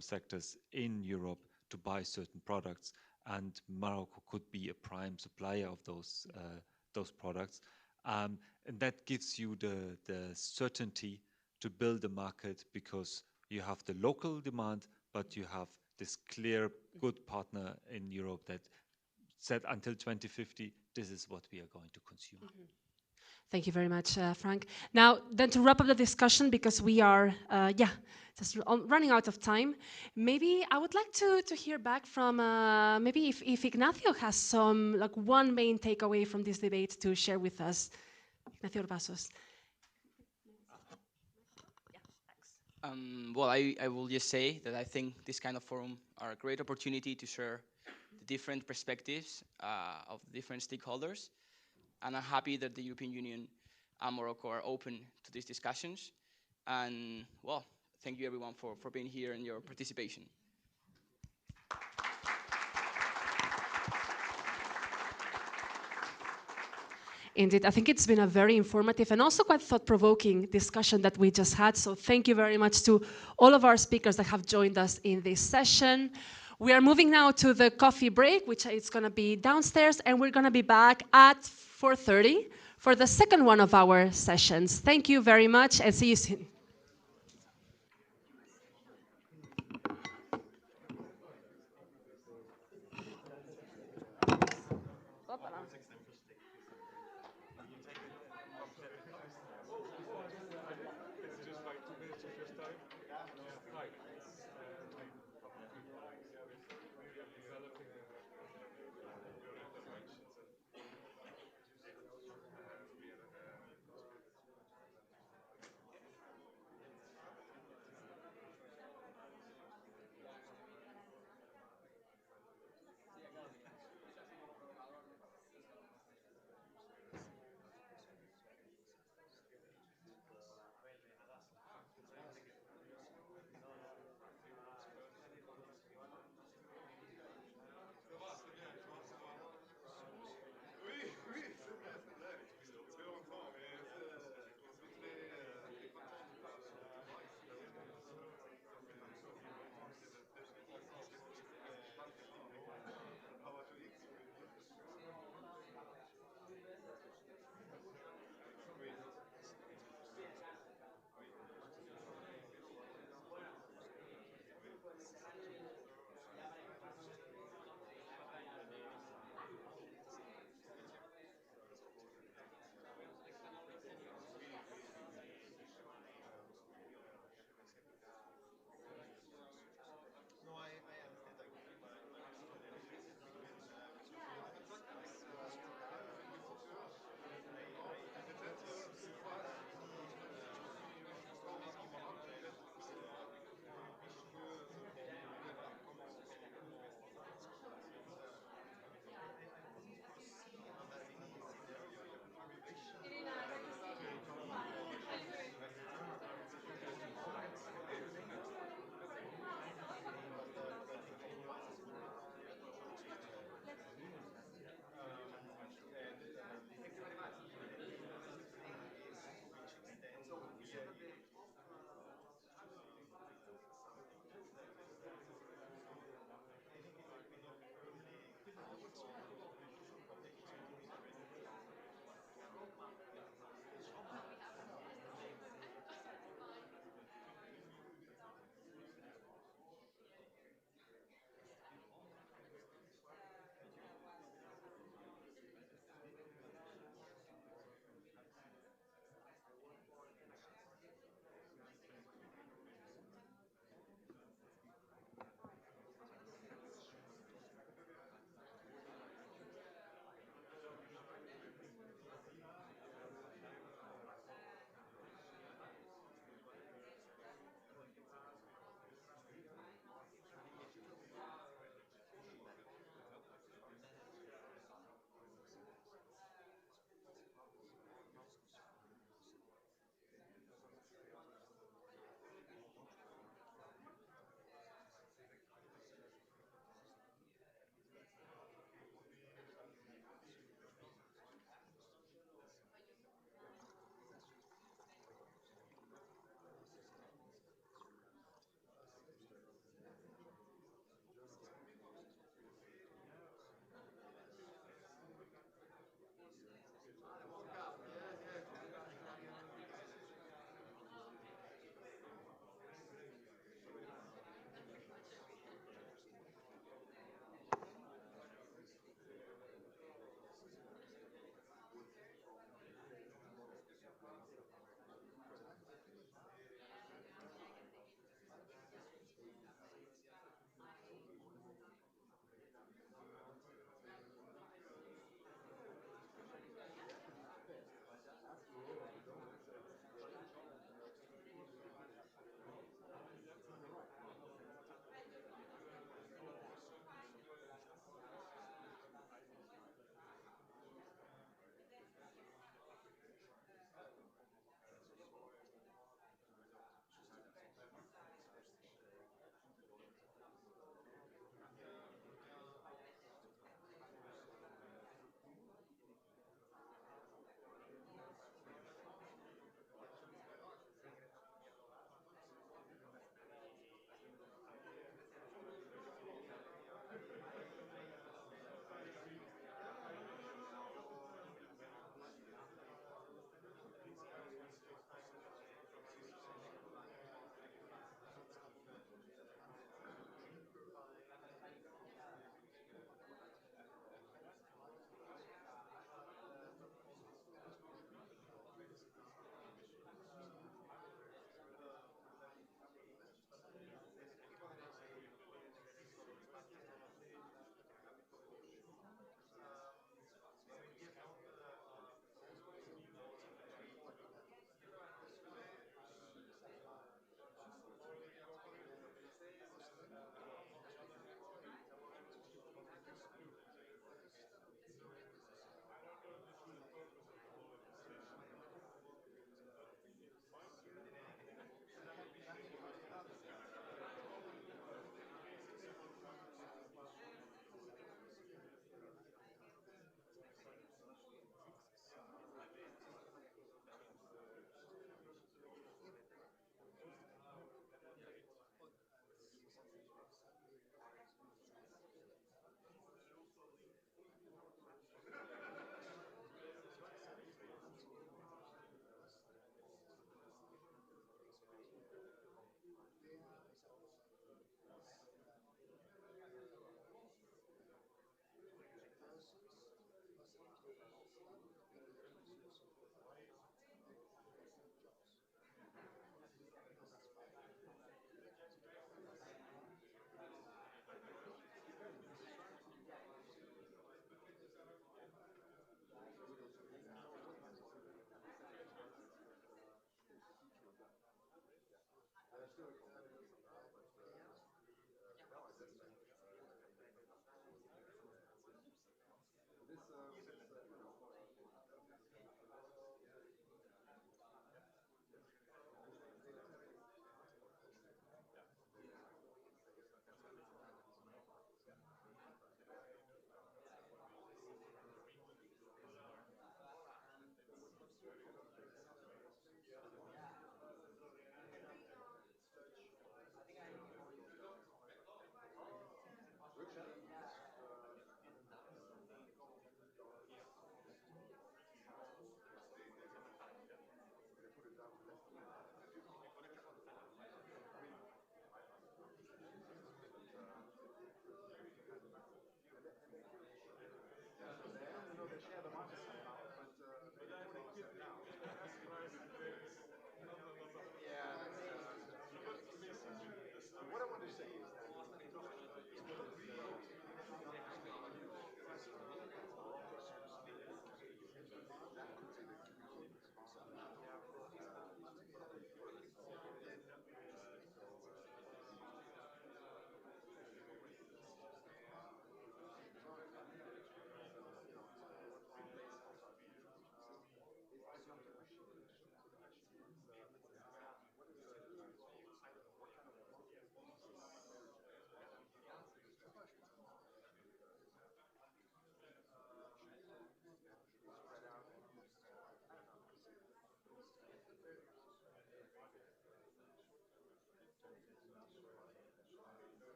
sectors in Europe to buy certain products. And Morocco could be a prime supplier of those products. And that gives you the certainty to build a market, because you have the local demand, but you have this clear, good partner in Europe that said until 2050, this is what we are going to consume. Mm-hmm. Thank you very much, Frank. Now, then to wrap up the discussion, because we are, just running out of time, maybe I would like to hear back from, maybe if Ignacio has some, like one main takeaway from this debate to share with us. Ignacio Urbasos. Well, I will just say that I think this kind of forum are a great opportunity to share the different perspectives of different stakeholders. And I'm happy that the European Union and Morocco are open to these discussions. And, well, thank you everyone for being here and your participation. Indeed, I think it's been a very informative and also quite thought-provoking discussion that we just had. So thank you very much to all of our speakers that have joined us in this session. We are moving now to the coffee break, which is going to be downstairs, and we're going to be back at 4:30 for the second one of our sessions. Thank you very much, and see you soon.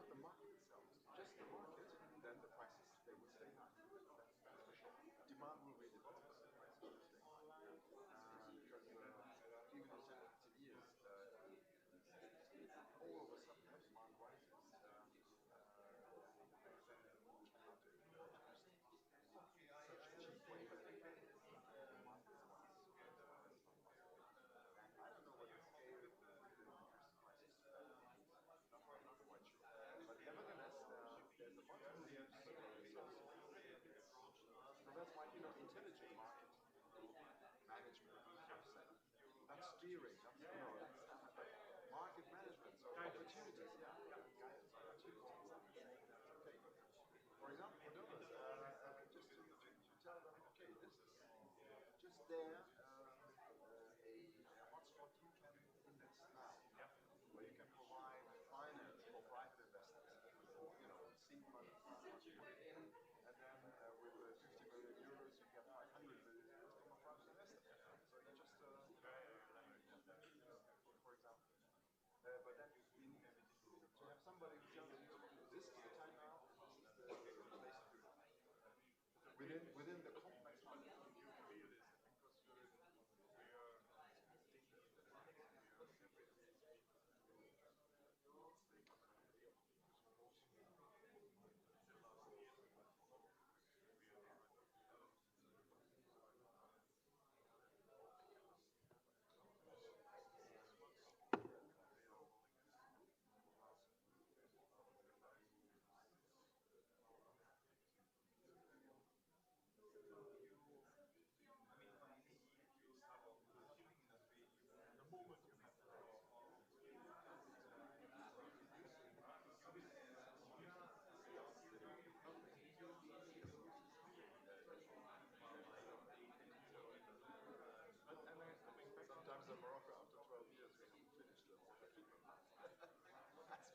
not the market itself. Just the market, then the prices, they will stay high. That's for sure. Demand will really follow, but the prices will stay high. Because even in 10, 15 years, all of a sudden the demand rises. Such a cheap way that the market is wise. And I don't know what the scale will be when it comes to prices. Not quite sure. But nevertheless, there's a lot of room to so that's why, intelligent market management, so to say. Not steering, that's market management. So opportunities, yeah. Guidance, opportunities. Okay. For example, for donors, just to tell them, okay, this is just there, a hotspot you can invest now, where you can provide finance for private investors, seed money, put it in, and then with 50 million euros, you get 500 million euros from a private investor. So you just, for example. But then to have somebody who tells you, this is the time now, this is the place to do it. Within the complex market. Sometimes in Morocco, after 12 years, we haven't finished the water treatment plant. That's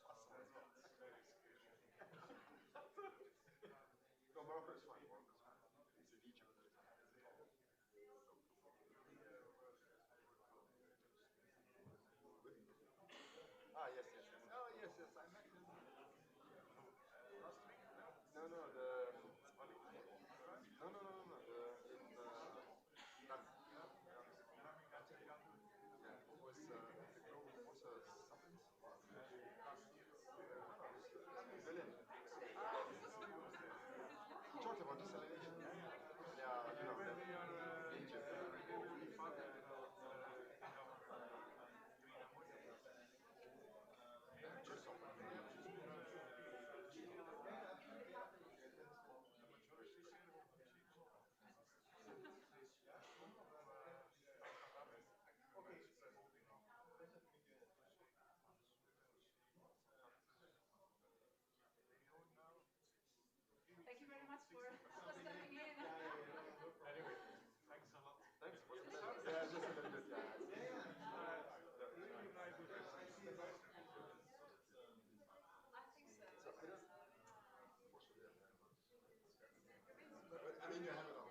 possible as well. No, Morocco is fine. Morocco is fine. It's in Egypt. Yes, yes, yes. Oh, yes, yes. I met him last week. No, no, no. In yeah, it was at the Global Water Summit. In Berlin. We talked about desalination. Yeah, Egypt, Green Partnership. Thank you very much for stepping in. Anyway, thanks a lot. Thanks. Was it short? Yeah, just a little bit. I think so. So I don't. I mean, you have it on.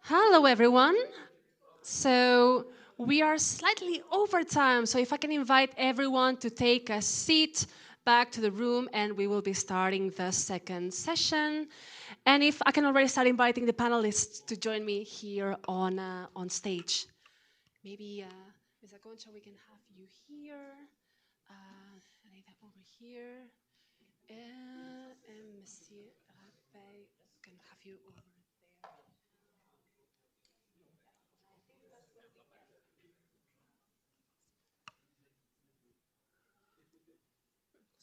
Hello, everyone. So we are slightly over time, so if I can invite everyone to take a seat back to the room, and we will be starting the second session. And if I can already start inviting the panelists to join me here on stage. Maybe, Ms. Aconcha, we can have you here, Anita over here, and Monsieur Rapay can have you over there.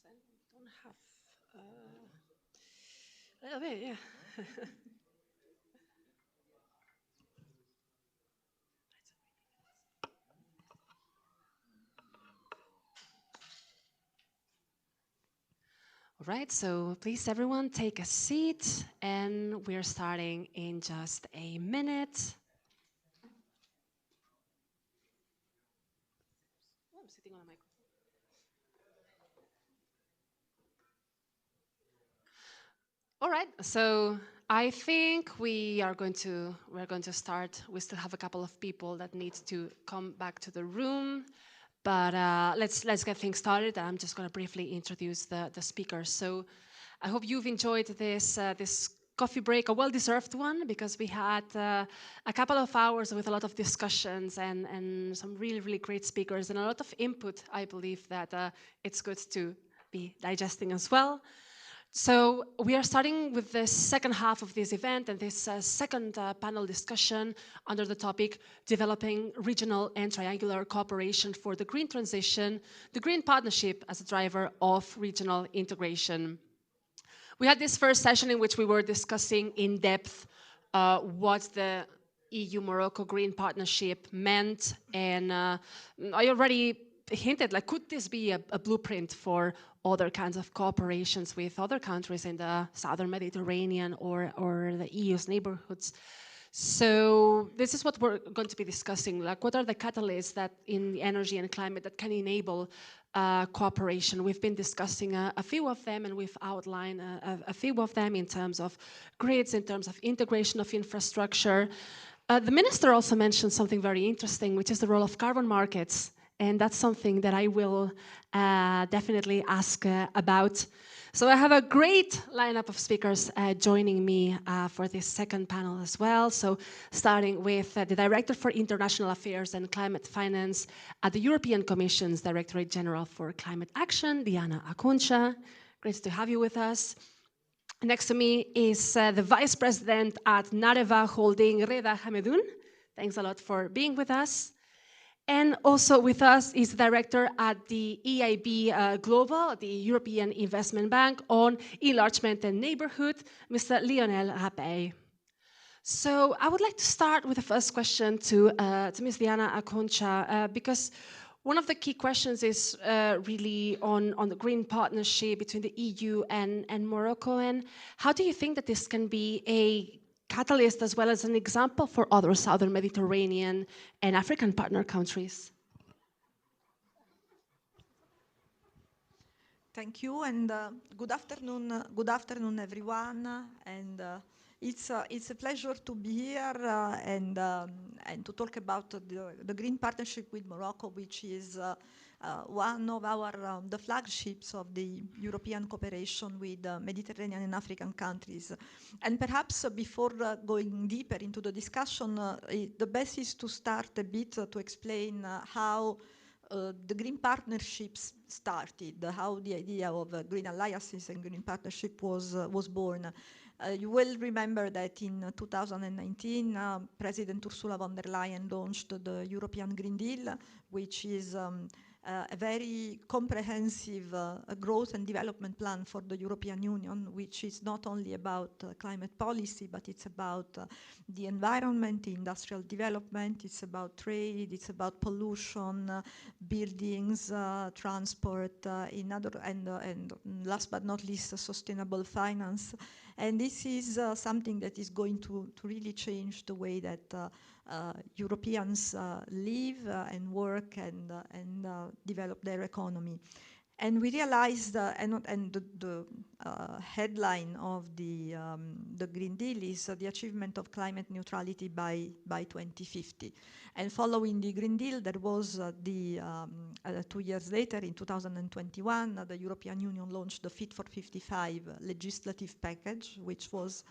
I don't have a little bit, yeah. All right, so please everyone take a seat, and we're starting in just a minute. Oh, I'm sitting on a microphone. All right, so I think we're going to start. We still have a couple of people that need to come back to the room, but let's get things started. I'm just going to briefly introduce the speakers. So I hope you've enjoyed this coffee break, a well-deserved one, because we had a couple of hours with a lot of discussions and some really great speakers and a lot of input. I believe that it's good to be digesting as well. So we are starting with the second half of this event and this second panel discussion under the topic Developing Regional and Triangular Cooperation for the Green Transition, the Green Partnership as a driver of regional integration. We had this first session in which we were discussing in depth what the EU-Morocco Green Partnership meant, and I already hinted, like, could this be a blueprint for other kinds of cooperations with other countries in the southern Mediterranean or the EU's neighborhoods? So this is what we're going to be discussing, like what are the catalysts that in energy and climate that can enable cooperation. We've been discussing a few of them, and we've outlined a few of them in terms of grids, in terms of integration of infrastructure. The minister also mentioned something very interesting, which is the role of carbon markets. And that's something that I will definitely ask about. So I have a great lineup of speakers joining me for this second panel as well. So starting with the Director for International Affairs and Climate Finance at the European Commission's Directorate General for Climate Action, Diana Aconcha. Great to have you with us. Next to me is the Vice President at Nareva Holding, Reda Hamedoun. Thanks a lot for being with us. And also with us is the director at the EIB Global, the European Investment Bank, on enlargement and neighborhood, Mr. Lionel Rapay. So I would like to start with the first question to Ms. Diana Aconcha, because one of the key questions is really on the green partnership between the EU and Morocco. And how do you think that this can be a catalyst as well as an example for other southern Mediterranean and African partner countries? Thank you, and good afternoon, everyone. And it's a pleasure to be here and to talk about the Green Partnership with Morocco, which is one of the flagships of the European cooperation with Mediterranean and African countries. And perhaps before going deeper into the discussion, the best is to start a bit to explain how the Green Partnerships started, how the idea of Green Alliances and Green Partnership was born. You will remember that in 2019, President Ursula von der Leyen launched the European Green Deal, which is a very comprehensive growth and development plan for the European Union, which is not only about climate policy, but it's about the environment, the industrial development, it's about trade, it's about pollution, buildings, transport, and last but not least, sustainable finance. And this is something that is going to really change the way that Europeans live and work and develop their economy. And we realized, and the headline of the Green Deal is the achievement of climate neutrality by 2050. And following the Green Deal, there was 2 years later, in 2021, the European Union launched the Fit for 55 legislative package, which was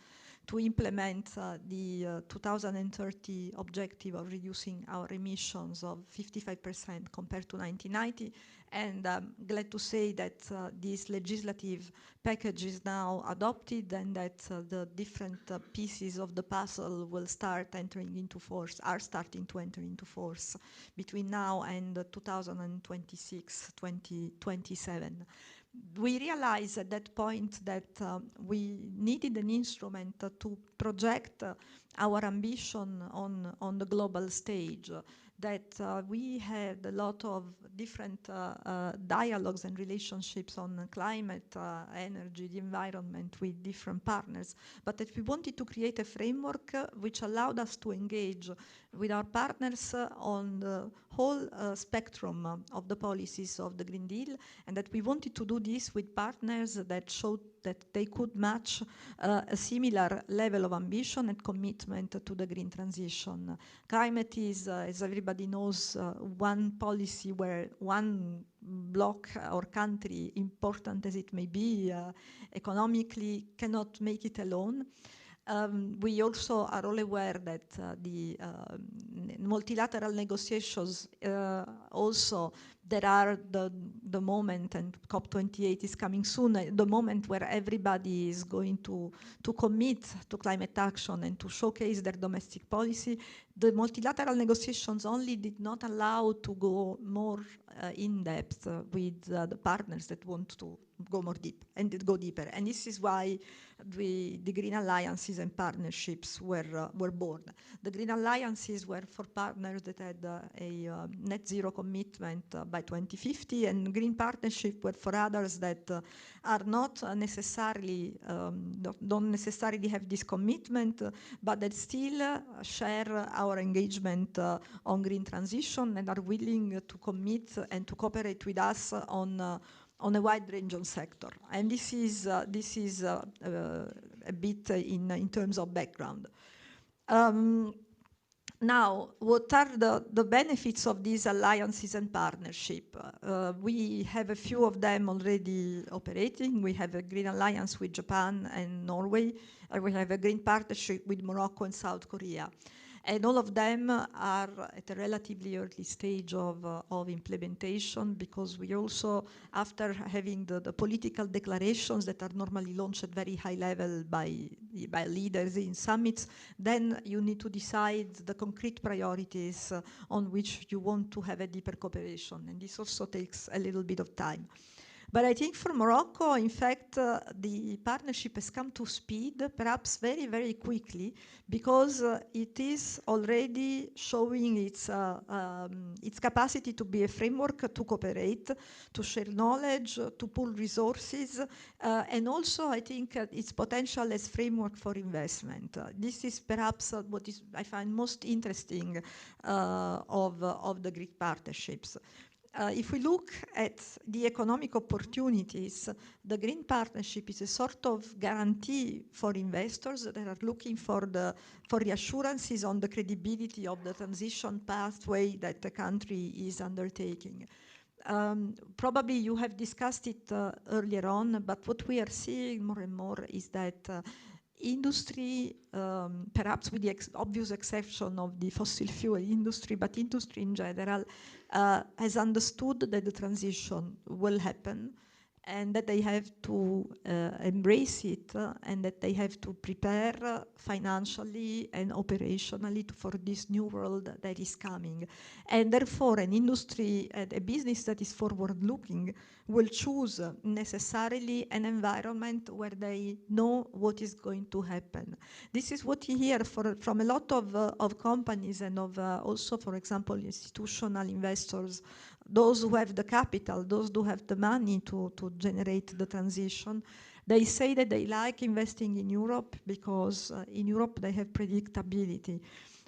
to implement the 2030 objective of reducing our emissions of 55% compared to 1990. And I'm glad to say that this legislative package is now adopted, and that the different pieces of the puzzle will start entering into force, are starting to enter into force between now and 2026, 2027. We realized at that point that we needed an instrument to project our ambition on the global stage, that we had a lot of different dialogues and relationships on climate, energy, the environment with different partners, but that we wanted to create a framework which allowed us to engage with our partners on the whole spectrum of the policies of the Green Deal, and that we wanted to do this with partners that showed that they could match a similar level of ambition and commitment to the green transition. Climate is, as everybody knows, one policy where one bloc or country, important as it may be, economically cannot make it alone. We also are all aware that the multilateral negotiations also, there are the moment, and COP28 is coming soon, the moment where everybody is going to commit to climate action and to showcase their domestic policy. The multilateral negotiations only did not allow to go more in depth with the partners that want to go more deep and go deeper. And this is why the Green Alliances and partnerships were born. The Green Alliances were for partners that had a net zero commitment by 2050, and Green Partnership were for others that are not necessarily, don't necessarily have this commitment, but that still share our engagement on green transition and are willing to commit and to cooperate with us on a wide range of sector. And this is a bit in terms of background. Now, what are the benefits of these alliances and partnership? We have a few of them already operating. We have a Green Alliance with Japan and Norway. We have a Green Partnership with Morocco and South Korea. And all of them are at a relatively early stage of implementation, because we also, after having the political declarations that are normally launched at very high level by leaders in summits, then you need to decide the concrete priorities on which you want to have a deeper cooperation. And this also takes a little bit of time. But I think for Morocco, in fact, the partnership has come to speed, perhaps very, very quickly, because it is already showing its capacity to be a framework to cooperate, to share knowledge, to pool resources, and also, I think, its potential as framework for investment. This is perhaps what is, I find, most interesting of the Greek partnerships. If we look at the economic opportunities, the Green Partnership is a sort of guarantee for investors that are looking for reassurances on the credibility of the transition pathway that the country is undertaking. Probably you have discussed it earlier on, but what we are seeing more and more is that industry, perhaps with the obvious exception of the fossil fuel industry, but industry in general, has understood that the transition will happen, and that they have to embrace it, and that they have to prepare financially and operationally for this new world that is coming. And therefore, an industry, a business that is forward-looking, will choose necessarily an environment where they know what is going to happen. This is what you hear from a lot of companies and of also, for example, institutional investors, those who have the capital, those who have the money to generate the transition. They say that they like investing in Europe because in Europe they have predictability.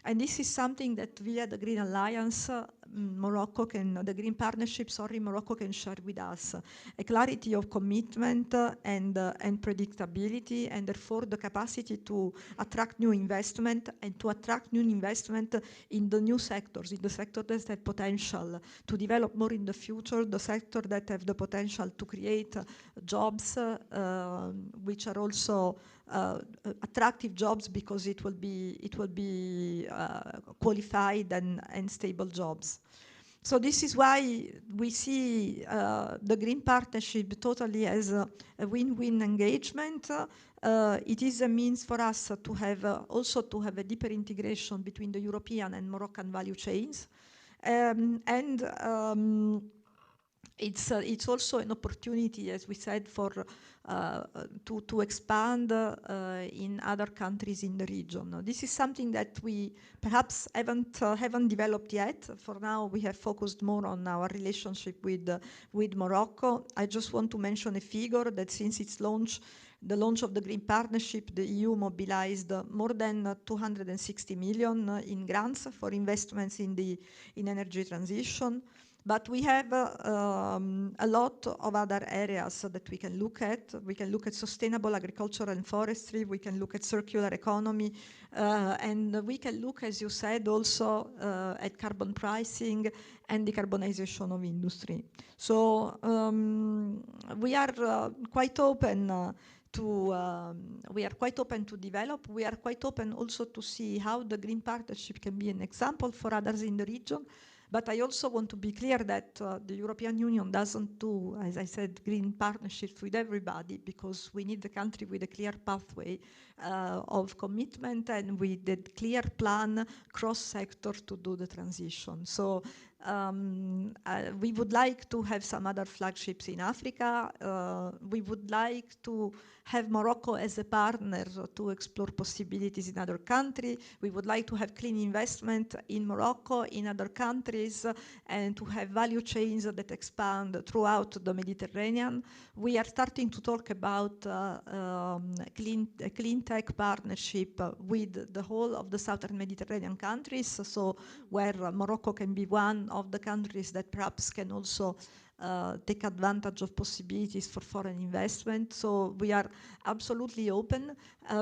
And this is something that we at the Green Alliance the Green Partnership, Morocco can share with us a clarity of commitment and predictability, and therefore the capacity to attract new investment and to attract new investment in the new sectors, in the sectors that have potential to develop more in the future, the sector that have the potential to create jobs, which are also attractive jobs because it will be qualified and stable jobs. So this is why we see the Green Partnership totally as a win-win engagement. It is a means for us to have also to have a deeper integration between the European and Moroccan value chains, it's also an opportunity, as we said, for to expand in other countries in the region. This is something that we perhaps haven't developed yet. For now, we have focused more on our relationship with Morocco. I just want to mention a figure that since its launch, the launch of the Green Partnership, the EU mobilized more than 260 million in grants for investments in energy transition. But we have a lot of other areas that we can look at. We can look at sustainable agriculture and forestry. We can look at circular economy. And we can look, as you said, also at carbon pricing and decarbonization of industry. So we are quite open we are quite open to develop. We are quite open also to see how the Green Partnership can be an example for others in the region. But I also want to be clear that the European Union doesn't do, as I said, green partnerships with everybody, because we need the country with a clear pathway of commitment and with a clear plan cross-sector to do the transition. So we would like to have some other flagships in Africa. We would like to have Morocco as a partner to explore possibilities in other countries. We would like to have clean investment in Morocco, in other countries, and to have value chains that expand throughout the Mediterranean. We are starting to talk about clean tech partnership with the whole of the southern Mediterranean countries, so where Morocco can be one of the countries that perhaps can also take advantage of possibilities for foreign investment. So we are absolutely open,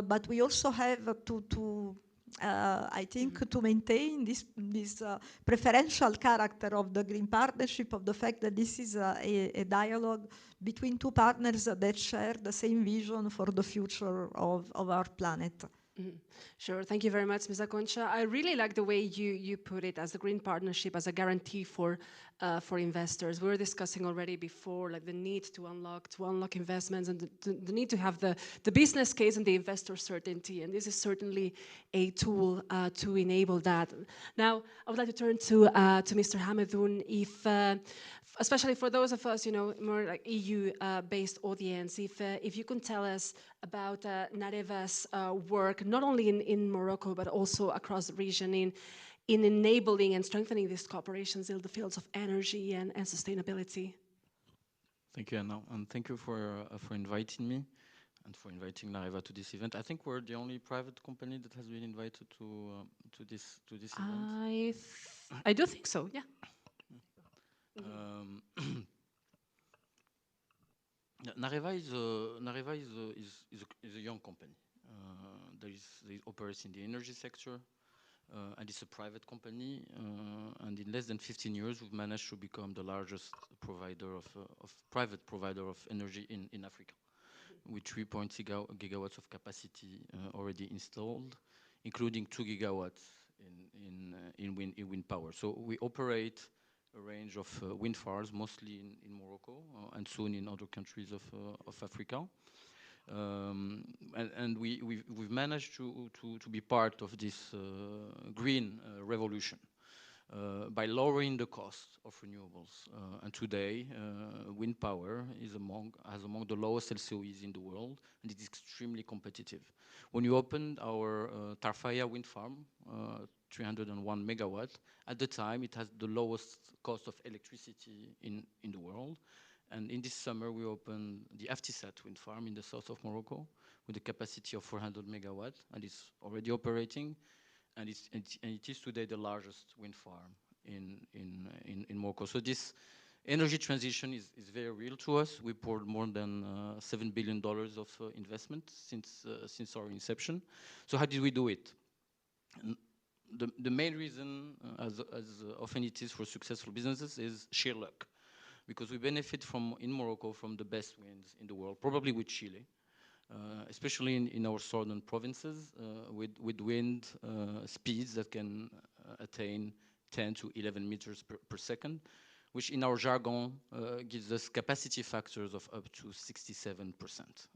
but we also have to I think, to maintain this preferential character of the Green Partnership, of the fact that this is a dialogue between two partners that share the same vision for the future of our planet. Sure, thank you very much, Ms. Aconcha. I really like the way you put it as the Green Partnership as a guarantee for investors. We were discussing already before, like the need to unlock investments and the need to have the business case and the investor certainty, and this is certainly a tool to enable that. Now, I would like to turn to Mr. Hamadoun, especially for those of us, more like EU-based audience, if you can tell us about Nareva's work, not only in Morocco, but also across the region in enabling and strengthening these cooperations in the fields of energy and sustainability. Thank you, Anna, and thank you for inviting me and for inviting Nareva to this event. I think we're the only private company that has been invited to this event. I do think so, yeah. Nareva is a young company. They operate in the energy sector, and it's a private company. And in less than 15 years, we've managed to become the largest private provider of energy in Africa, with 3.6 gigawatts of capacity already installed, including 2 gigawatts in wind power. So we operate a range of wind farms, mostly in Morocco and soon in other countries of Africa. And we've managed to be part of this green revolution by lowering the cost of renewables. And today, wind power has among the lowest LCOEs in the world, and it is extremely competitive. When you opened our Tarfaya wind farm, 301 megawatt, at the time it has the lowest cost of electricity in the world. And in this summer we opened the Aftisat wind farm in the south of Morocco with a capacity of 400 megawatt, and it's already operating, and it is today the largest wind farm in in Morocco. So this energy transition is very real to us. We poured more than $7 billion of investment since our inception. So how did we do it? The main reason, as often it is for successful businesses, is sheer luck. Because we benefit in Morocco from the best winds in the world, probably with Chile, especially in our southern provinces, with wind speeds that can attain 10 to 11 meters per second, which in our jargon gives us capacity factors of up to 67%,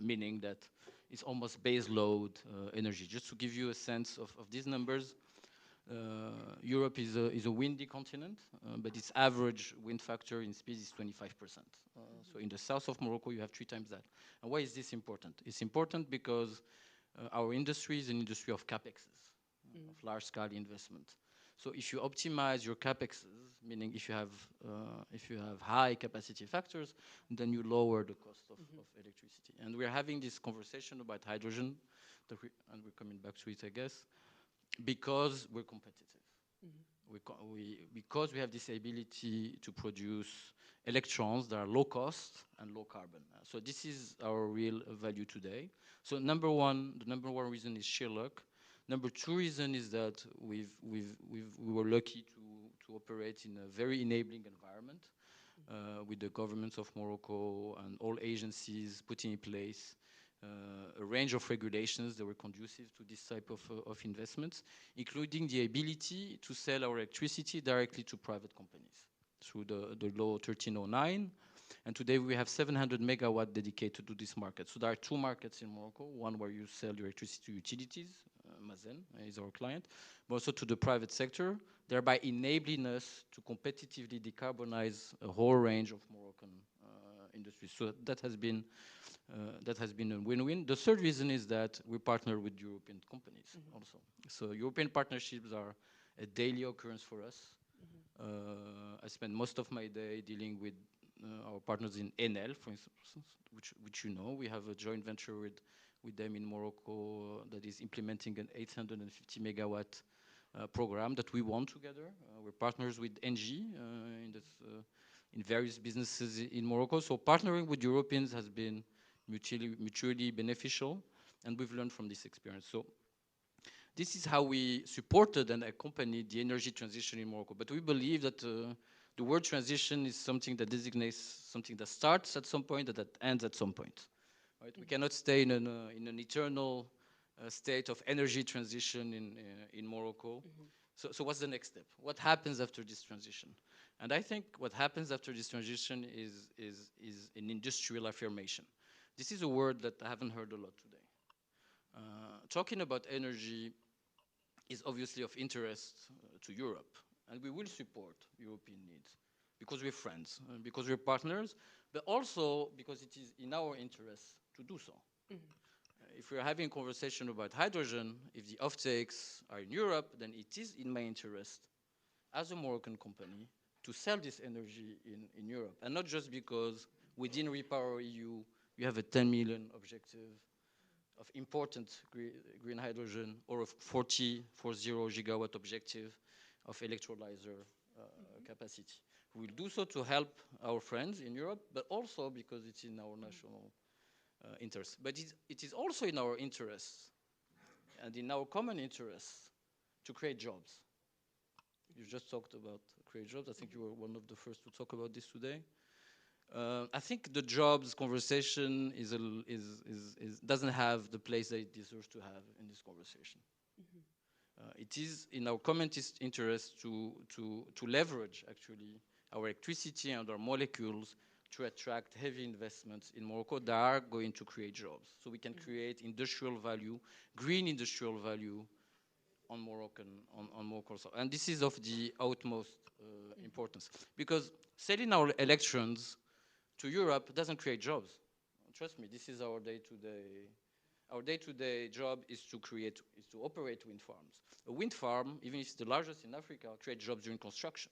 meaning that it's almost base load energy. Just to give you a sense of these numbers, Europe is a windy continent, but its average wind factor in speed is 25%. So in the south of Morocco, you have 3 times that. And why is this important? It's important because our industry is an industry of capexes, of large-scale investment. So if you optimize your capexes, meaning if you have high capacity factors, then you lower the cost of electricity. And we're having this conversation about hydrogen, and we're coming back to it, I guess, because we're competitive. Because we have this ability to produce electrons that are low cost and low carbon. So this is our real value today. So the number one reason is sheer luck. Number 2 reason is that we were lucky to operate in a very enabling environment with the governments of Morocco and all agencies putting in place a range of regulations that were conducive to this type of investments, including the ability to sell our electricity directly to private companies through the law 1309. And today we have 700 megawatt dedicated to this market. So there are 2 markets in Morocco, one where you sell your electricity to utilities, Mazen is our client, but also to the private sector, thereby enabling us to competitively decarbonize a whole range of Moroccan industries. So that has been a win-win. The third reason is that we partner with European companies also. So European partnerships are a daily occurrence for us. I spend most of my day dealing with our partners in Enel, for instance, which you know. We have a joint venture with them in Morocco that is implementing an 850 megawatt program that we won together. We're partners with Engie in various businesses in Morocco. So partnering with Europeans has been mutually beneficial, and we've learned from this experience. So this is how we supported and accompanied the energy transition in Morocco. But we believe that the word transition is something that designates something that starts at some point and that ends at some point. Right? We cannot stay in an eternal state of energy transition in Morocco. So what's the next step? What happens after this transition? And I think what happens after this transition is an industrial affirmation. This is a word that I haven't heard a lot today. Talking about energy is obviously of interest to Europe, and we will support European needs because we're friends, because we're partners, but also because it is in our interest to do so. If we're having a conversation about hydrogen, if the offtakes are in Europe, then it is in my interest as a Moroccan company to sell this energy in Europe, and not just because within Repower EU you have a 10 million objective of important green hydrogen or a 40 gigawatt objective of electrolyzer capacity. We'll do so to help our friends in Europe, but also because it's in our national interest. But it is also in our interest and in our common interest to create jobs. You just talked about create jobs. I think you were one of the first to talk about this today. I think the jobs conversation doesn't have the place that it deserves to have in this conversation. It is in our common interest to leverage actually our electricity and our molecules to attract heavy investments in Morocco that are going to create jobs. So we can create industrial value, green industrial value on Morocco. And this is of the utmost importance, because selling our electrons to Europe doesn't create jobs. Trust me, this is our day-to-day. Our day-to-day job is to operate wind farms. A wind farm, even if it's the largest in Africa, creates jobs during construction.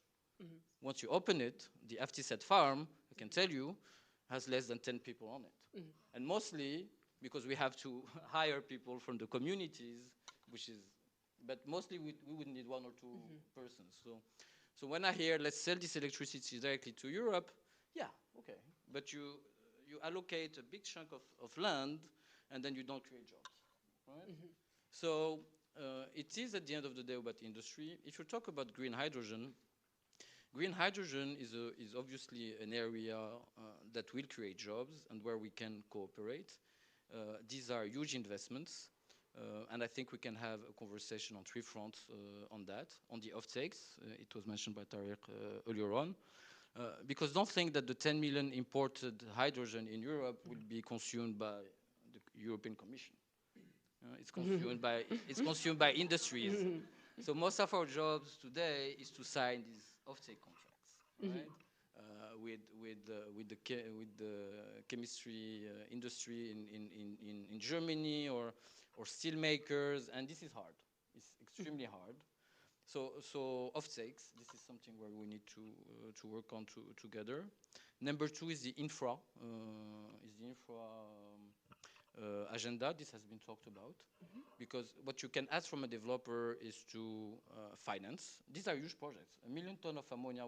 Once you open it, the FTZ farm, I can tell you, has less than 10 people on it. And mostly because we have to hire people from the communities, but mostly we would need 1 or 2 persons. So when I hear, let's sell this electricity directly to Europe, yeah, okay. But you allocate a big chunk of land, and then you don't create jobs, right? So it is, at the end of the day, about industry. If you talk about green hydrogen is obviously an area that will create jobs and where we can cooperate. These are huge investments, and I think we can have a conversation on three fronts on that. On the offtakes, it was mentioned by Tariq earlier on, because don't think that the 10 million imported hydrogen in Europe will be consumed by the European Commission. It's consumed by industries. So most of our jobs today is to sign these offtake contracts, right? With the chemistry industry in Germany or steel makers, and this is hard. It's extremely hard. So offtakes, this is something where we need to work on together. Number two is the infra. Agenda. This has been talked about, because what you can ask from a developer is to finance. These are huge projects. A 1 million ton of ammonia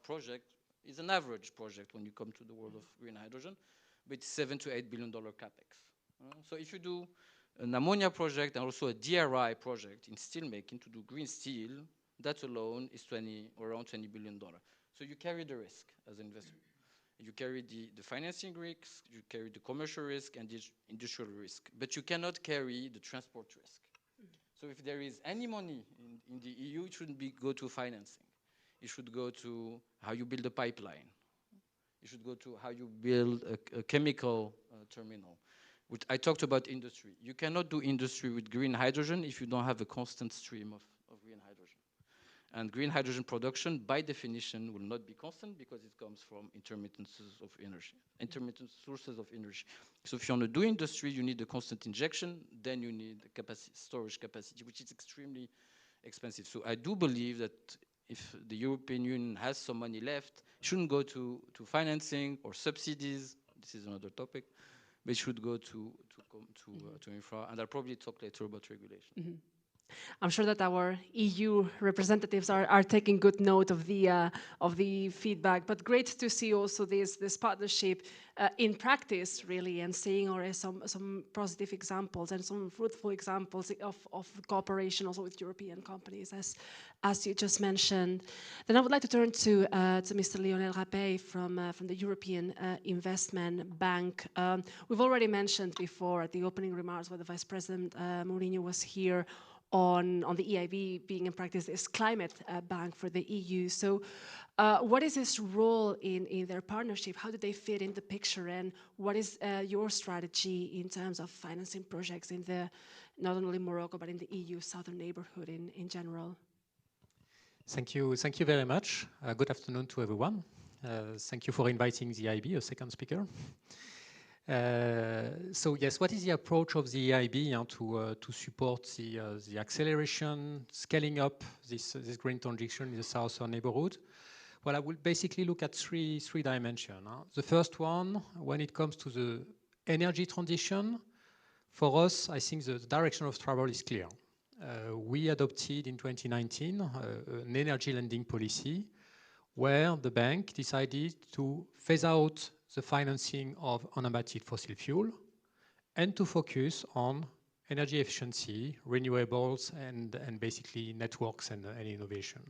project is an average project when you come to the world of green hydrogen, but it's $7 to $8 billion capex. So if you do an ammonia project and also a DRI project in steel making to do green steel, that alone is around $20 billion. So you carry the risk as an investor. You carry the financing risk, you carry the commercial risk and the industrial risk, but you cannot carry the transport risk. So if there is any money in the EU, it shouldn't go to financing. It should go to how you build a pipeline. It should go to how you build a chemical terminal. Which I talked about industry. You cannot do industry with green hydrogen if you don't have a constant stream of green hydrogen. And green hydrogen production, by definition, will not be constant because it comes from intermittent sources of energy. So if you want to do industry, you need a constant injection, then you need storage capacity, which is extremely expensive. So I do believe that if the European Union has some money left, it shouldn't go to financing or subsidies. This is another topic, but it should go to infra. And I'll probably talk later about regulation. I'm sure that our EU representatives are taking good note of the feedback, but great to see also this partnership in practice, really, and seeing already some positive examples and some fruitful examples of cooperation also with European companies, as you just mentioned. Then I would like to turn to Mr. Lionel Rapey from the European Investment Bank. We've already mentioned before at the opening remarks where the Vice President Mourinho was here on the EIB being in practice this climate bank for the EU. So what is its role in their partnership? How do they fit in the picture? And what is your strategy in terms of financing projects in not only Morocco, but in the EU southern neighborhood in general? Thank you very much. Good afternoon to everyone. Thank you for inviting the EIB, a second speaker. So yes, what is the approach of the EIB to support the acceleration, scaling up this green transition in the southern neighborhood? Well, I will basically look at three dimensions. The first one, when it comes to the energy transition, for us, I think the direction of travel is clear. We adopted in 2019 an energy lending policy where the bank decided to phase out the financing of unabated fossil fuel and to focus on energy efficiency, renewables, and basically networks and innovation.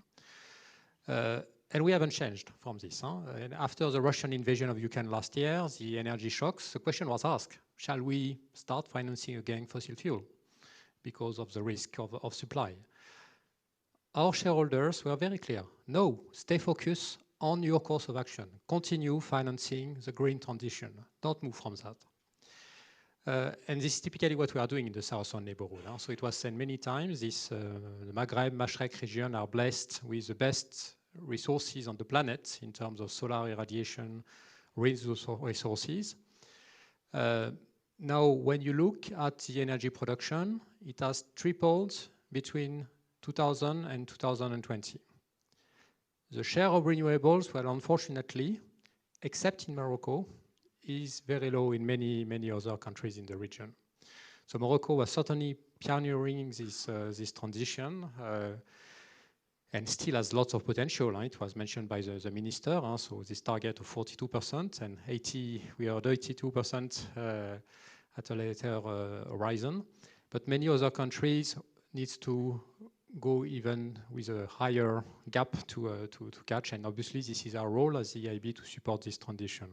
And we haven't changed from this. And after the Russian invasion of Ukraine last year, the energy shocks, the question was asked, shall we start financing again fossil fuel because of the risk of supply? Our shareholders were very clear. No, stay focused on your course of action. Continue financing the green transition. Don't move from that. And this is typically what we are doing in the southern neighborhood. So it was said many times, the Maghreb, Mashrek region are blessed with the best resources on the planet in terms of solar irradiation, resources. Now, when you look at the energy production, it has tripled between 2000 and 2020. The share of renewables, well, unfortunately, except in Morocco, is very low in many other countries in the region. So Morocco was certainly pioneering this transition. and still has lots of potential. It was mentioned by the minister, so this target of 42% and 80, we are 82% at a later horizon. But many other countries needs to go even with a higher gap to catch, and obviously this is our role as the EIB to support this transition.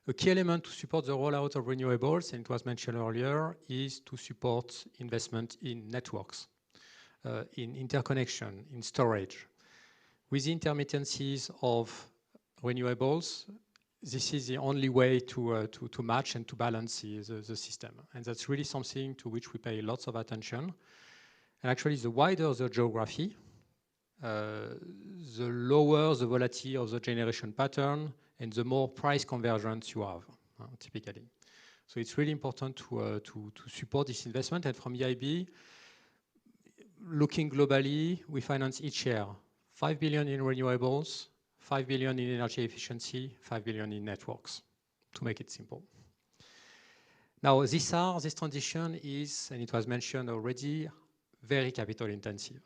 A key element to support the rollout of renewables, and it was mentioned earlier, is to support investment in networks, in interconnection, in storage. With the intermittencies of renewables, this is the only way to match and to balance the system. And that's really something to which we pay lots of attention. And actually, the wider the geography, the lower the volatility of the generation pattern and the more price convergence you have, typically. So it's really important to support this investment. And from EIB, looking globally, we finance each year 5 billion in renewables, 5 billion in energy efficiency, 5 billion in networks, to make it simple. Now, this transition is, and it was mentioned already, very capital intensive.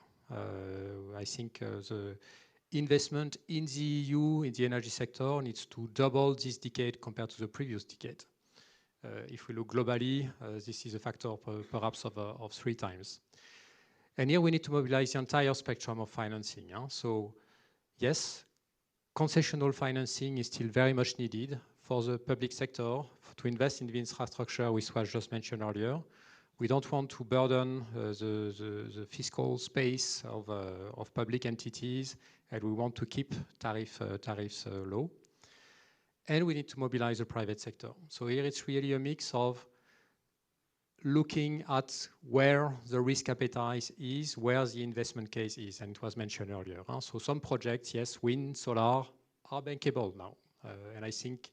I think the investment in the EU, in the energy sector, needs to double this decade compared to the previous decade. If we look globally, this is a factor perhaps of 3 times. And here we need to mobilize the entire spectrum of financing. So yes, concessional financing is still very much needed for the public sector to invest in the infrastructure, which was just mentioned earlier. We don't want to burden the fiscal space of public entities, and we want to keep tariffs low. And we need to mobilize the private sector. So here it's really a mix of looking at where the risk appetite is, where the investment case is, and it was mentioned earlier. So some projects, yes, wind, solar, are bankable now. And I think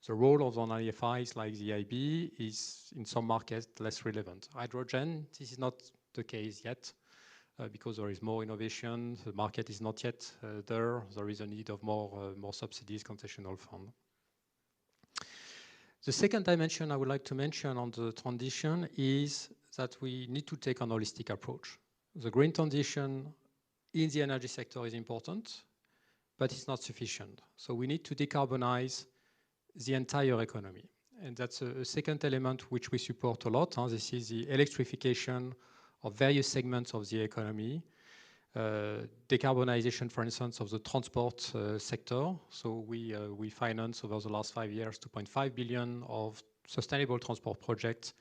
the role of non-IFIs like the EIB is, in some markets, less relevant. Hydrogen, this is not the case yet, because there is more innovation. The market is not yet there. There is a need of more subsidies, concessional fund. The second dimension I would like to mention on the transition is that we need to take an holistic approach. The green transition in the energy sector is important, but it's not sufficient. So we need to decarbonize the entire economy. And that's a second element which we support a lot. This is the electrification of various segments of the economy. Decarbonization, for instance, of the transport sector. So we finance over the last 5 years 2.5 billion of sustainable transport projects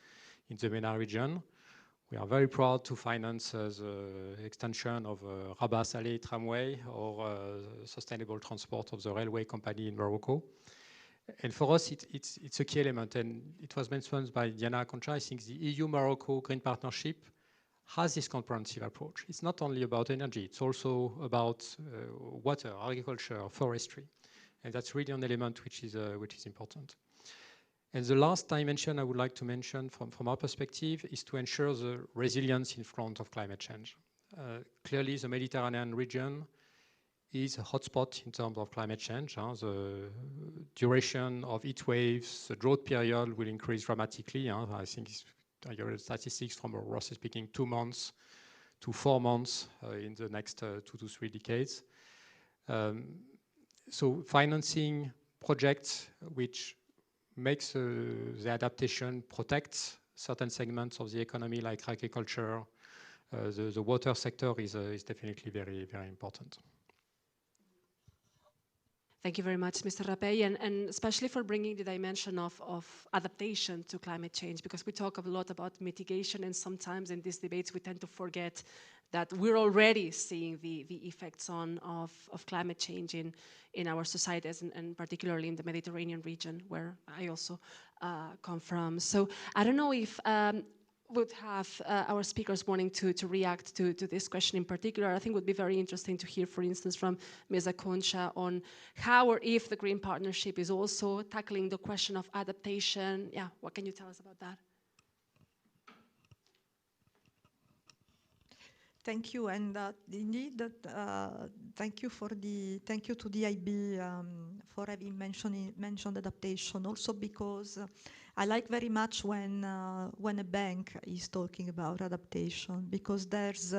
in the MENA region. We are very proud to finance the extension of Rabat-Salé tramway or sustainable transport of the railway company in Morocco. And for us, it's a key element. And it was mentioned by Diana Concha. I think the EU-Morocco Green Partnership has this comprehensive approach. It's not only about energy, it's also about water, agriculture, forestry. And that's really an element which is important. And the last dimension I would like to mention from our perspective is to ensure the resilience in front of climate change. Clearly, the Mediterranean region is a hotspot in terms of climate change. The duration of heat waves, the drought period will increase dramatically. I think I heard statistics from roughly speaking 2 months to 4 months in the next 2 to 3 decades. So financing projects which makes the adaptation, protects certain segments of the economy like agriculture, the water sector is definitely very, very important. Thank you very much, Mr. Rapey, and especially for bringing the dimension of adaptation to climate change, because we talk a lot about mitigation, and sometimes in these debates we tend to forget that we're already seeing the effects of climate change in our societies, and particularly in the Mediterranean region, where I also come from. So I don't know if would have our speakers wanting to react to this question in particular. I think it would be very interesting to hear, for instance, from Ms. Concha on how or if the Green Partnership is also tackling the question of adaptation. Yeah, what can you tell us about that? Thank you, and indeed, thank you to the EIB for having mentioned adaptation. Also, because I like very much when a bank is talking about adaptation, because there's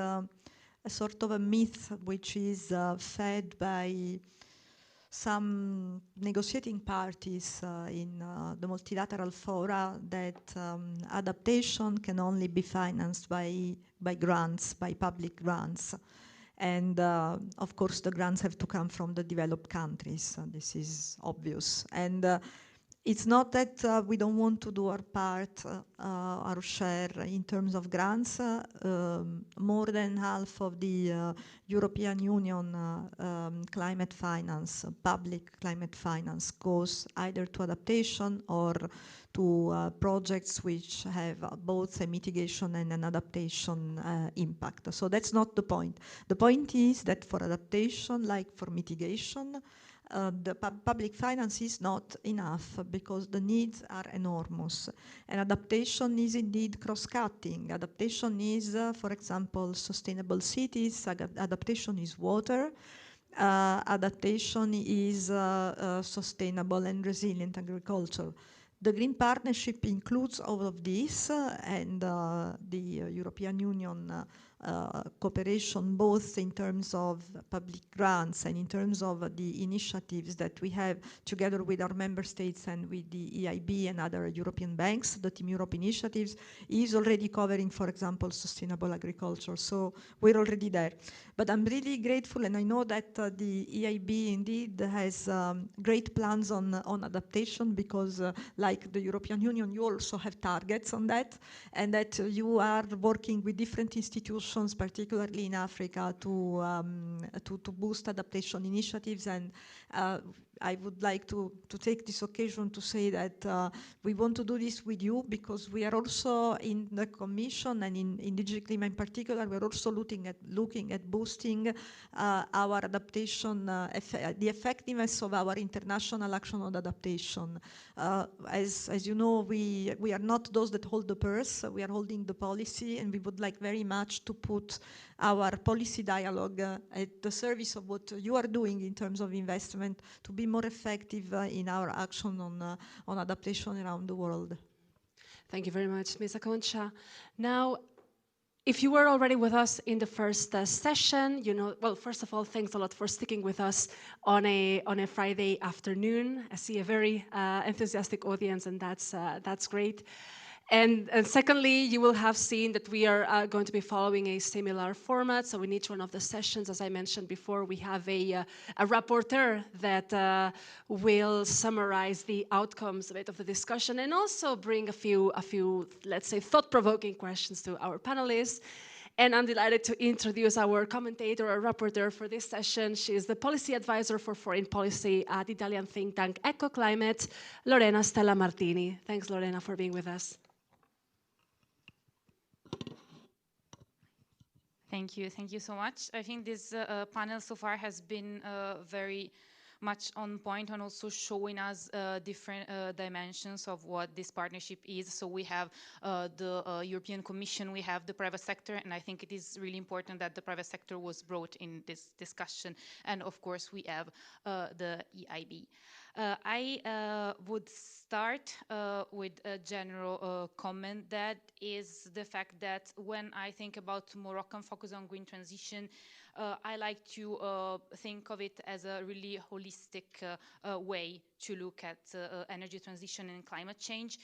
a sort of a myth which is fed by some negotiating parties in the multilateral fora that adaptation can only be financed by grants, by public grants. And of course, the grants have to come from the developed countries. This is obvious. And it's not that we don't want to do our part, our share in terms of grants. More than half of the European Union climate finance, public climate finance, goes either to adaptation or to projects which have both a mitigation and an adaptation impact. So that's not the point. The point is that for adaptation, like for mitigation, the public finance is not enough because the needs are enormous. And adaptation is indeed cross-cutting. Adaptation is, for example, sustainable cities. Adaptation is water. Adaptation is sustainable and resilient agriculture. The Green Partnership includes all of this, and the European Union cooperation, both in terms of public grants and in terms of the initiatives that we have together with our member states and with the EIB and other European banks, the Team Europe initiatives, is already covering, for example, sustainable agriculture. So we're already there. But I'm really grateful, and I know that the EIB indeed has great plans on adaptation because like the European Union, you also have targets on that, and that you are working with different institutions, particularly in Africa, to boost adaptation initiatives. And I would like to take this occasion to say that we want to do this with you because we are also in the Commission and in DG Clima in particular, we're also looking at boosting our adaptation, the effectiveness of our international action on adaptation. As you know, we are not those that hold the purse, we are holding the policy, and we would like very much to put our policy dialogue at the service of what you are doing in terms of investment to be more effective in our action on adaptation around the world. Thank you very much, Ms. Aconcha. Now, if you were already with us in the first session, you know, well, first of all, thanks a lot for sticking with us on a Friday afternoon. I see a very enthusiastic audience, and that's great. And secondly, you will have seen that we are going to be following a similar format. So in each one of the sessions, as I mentioned before, we have a rapporteur that will summarize the outcomes of the discussion and also bring a few, let's say, thought-provoking questions to our panelists. And I'm delighted to introduce our commentator or rapporteur for this session. She is the policy advisor for foreign policy at the Italian think tank EcoClimate, Lorena Stella Martini. Thanks, Lorena, for being with us. Thank you so much. I think this panel so far has been very much on point and also showing us different dimensions of what this partnership is. So we have the European Commission, we have the private sector, and I think it is really important that the private sector was brought in this discussion. And of course, we have the EIB. I would start with a general comment, that is the fact that when I think about Moroccan focus on green transition, I like to think of it as a really holistic way to look at energy transition and climate change.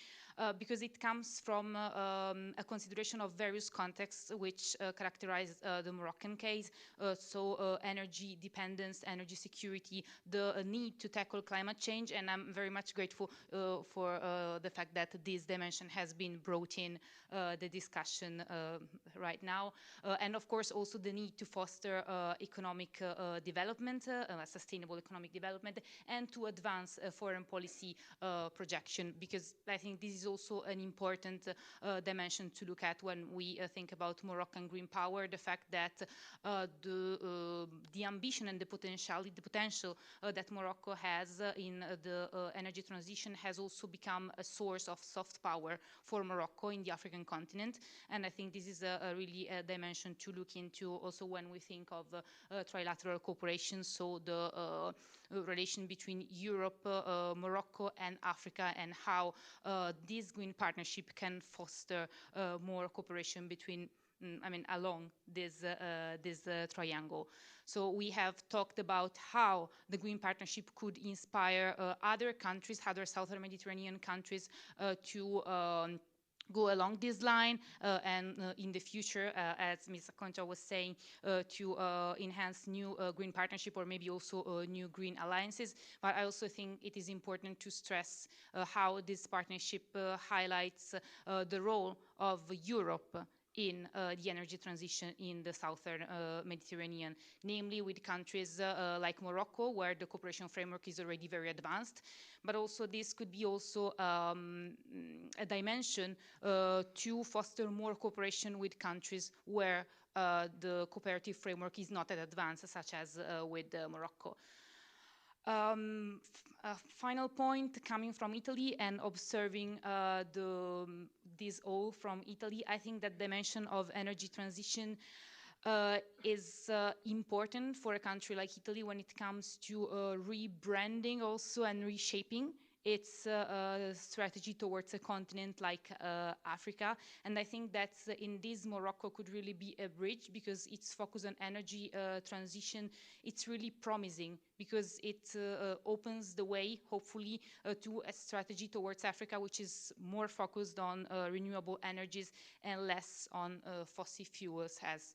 Because it comes from a consideration of various contexts which characterize the Moroccan case. So energy dependence, energy security, the need to tackle climate change, and I'm very much grateful for the fact that this dimension has been brought in the discussion right now. And of course also the need to foster economic development, sustainable economic development, and to advance foreign policy projection, because I think this is also an important dimension to look at when we think about Moroccan green power, the fact that the ambition and the potential that Morocco has in the energy transition has also become a source of soft power for Morocco in the African continent. And I think this is a really dimension to look into also when we think of trilateral cooperation, so the relation between Europe, Morocco and Africa, and how this green partnership can foster more cooperation between along this triangle. So we have talked about how the Green Partnership could inspire other countries, other Southern Mediterranean countries to go along this line and in the future, as Ms. Concha was saying, to enhance new green partnership or maybe also new green alliances. But I also think it is important to stress how this partnership highlights the role of Europe in the energy transition in the southern Mediterranean, namely with countries like Morocco, where the cooperation framework is already very advanced. But also this could be also a dimension to foster more cooperation with countries where the cooperative framework is not at advanced, such as with Morocco. A final point coming from Italy and observing this all from Italy, I think that dimension of energy transition is important for a country like Italy when it comes to rebranding also and reshaping its strategy towards a continent like Africa. And I think that in this Morocco could really be a bridge because its focus on energy transition, it's really promising because it opens the way, hopefully, to a strategy towards Africa which is more focused on renewable energies and less on fossil fuels, as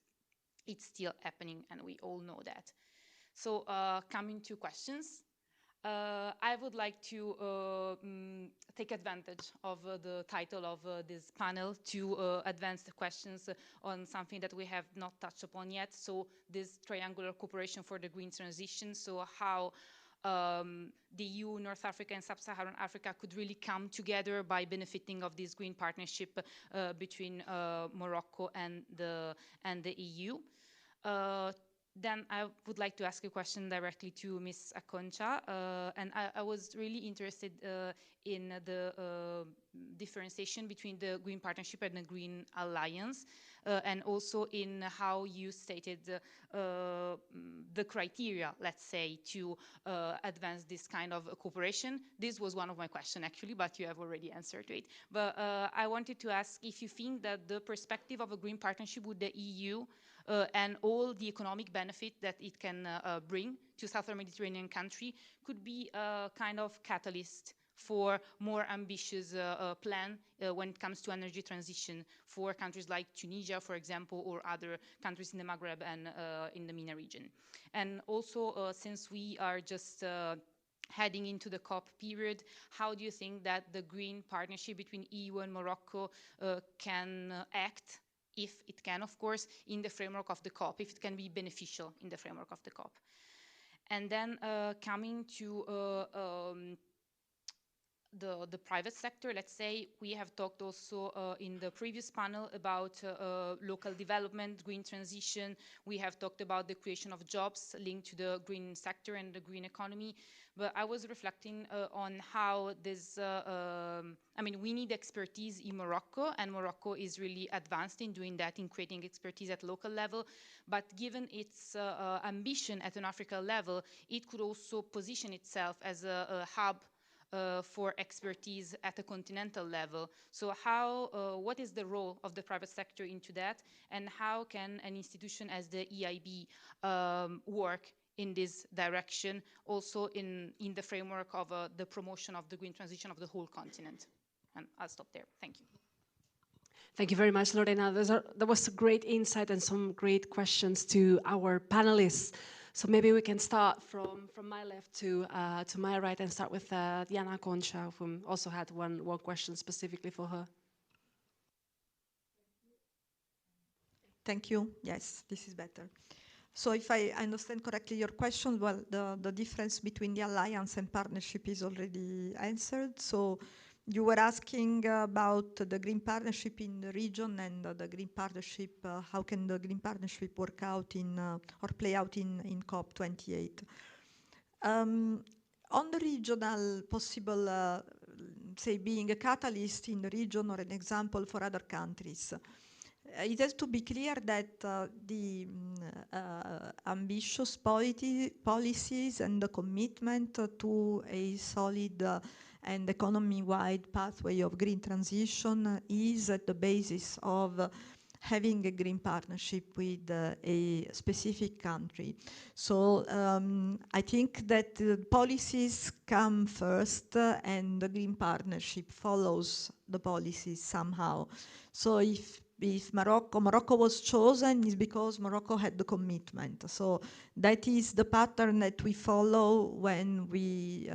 it's still happening and we all know that. So coming to questions. I would like to take advantage of the title of this panel to advance the questions on something that we have not touched upon yet. So this triangular cooperation for the green transition. So how the EU, North Africa and Sub-Saharan Africa could really come together by benefiting of this green partnership between Morocco and the EU. Then I would like to ask a question directly to Ms. Aconcha, and I was really interested in the differentiation between the Green Partnership and the Green Alliance, and also in how you stated the criteria, let's say, to advance this kind of cooperation. This was one of my questions, actually, but you have already answered to it. But I wanted to ask if you think that the perspective of a Green Partnership with the EU and all the economic benefit that it can bring to Southern Mediterranean country could be a kind of catalyst for more ambitious plan when it comes to energy transition for countries like Tunisia, for example, or other countries in the Maghreb and in the MENA region. And also, since we are just heading into the COP period, how do you think that the green partnership between EU and Morocco can act, if it can, of course, in the framework of the COP, if it can be beneficial in the framework of the COP? And then coming to the private sector, let's say, we have talked also in the previous panel about local development, green transition. We have talked about the creation of jobs linked to the green sector and the green economy. But I was reflecting on how this, we need expertise in Morocco, and Morocco is really advanced in doing that, in creating expertise at local level. But given its ambition at an African level, it could also position itself as a hub for expertise at a continental level. So how, what is the role of the private sector into that, and how can an institution as the EIB work in this direction, also in the framework of the promotion of the green transition of the whole continent? And I'll stop there. Thank you. Thank you very much, Lorena. That was a great insight and some great questions to our panelists. So maybe we can start from my left to my right and start with Diana Concha, who also had one question specifically for her. Thank you. Yes, this is better. So if I understand correctly your question, well, the difference between the alliance and partnership is already answered. So you were asking about the green partnership in the region and the green partnership, how can the green partnership work out in or play out in COP28? On the regional possible, say, being a catalyst in the region or an example for other countries, it has to be clear that the ambitious policies and the commitment to a solid and economy-wide pathway of green transition is at the basis of having a green partnership with a specific country. So I think that policies come first and the green partnership follows the policies somehow. So if Morocco was chosen is because Morocco had the commitment. So that is the pattern that we follow when we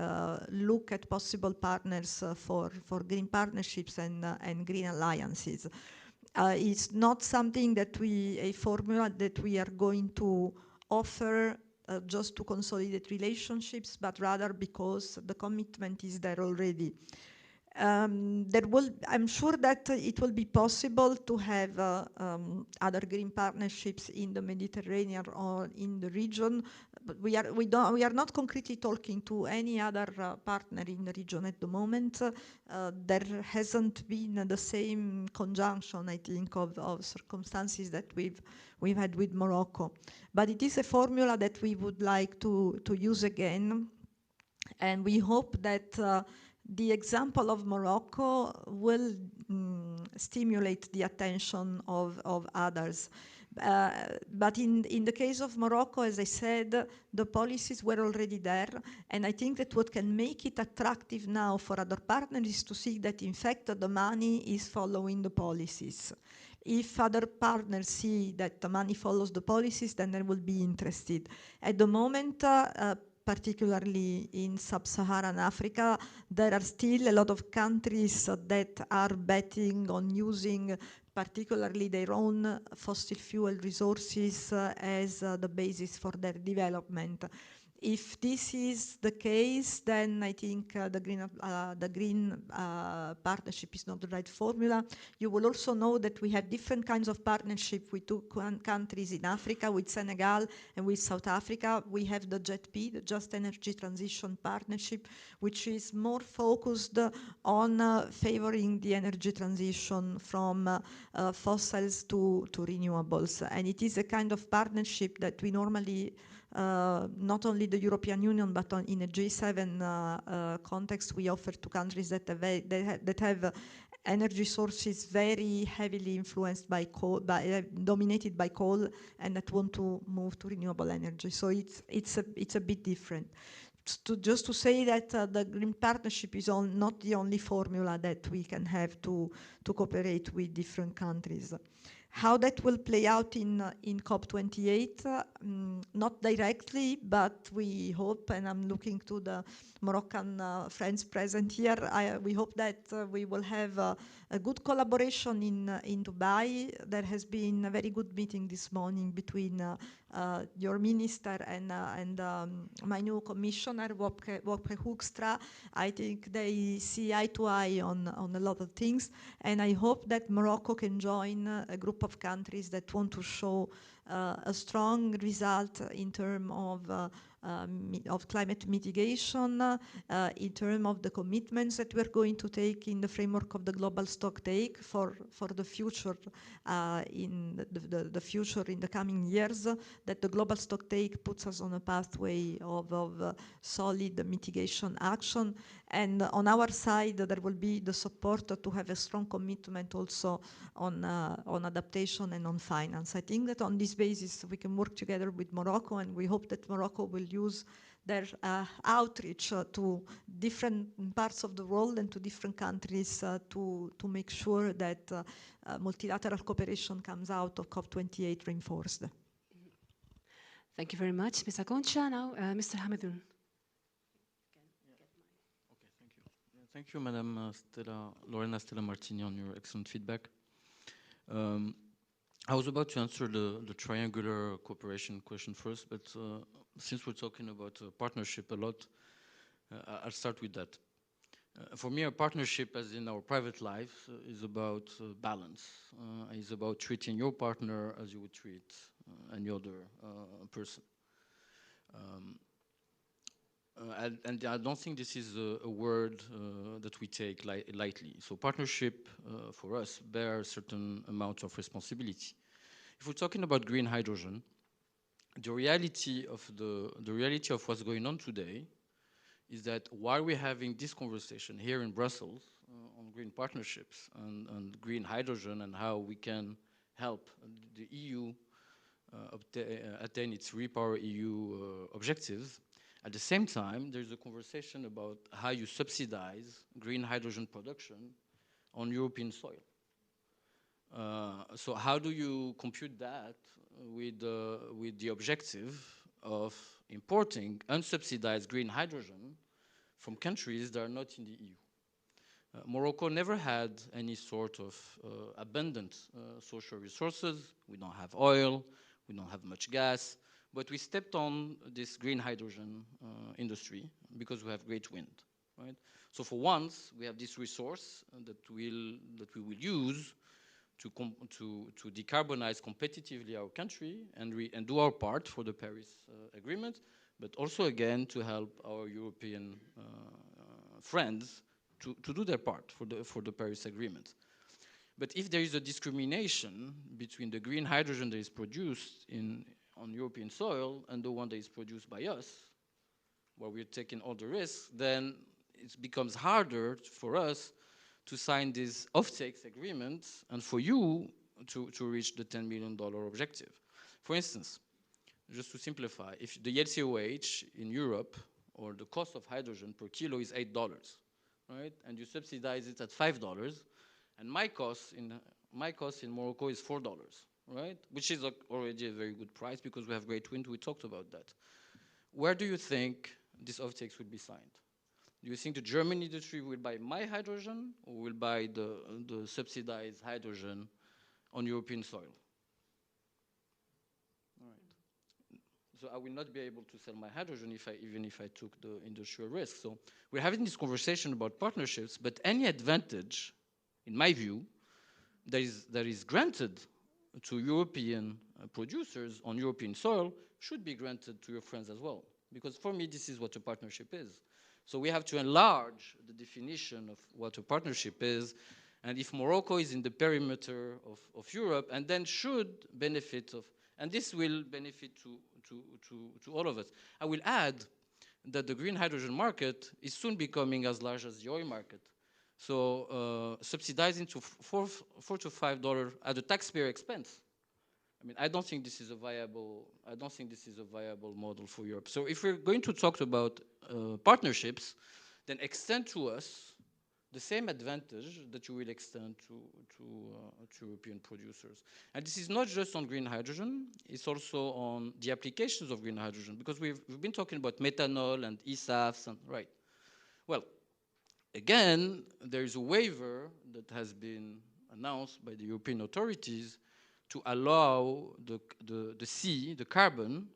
look at possible partners for green partnerships and green alliances. It's not something that a formula that we are going to offer just to consolidate relationships, but rather because the commitment is there already. I'm sure that it will be possible to have other green partnerships in the Mediterranean or in the region, but we are not concretely talking to any other partner in the region at the moment. There hasn't been the same conjunction, I think, of circumstances that we've had with Morocco. But it is a formula that we would like to use again, and we hope that the example of Morocco will stimulate the attention of others. But in the case of Morocco, as I said, the policies were already there, and I think that what can make it attractive now for other partners is to see that in fact the money is following the policies. If other partners see that the money follows the policies, then they will be interested. At the moment, particularly in sub-Saharan Africa, there are still a lot of countries that are betting on using particularly their own fossil fuel resources as the basis for their development. If this is the case, then I think the green partnership is not the right formula. You will also know that we have different kinds of partnership with two countries in Africa, with Senegal and with South Africa. We have the JETP, the Just Energy Transition Partnership, which is more focused on favoring the energy transition from fossils to renewables. And it is a kind of partnership that we normally not only the European Union, but in a G7 context, we offer to countries that have energy sources very heavily influenced by coal, dominated by coal, and that want to move to renewable energy. So it's a bit different. Just to say that the Green Partnership is not the only formula that we can have to cooperate with different countries. How that will play out in COP28, not directly, but we hope, and I'm looking to the Moroccan friends present here, we hope that we will have a good collaboration in Dubai. There has been a very good meeting this morning between your minister and my new commissioner, Wopke Hoekstra. I think they see eye to eye on a lot of things, and I hope that Morocco can join a group of countries that want to show a strong result in terms of climate mitigation, in terms of the commitments that we're going to take in the framework of the global stocktake for the future, in the future in the coming years, that the global stocktake puts us on a pathway of solid mitigation action. And on our side, there will be the support to have a strong commitment also on adaptation and on finance. I think that on this basis, we can work together with Morocco, and we hope that Morocco will use their outreach to different parts of the world and to different countries to make sure that multilateral cooperation comes out of COP28 reinforced. Thank you very much, Ms. Aconcha. Now, Mr. Hamadoun. Thank you, Madam Lorena Stella Martini, on your excellent feedback. I was about to answer the triangular cooperation question first, but since we're talking about partnership a lot, I'll start with that. For me, a partnership, as in our private life, is about balance. It's about treating your partner as you would treat any other person. And I don't think this is a word that we take lightly. So partnership, for us, bears certain amounts of responsibility. If we're talking about green hydrogen, the reality of what's going on today is that while we're having this conversation here in Brussels on green partnerships and green hydrogen and how we can help the EU attain its Repower EU objectives. At the same time, there's a conversation about how you subsidize green hydrogen production on European soil. So how do you compute that with the objective of importing unsubsidized green hydrogen from countries that are not in the EU? Morocco never had any sort of abundant social resources. We don't have oil, we don't have much gas, but we stepped on this green hydrogen industry because we have great wind, right? So for once, we have this resource that we will use to decarbonize competitively our country and do our part for the Paris Agreement, but also again to help our European friends to do their part for the Paris Agreement. But if there is a discrimination between the green hydrogen that is produced on European soil and the one that is produced by us, where we're taking all the risks, then it becomes harder for us to sign these off-takes agreements and for you to reach the $10 million objective. For instance, just to simplify, if the LCOH in Europe, or the cost of hydrogen per kilo is $8, right? And you subsidize it at $5, and my cost in Morocco is $4, right? Which is already a very good price because we have great wind. We talked about that. Where do you think these off-takes will be signed? Do you think the German industry will buy my hydrogen or will buy the subsidized hydrogen on European soil? All right. So I will not be able to sell my hydrogen even if I took the industrial risk. So we're having this conversation about partnerships, but any advantage, in my view, that is granted to European producers on European soil should be granted to your friends as well. Because for me, this is what a partnership is. So we have to enlarge the definition of what a partnership is. And if Morocco is in the perimeter of Europe, and then should benefit of, and this will benefit to all of us. I will add that the green hydrogen market is soon becoming as large as the oil market. So subsidizing to $4 to $5 at the taxpayer expense. I mean, I don't think this is a viable model for Europe. So if we're going to talk about partnerships, then extend to us the same advantage that you will extend to European producers. And this is not just on green hydrogen, it's also on the applications of green hydrogen, because we've been talking about methanol and eSAFs, and right. Well, again, there is a waiver that has been announced by the European authorities to allow the carbon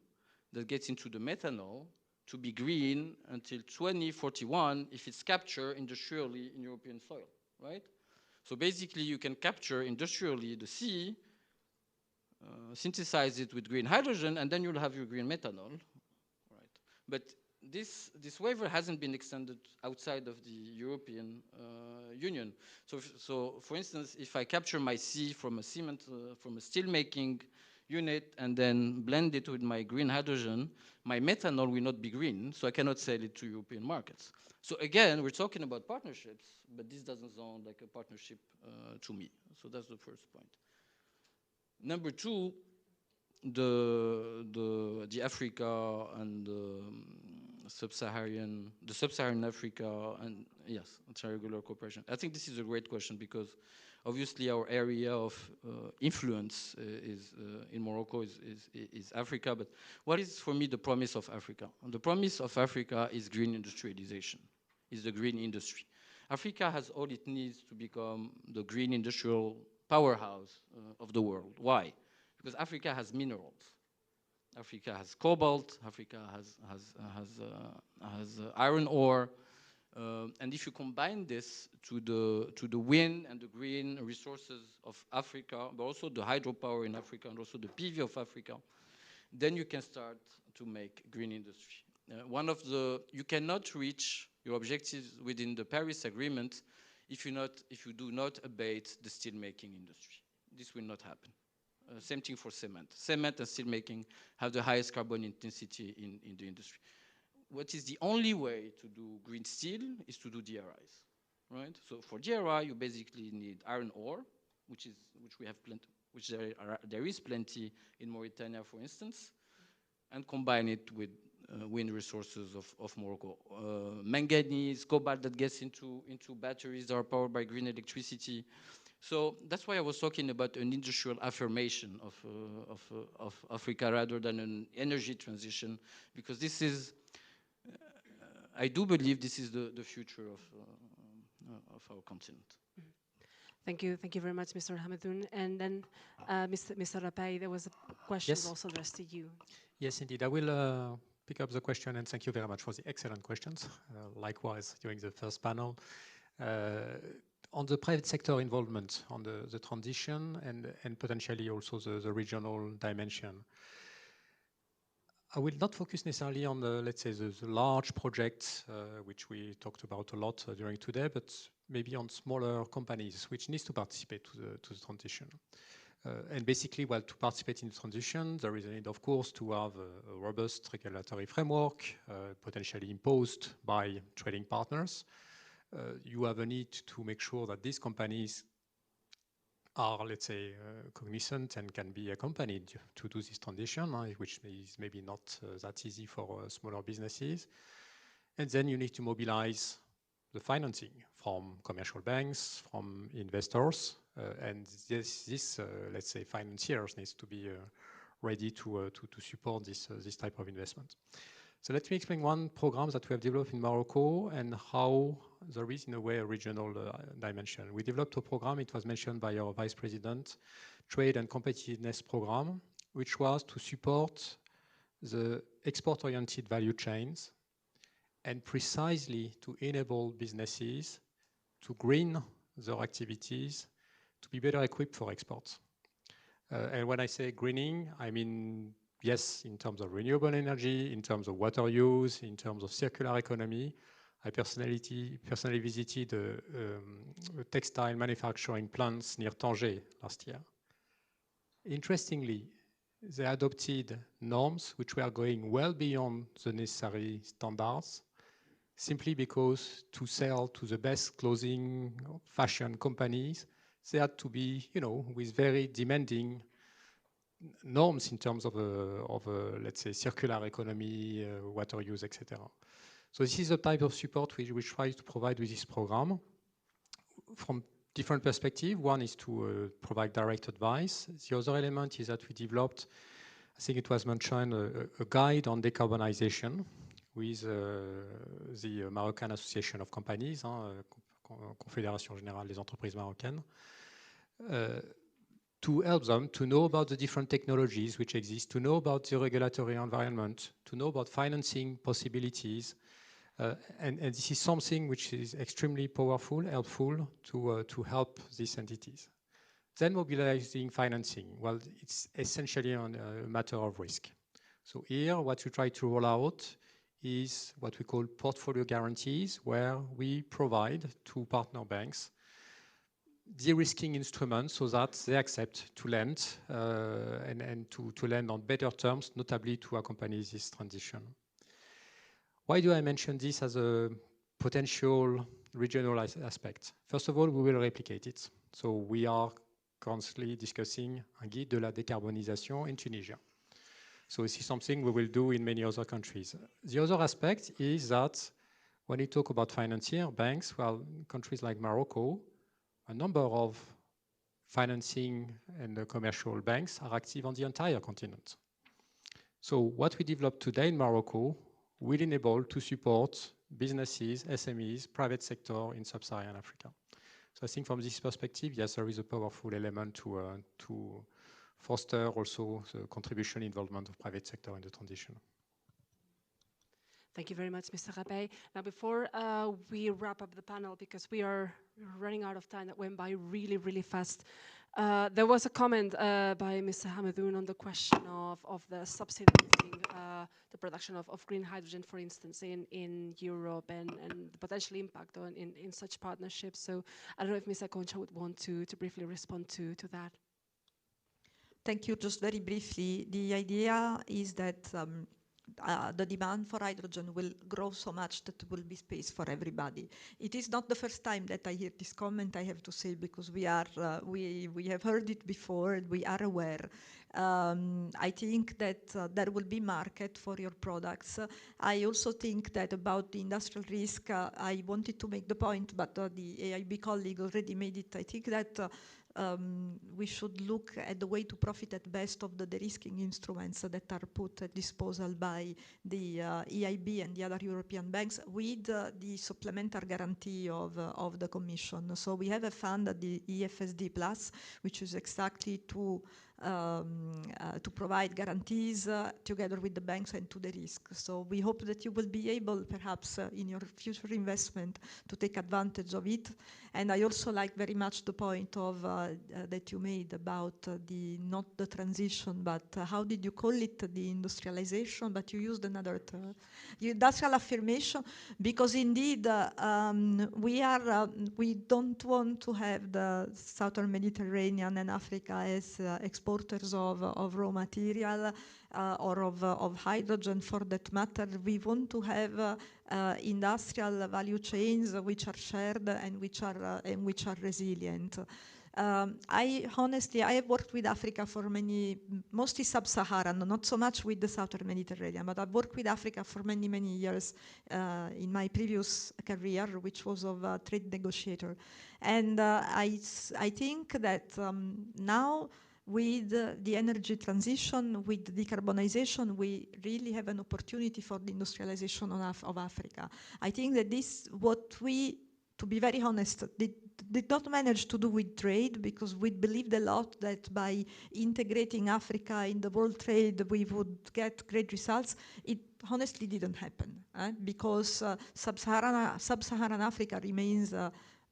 that gets into the methanol to be green until 2041 if it's captured industrially in European soil, right? So basically you can capture industrially the sea, synthesize it with green hydrogen, and then you'll have your green methanol, right? But this waiver hasn't been extended outside of the European Union. So for instance, if I capture my sea from a steel making unit and then blend it with my green hydrogen, my methanol will not be green, so I cannot sell it to European markets. So again, we're talking about partnerships, but this doesn't sound like a partnership to me. So that's the first point. Number two, the Africa and sub-Saharan Africa, and yes, triangular cooperation. I think this is a great question because obviously our area of influence is in Morocco is Africa, but what is for me the promise of Africa? And the promise of Africa is green industrialization, is the green industry. Africa has all it needs to become the green industrial powerhouse of the world. Why? Because Africa has minerals. Africa has cobalt, Africa has iron ore, and if you combine this to the wind and the green resources of Africa, but also the hydropower in Africa and also the PV of Africa, then you can start to make green industry. You cannot reach your objectives within the Paris Agreement if you do not abate the steel making industry. This will not happen. Same thing for cement. Cement and steel making have the highest carbon intensity in the industry. What is the only way to do green steel is to do DRIs, right? So for DRI, you basically need iron ore, which we have plenty. which there is plenty in Mauritania, for instance, and combine it with wind resources of Morocco. Manganese, cobalt that gets into batteries that are powered by green electricity. So that's why I was talking about an industrial affirmation of Africa rather than an energy transition, because this is, I do believe this is the future of our continent. Thank you very much, Mr. Hamadoun. And then, Mr. Rapay, there was a question also addressed to you. Yes, indeed. I will pick up the question, and thank you very much for the excellent questions. Likewise, during the first panel. On the private sector involvement, on the transition, and potentially also the regional dimension. I will not focus necessarily on the, let's say, the large projects, which we talked about a lot during today, but maybe on smaller companies which needs to participate to the transition. And basically, well, to participate in the transition, there is a need, of course, to have a robust regulatory framework, potentially imposed by trading partners. You have a need to make sure that these companies are, let's say, cognizant and can be accompanied to do this transition, which is maybe not that easy for smaller businesses. And then you need to mobilize the financing from commercial banks, from investors, and this let's say, financiers needs to be ready to support this type of investment. So let me explain one program that we have developed in Morocco and how there is, in a way, a regional dimension. We developed a program, it was mentioned by our Vice President, Trade and Competitiveness Program, which was to support the export-oriented value chains and precisely to enable businesses to green their activities to be better equipped for exports. And when I say greening, I mean, yes, in terms of renewable energy, in terms of water use, in terms of circular economy. I personally visited a textile manufacturing plants near Tanger last year. Interestingly, they adopted norms which were going well beyond the necessary standards, simply because to sell to the best clothing fashion companies, they had to be, with very demanding norms in terms of let's say, circular economy, water use, etc. So this is the type of support we try to provide with this program from different perspectives. One is to provide direct advice. The other element is that we developed, I think it was mentioned, a guide on decarbonization with the Moroccan Association of Companies, Confédération Générale des Entreprises Marocaines, to help them to know about the different technologies which exist, to know about the regulatory environment, to know about financing possibilities. And this is something which is extremely powerful, helpful to help these entities. Then mobilizing financing. Well, it's essentially a matter of risk. So here, what we try to roll out is what we call portfolio guarantees, where we provide to partner banks de-risking instruments so that they accept to lend and to lend on better terms, notably to accompany this transition. Why do I mention this as a potential regional aspect? First of all, we will replicate it. So we are constantly discussing un guide de la décarbonisation in Tunisia. So this is something we will do in many other countries. The other aspect is that when you talk about financier banks, well, countries like Morocco, a number of financing and commercial banks are active on the entire continent. So what we developed today in Morocco will enable to support businesses, SMEs, private sector in sub-Saharan Africa. So I think from this perspective, yes, there is a powerful element to foster also the contribution involvement of private sector in the transition. Thank you very much, Mr. Rapay. Now, before we wrap up the panel, because we are running out of time, that went by really, really fast. There was a comment by Mr. Hamadoun on the question of the subsidizing the production of green hydrogen, for instance, in Europe and the potential impact in such partnerships. So I don't know if Mr. Concha would want to briefly respond to that. Thank you. Just very briefly, the idea is that the demand for hydrogen will grow so much that there will be space for everybody. It is not the first time that I hear this comment, I have to say, because we have heard it before, and we are aware. I think that there will be market for your products. I also think that about the industrial risk, I wanted to make the point, but the AIB colleague already made it. I think that we should look at the way to profit at best of the de-risking instruments that are put at disposal by the EIB and the other European banks with the supplementary guarantee of the Commission. So we have a fund, the EFSD Plus, which is exactly to provide guarantees together with the banks and to the risk. So we hope that you will be able, perhaps in your future investment, to take advantage of it. And I also like very much the point of that you made about not the transition, but how did you call it, the industrialization, but you used another term, industrial affirmation, because indeed we don't want to have the Southern Mediterranean and Africa as exporters of raw material or of hydrogen for that matter. We want to have industrial value chains which are shared and which are resilient. I have worked with Africa for mostly sub-Saharan, not so much with the Southern Mediterranean, but I've worked with Africa for many, many years in my previous career, which was of a trade negotiator. And I think that now, with the energy transition, with decarbonization, we really have an opportunity for the industrialization of Africa. I think that this, what we, to be very honest, did not manage to do with trade, because we believed a lot that by integrating Africa in the world trade, we would get great results. It honestly didn't happen, because sub-Saharan Africa remains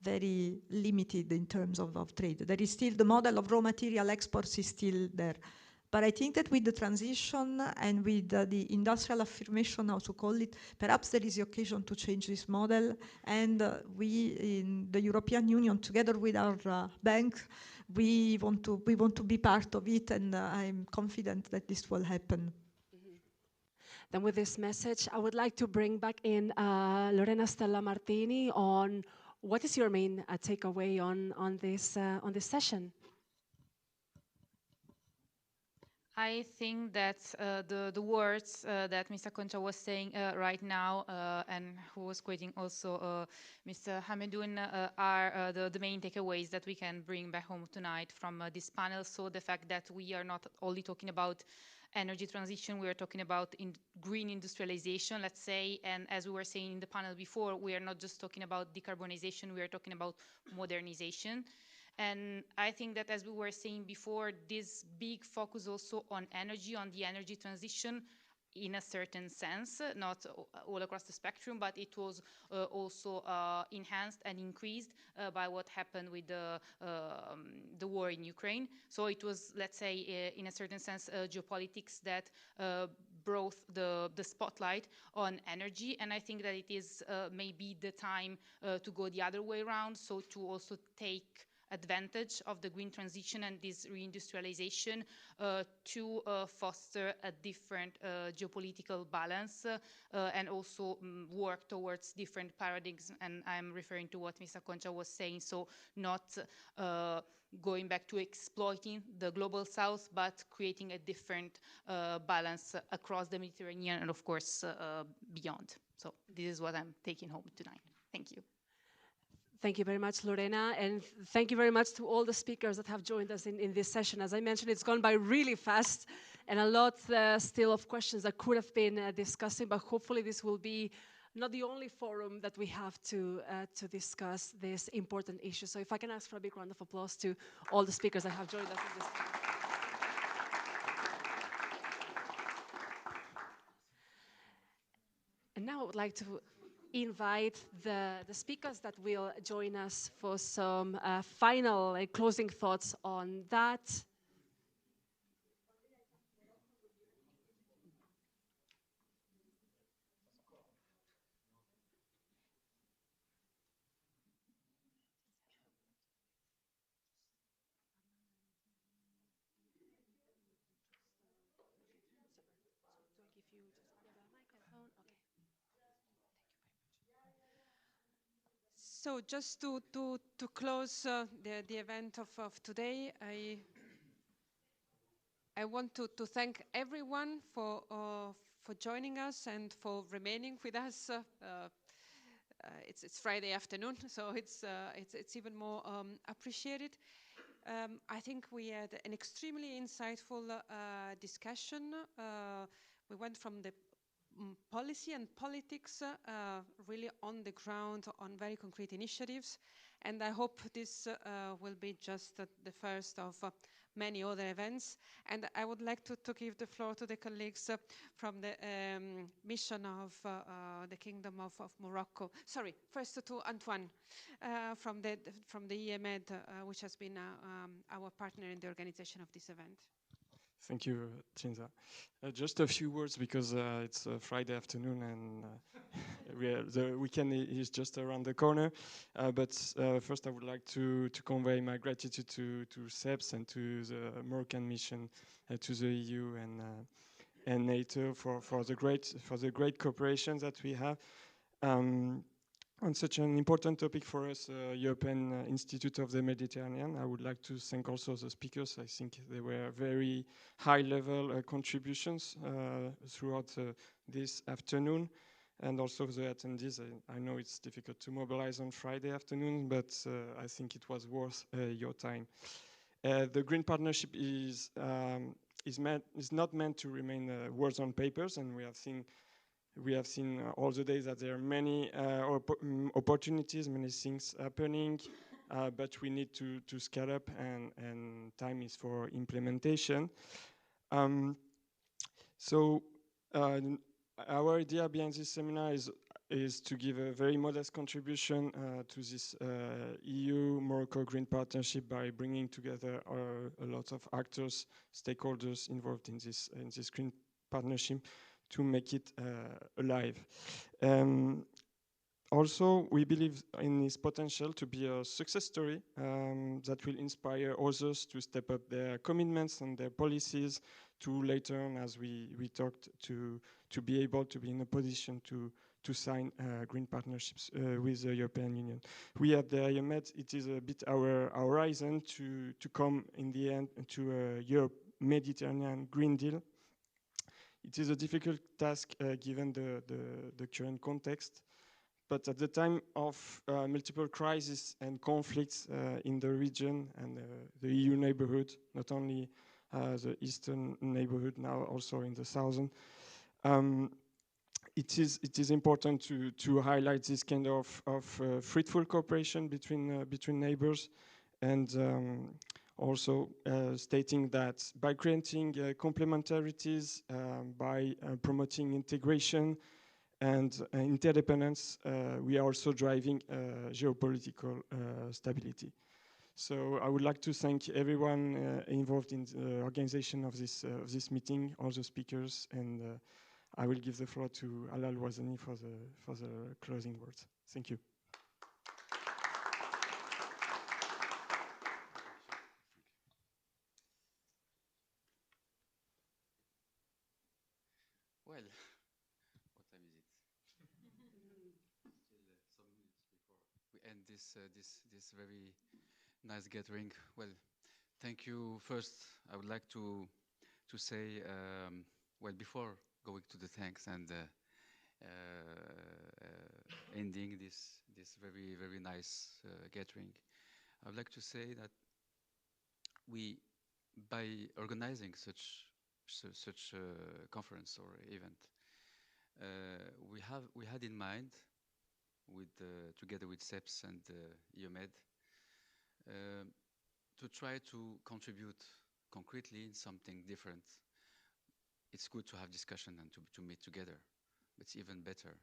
very limited in terms of trade. There is still the model of raw material exports is still there. But I think that with the transition and with the industrial affirmation, how to call it, perhaps there is the occasion to change this model. And we in the European Union, together with our bank, we want to be part of it, and I'm confident that this will happen. Then with this message, I would like to bring back in Lorena Stella Martini on what is your main takeaway on this session? I think that the words that Mr. Concha was saying right now, and who was quoting also Mr. Hamedoun, are the main takeaways that we can bring back home tonight from this panel. So the fact that we are not only talking about energy transition, we are talking about green industrialization, let's say, and as we were saying in the panel before, we are not just talking about decarbonization, we are talking about modernization. And I think that, as we were saying before, this big focus also on energy, on the energy transition, in a certain sense, not all across the spectrum, but it was also enhanced and increased by what happened with the war in Ukraine. So it was, let's say, in a certain sense, geopolitics that brought the spotlight on energy. And I think that it is maybe the time to go the other way around, so to also take advantage of the green transition and this reindustrialization to foster a different geopolitical balance and also work towards different paradigms. And I'm referring to what Mr. Concha was saying, so not going back to exploiting the global south, but creating a different balance across the Mediterranean and, of course, beyond. So this is what I'm taking home tonight. Thank you. Thank you very much, Lorena, and thank you very much to all the speakers that have joined us in this session. As I mentioned, it's gone by really fast, and a lot still of questions that could have been discussing, but hopefully this will be not the only forum that we have to discuss this important issue. So if I can ask for a big round of applause to all the speakers that have joined us in this. And now I would like to invite the speakers that will join us for some final closing thoughts on that. So just to close the event of today, I want to thank everyone for joining us and for remaining with us. It's Friday afternoon, so it's even more appreciated. I think we had an extremely insightful discussion. We went from the policy and politics really on the ground on very concrete initiatives, and I hope this will be just the first of many other events. And I would like to give the floor to the colleagues from the mission of the Kingdom of Morocco. Sorry, first to Antoine from the EMED, which has been our partner in the organization of this event. Thank you, Cinza. Just a few words because it's Friday afternoon and the weekend is just around the corner. But first I would like to convey my gratitude to CEPS and to the Moroccan mission, to the EU and NATO for the great cooperation that we have. On such an important topic for us, European Institute of the Mediterranean, I would like to thank also the speakers. I think they were very high-level contributions throughout this afternoon, and also the attendees. I know it's difficult to mobilize on Friday afternoon, but I think it was worth your time. The Green Partnership is not meant to remain words on papers, and we have seen all the days that there are many opportunities, many things happening, but we need to scale up, and time is for implementation. So our idea behind this seminar is to give a very modest contribution to this EU-Morocco Green Partnership by bringing together a lot of actors, stakeholders involved in this Green Partnership, to make it alive. Also, we believe in its potential to be a success story that will inspire others to step up their commitments and their policies to later on, as we talked, to be able to be in a position to sign green partnerships with the European Union. We at the IOMED, it is a bit our horizon to come in the end to a Europe-Mediterranean Green Deal. It is a difficult task given the current context, but at the time of multiple crises and conflicts in the region and the EU neighborhood, not only the eastern neighborhood, now also in the southern, it is important to highlight this kind of fruitful cooperation between neighbors, and also stating that by creating complementarities, by promoting integration and interdependence, we are also driving geopolitical stability. So I would like to thank everyone involved in the organization of this meeting, all the speakers, and I will give the floor to Alal Wazani for the closing words. Thank you. Well, what time is it? Still some minutes before we end this very nice gathering. Well, thank you. First, I would like to say, well, before going to the thanks and ending this very nice gathering, I would like to say that we, by organizing such a conference or event, we had in mind, together with CEPS and EOMED, to try to contribute concretely in something different. It's good to have discussion and to meet together, but it's even better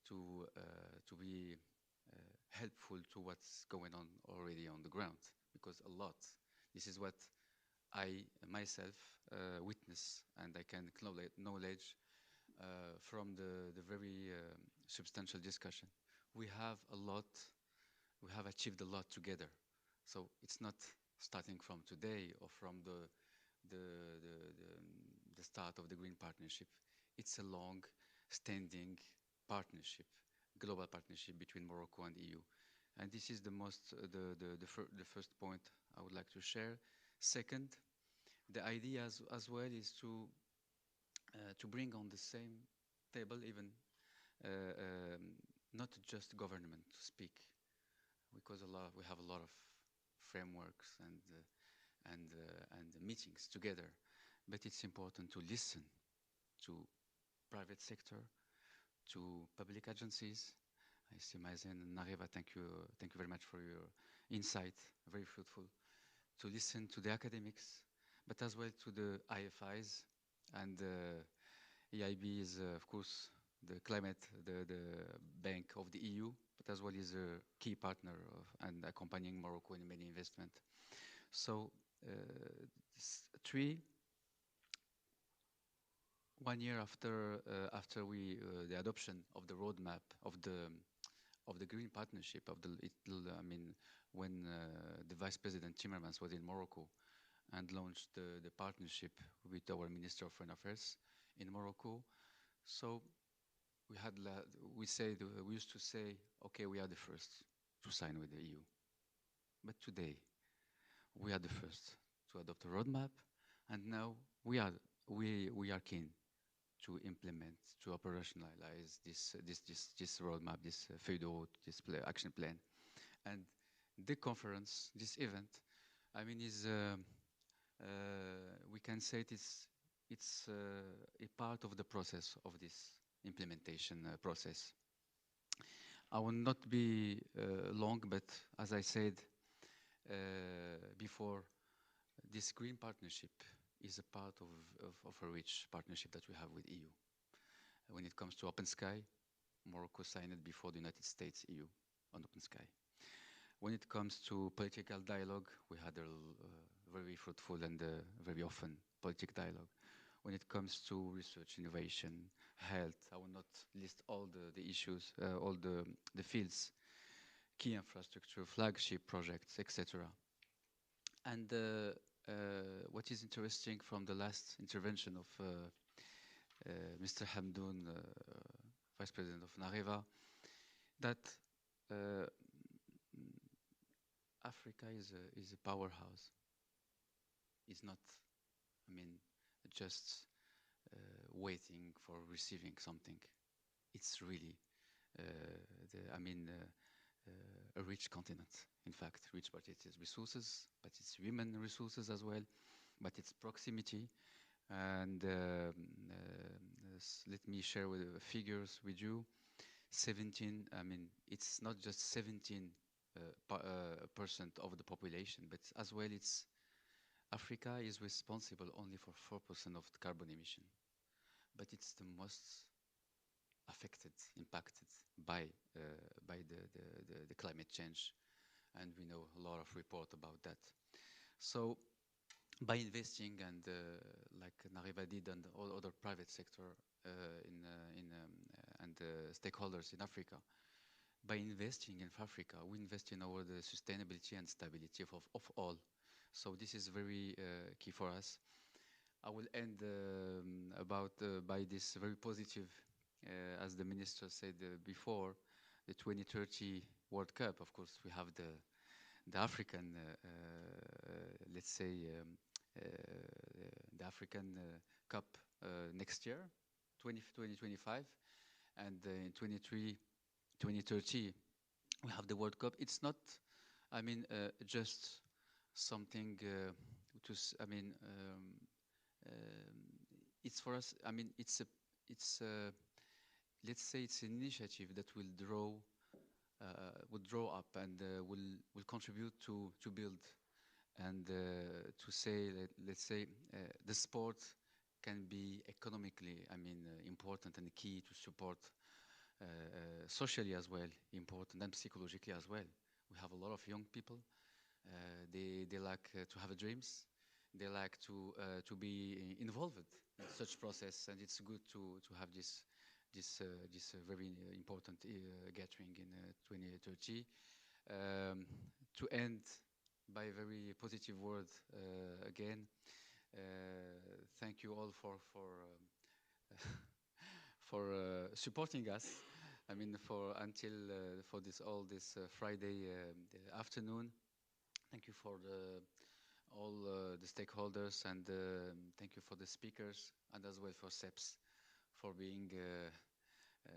to be helpful to what's going on already on the ground, because a lot, this is what I myself witness, and I can knowledge from the very substantial discussion. We have achieved a lot together. So it's not starting from today or from the start of the Green Partnership. It's a long-standing partnership, global partnership between Morocco and EU. And this is the most, the first point I would like to share. Second, the idea as well is to bring on the same table even not just government to speak, because we have a lot of frameworks and meetings together, but it's important to listen to private sector, to public agencies. I see Mazen and Nareva, thank you very much for your insight, very fruitful. To listen to the academics, but as well to the IFIs, and EIB is, of course, the bank of the EU, but as well is a key partner and accompanying Morocco in many investment. So, 1 year after the adoption of the roadmap of the Green Partnership, when the Vice President Timmermans was in Morocco and launched the partnership with our Minister of Foreign Affairs in Morocco. So we used to say, okay, we are the first to sign with the EU. But today, we are the first to adopt a roadmap, and now we are keen to implement, to operationalize this roadmap, this feuille de route, this action plan. And the conference, this event, is we can say it's a part of the process of this implementation process. I will not be long, but as I said before, this green partnership is a part of a rich partnership that we have with EU. When it comes to open sky, Morocco signed it before the United States, EU, on open sky. When it comes to political dialogue, we had a very fruitful and very often political dialogue. When it comes to research, innovation, health, I will not list all the issues, all the fields, key infrastructure, flagship projects, etc. And what is interesting from the last intervention of Mr. Hamdoun, Vice President of Nareva, that Africa is a powerhouse. It's not, just waiting for receiving something. It's really a rich continent. In fact, rich, but it is resources, but it's human resources as well, but it's proximity. And let me share figures with you. It's not just 17% of the population, but as well Africa is responsible only for 4% of the carbon emission, but it's the most affected, impacted by the climate change, and we know a lot of report about that. So by investing, and like Nareva did and all other private sector and stakeholders in Africa, by investing in Africa, we invest in the sustainability and stability of all. So this is very key for us. I will end by this very positive, as the minister said before, the 2030 World Cup. Of course, we have the African, let's say, the African Cup next year, 2025, and in 2030 we have the World Cup. It's not, just something it's for us. It's let's say it's an initiative that will draw up and will contribute to build and to say that, let's say, the sport can be economically important and key to support socially as well, important, and psychologically as well. We have a lot of young people. They like to have dreams. They like to be involved in such process, and it's good to have this very important gathering in 2030. To end by a very positive word again. Thank you all for supporting us, I mean, for until for this Friday afternoon. Thank you for all the stakeholders, and thank you for the speakers, and as well for SEPS for being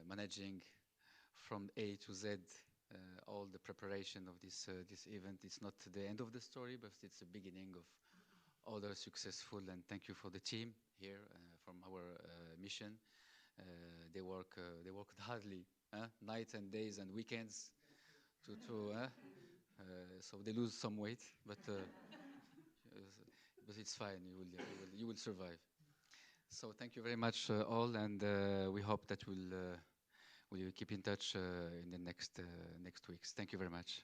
managing from A to Z all the preparation of this event. It's not the end of the story, but it's the beginning of other successful. And thank you for the team here from our mission. They worked hardly, nights and days and weekends, so they lose some weight, but it's fine. You will survive. So thank you very much all, and we hope that we'll keep in touch in the next weeks. Thank you very much.